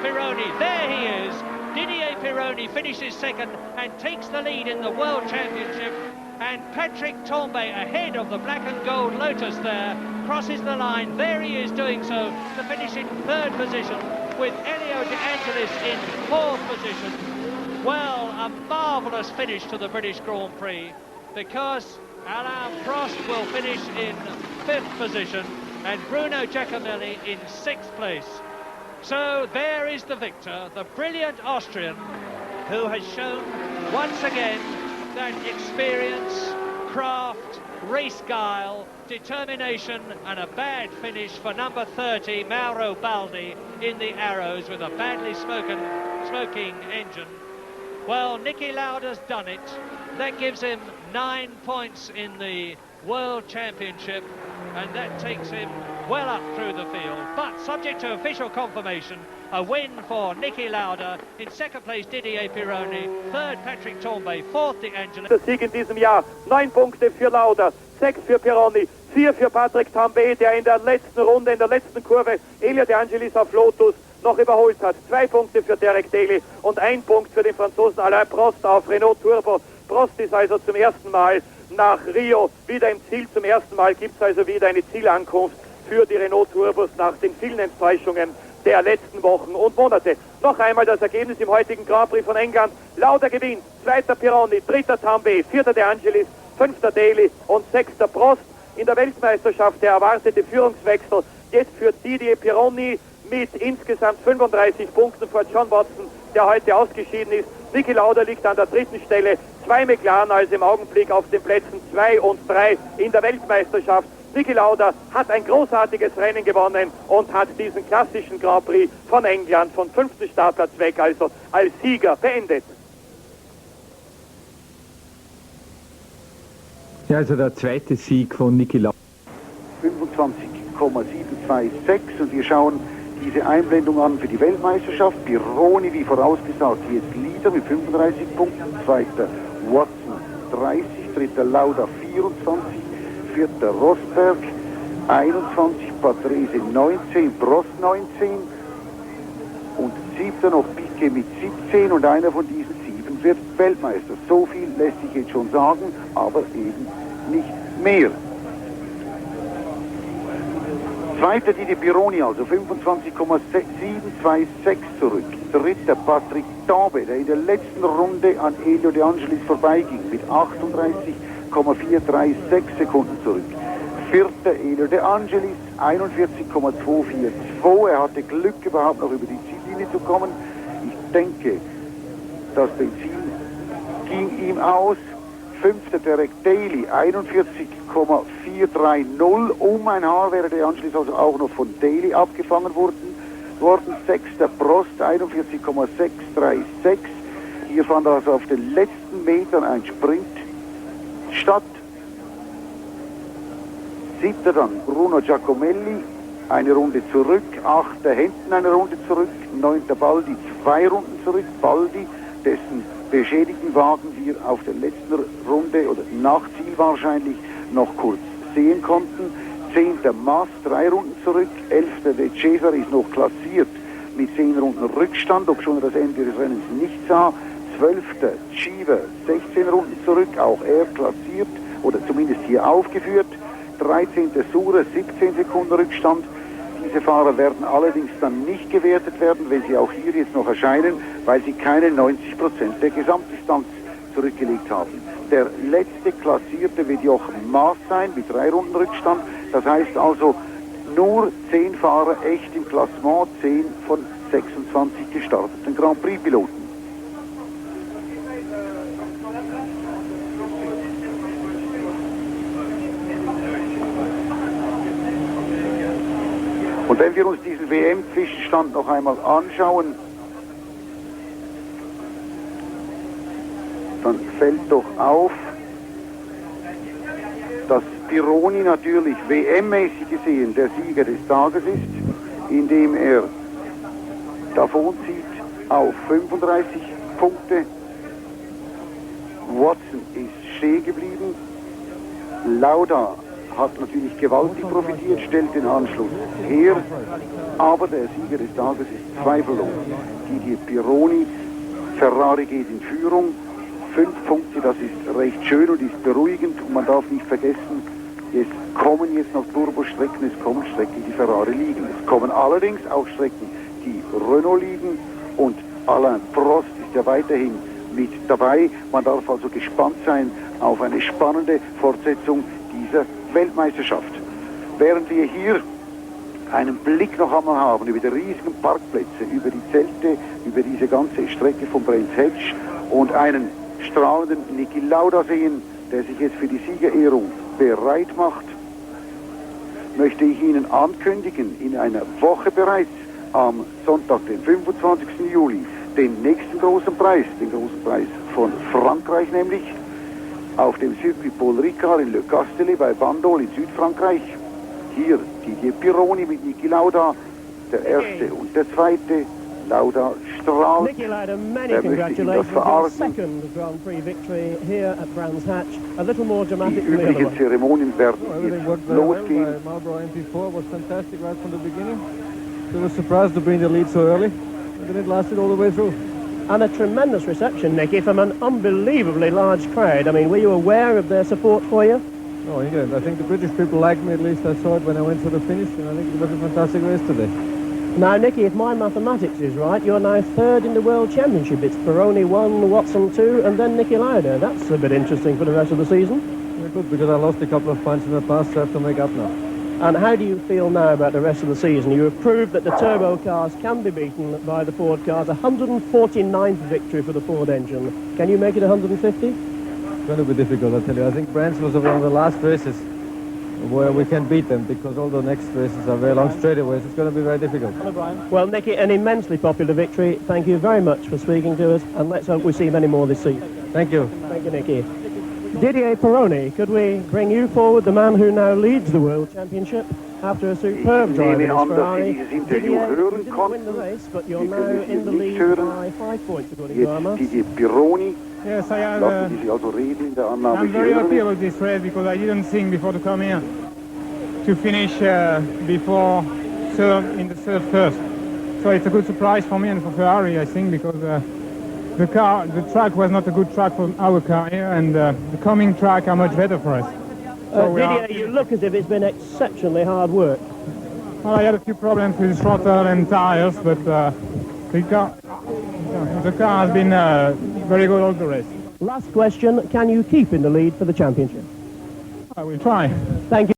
Pironi. There he is. Didier Pironi finishes second and takes the lead in the World Championship, and Patrick Tambay ahead of the black and gold Lotus there crosses the line. There he is doing so to finish in third position, with Elio De Angelis in fourth position. Well, a marvellous finish to the British Grand Prix, because Alain Prost will finish in fifth position and Bruno Giacomelli in sixth place. So there is the victor, the brilliant Austrian, who has shown once again that experience, craft, race guile, determination, and a bad finish for number 30, Mauro Baldi, in the Arrows with a badly smoking engine. Well, Niki Lauda's done it. That gives him 9 points in the World Championship, and that takes him well up through the field. But subject to official confirmation, a win for Niki Lauda. In second place, Didier Pironi. Third, Patrick Tambay. Fourth, De Angelis. Der Sieg in diesem Jahr. 9 Punkte für Lauda, 6 für Pironi, 4 für Patrick Tambay, der in der letzten Runde, in der letzten Kurve Elio De Angelis auf Lotus noch überholt hat. 2 Punkte für Derek Daly und 1 Punkt für den Franzosen Alain Prost auf Renault Turbo. Prost ist also zum ersten Mal nach Rio wieder im Ziel. Zum ersten Mal gibt es also wieder eine Zielankunft für die Renault Turbos nach den vielen Enttäuschungen der letzten Wochen und Monate. Noch einmal das Ergebnis im heutigen Grand Prix von England. Lauda gewinnt, zweiter Pironi, dritter Tambay, vierter De Angelis, fünfter Daly und sechster Prost. In der Weltmeisterschaft der erwartete Führungswechsel jetzt für Didier Pironi mit insgesamt 35 Punkten vor John Watson, der heute ausgeschieden ist. Niki Lauda liegt an der dritten Stelle, 2 McLaren also im Augenblick auf den Plätzen 2 und 3 in der Weltmeisterschaft. Niki Lauda hat ein großartiges Rennen gewonnen und hat diesen klassischen Grand Prix von England von 5. Startplatz weg, also als Sieger beendet. Ja, also der zweite Sieg von Niki Lauda. 25,726 und wir schauen diese Einblendung an für die Weltmeisterschaft. Pironi, wie vorausgesagt, jetzt Leader mit 35 Punkten, zweiter Watson 30, dritter Lauda 24, vierter Rosberg 21, Patrese 19, Prost 19 und siebter noch Piquet mit 17 und einer von diesen 7 wird Weltmeister. So viel lässt sich jetzt schon sagen, aber eben nicht mehr. Zweiter Didier Pironi, also 25,726 zurück. Dritter Patrick Tambay, der in der letzten Runde an Elio De Angelis vorbeiging, mit 38,436 Sekunden zurück. Vierter Elio De Angelis, 41,242. Er hatte Glück, überhaupt noch über die Ziellinie zu kommen. Ich denke, das Benzin ging ihm aus. Fünfter Derek Daly, 41,430. Um ein Haar wäre De Angelis also auch noch von Daly abgefangen worden. Sechster Prost, 41,636. Hier fand also auf den letzten Metern ein Sprint statt. Siebter dann Bruno Giacomelli, eine Runde zurück. Achter Hinton, eine Runde zurück. Neunter Baldi, 2 Runden zurück. Baldi, dessen beschädigten Wagen wir auf der letzten Runde oder nach Ziel wahrscheinlich noch kurz sehen konnten. 10. Maas, 3 Runden zurück. 11. De Cesar ist noch klassiert mit 10 Runden Rückstand, obschon er das Ende des Rennens nicht sah. 12. Cheever, 16 Runden zurück, auch er klassiert oder zumindest hier aufgeführt. 13. Sura, 17 Sekunden Rückstand. Diese Fahrer werden allerdings dann nicht gewertet werden, wenn sie auch hier jetzt noch erscheinen, weil sie keine 90% der Gesamtdistanz zurückgelegt haben. Der letzte Klassierte wird Jochen Maas sein mit 3 Runden Rückstand. Das heißt also nur 10 Fahrer echt im Klassement, 10 von 26 gestarteten Grand Prix-Piloten. Und wenn wir uns diesen WM-Zwischenstand noch einmal anschauen, dann fällt doch auf, dass Pironi natürlich WM-mäßig gesehen der Sieger des Tages ist, indem er davonzieht auf 35 Punkte. Watson ist stehen geblieben. Lauda hat natürlich gewaltig profitiert, stellt den Anschluss her, aber der Sieger des Tages ist zweifellos Didier Pironi. Ferrari geht in Führung, 5 Punkte, das ist recht schön und ist beruhigend, und man darf nicht vergessen, es kommen jetzt noch Turbostrecken, es kommen Strecken, die Ferrari liegen. Es kommen allerdings auch Strecken, die Renault liegen, und Alain Prost ist ja weiterhin mit dabei. Man darf also gespannt sein auf eine spannende Fortsetzung dieser Weltmeisterschaft. Während wir hier einen Blick noch einmal haben über die riesigen Parkplätze, über die Zelte, über diese ganze Strecke von Brands Hatch und einen strahlenden Niki Lauda sehen, der sich jetzt für die Siegerehrung bereit macht, möchte ich Ihnen ankündigen, in einer Woche bereits, am Sonntag, den 25. Juli, den nächsten großen Preis, den großen Preis von Frankreich nämlich, auf dem Circuit Paul Ricard in Le Castellet bei Bandol in Südfrankreich. Hier Didier Pironi mit Niki Lauda, der erste und der zweite. Lauda strahlt. Niki Lauda, many möchte ihm das congratulations. Your verargen. second Grand Prix victory here at Brands Hatch. A little more Die dramatic than the other übrigen one. Zeremonien werden Everything worked jetzt very well. losgehen. Marlboro MP4 was fantastic right from the beginning. So I was surprised to be in the lead so early, and then it lasted all the way through. And a tremendous reception, Nicky, from an unbelievably large crowd. I mean, were you aware of their support for you? No, England. I think the British people liked me, at least I saw it when I went to the finish, and I think it was a fantastic race today. Now, Nicky, if my mathematics is right, you're now third in the World Championship. It's Pironi 1, Watson 2, and then Niki Lauda. That's a bit interesting for the rest of the season. Yeah, good, because I lost a couple of points in the past, so I have to make up now. And how do you feel now about the rest of the season? You have proved that the turbo cars can be beaten by the Ford cars. 149th victory for the Ford engine. Can you make it 150? It's going to be difficult, I tell you. I think Brands was one of the last races where we can beat them, because all the next races are very long straightaways. It's going to be very difficult. Well, Nicky, an immensely popular victory. Thank you very much for speaking to us, and let's hope we see many more this season. Thank you. Thank you, Nicky. Didier Pironi, could we bring you forward, the man who now leads the World Championship after a superb drive in his Ferrari? Didier, you didn't win the race, but you're now in the lead by 5 points according to Armas. Jetzt Didier Pironi. Yes, Lassen Sie sich also reden in der Annahme I'm very happy hören. about this race because I didn't think before to come here to finish before third in the third first. So it's a good surprise for me and for Ferrari, I think, because the track was not a good track for our car here, and the coming track are much better for us. So Didier, you look as if it's been exceptionally hard work. well, I had a few problems with throttle and tires, but the car has been very good all the race. Last question, can you keep in the lead for the championship? I will try. Thank you.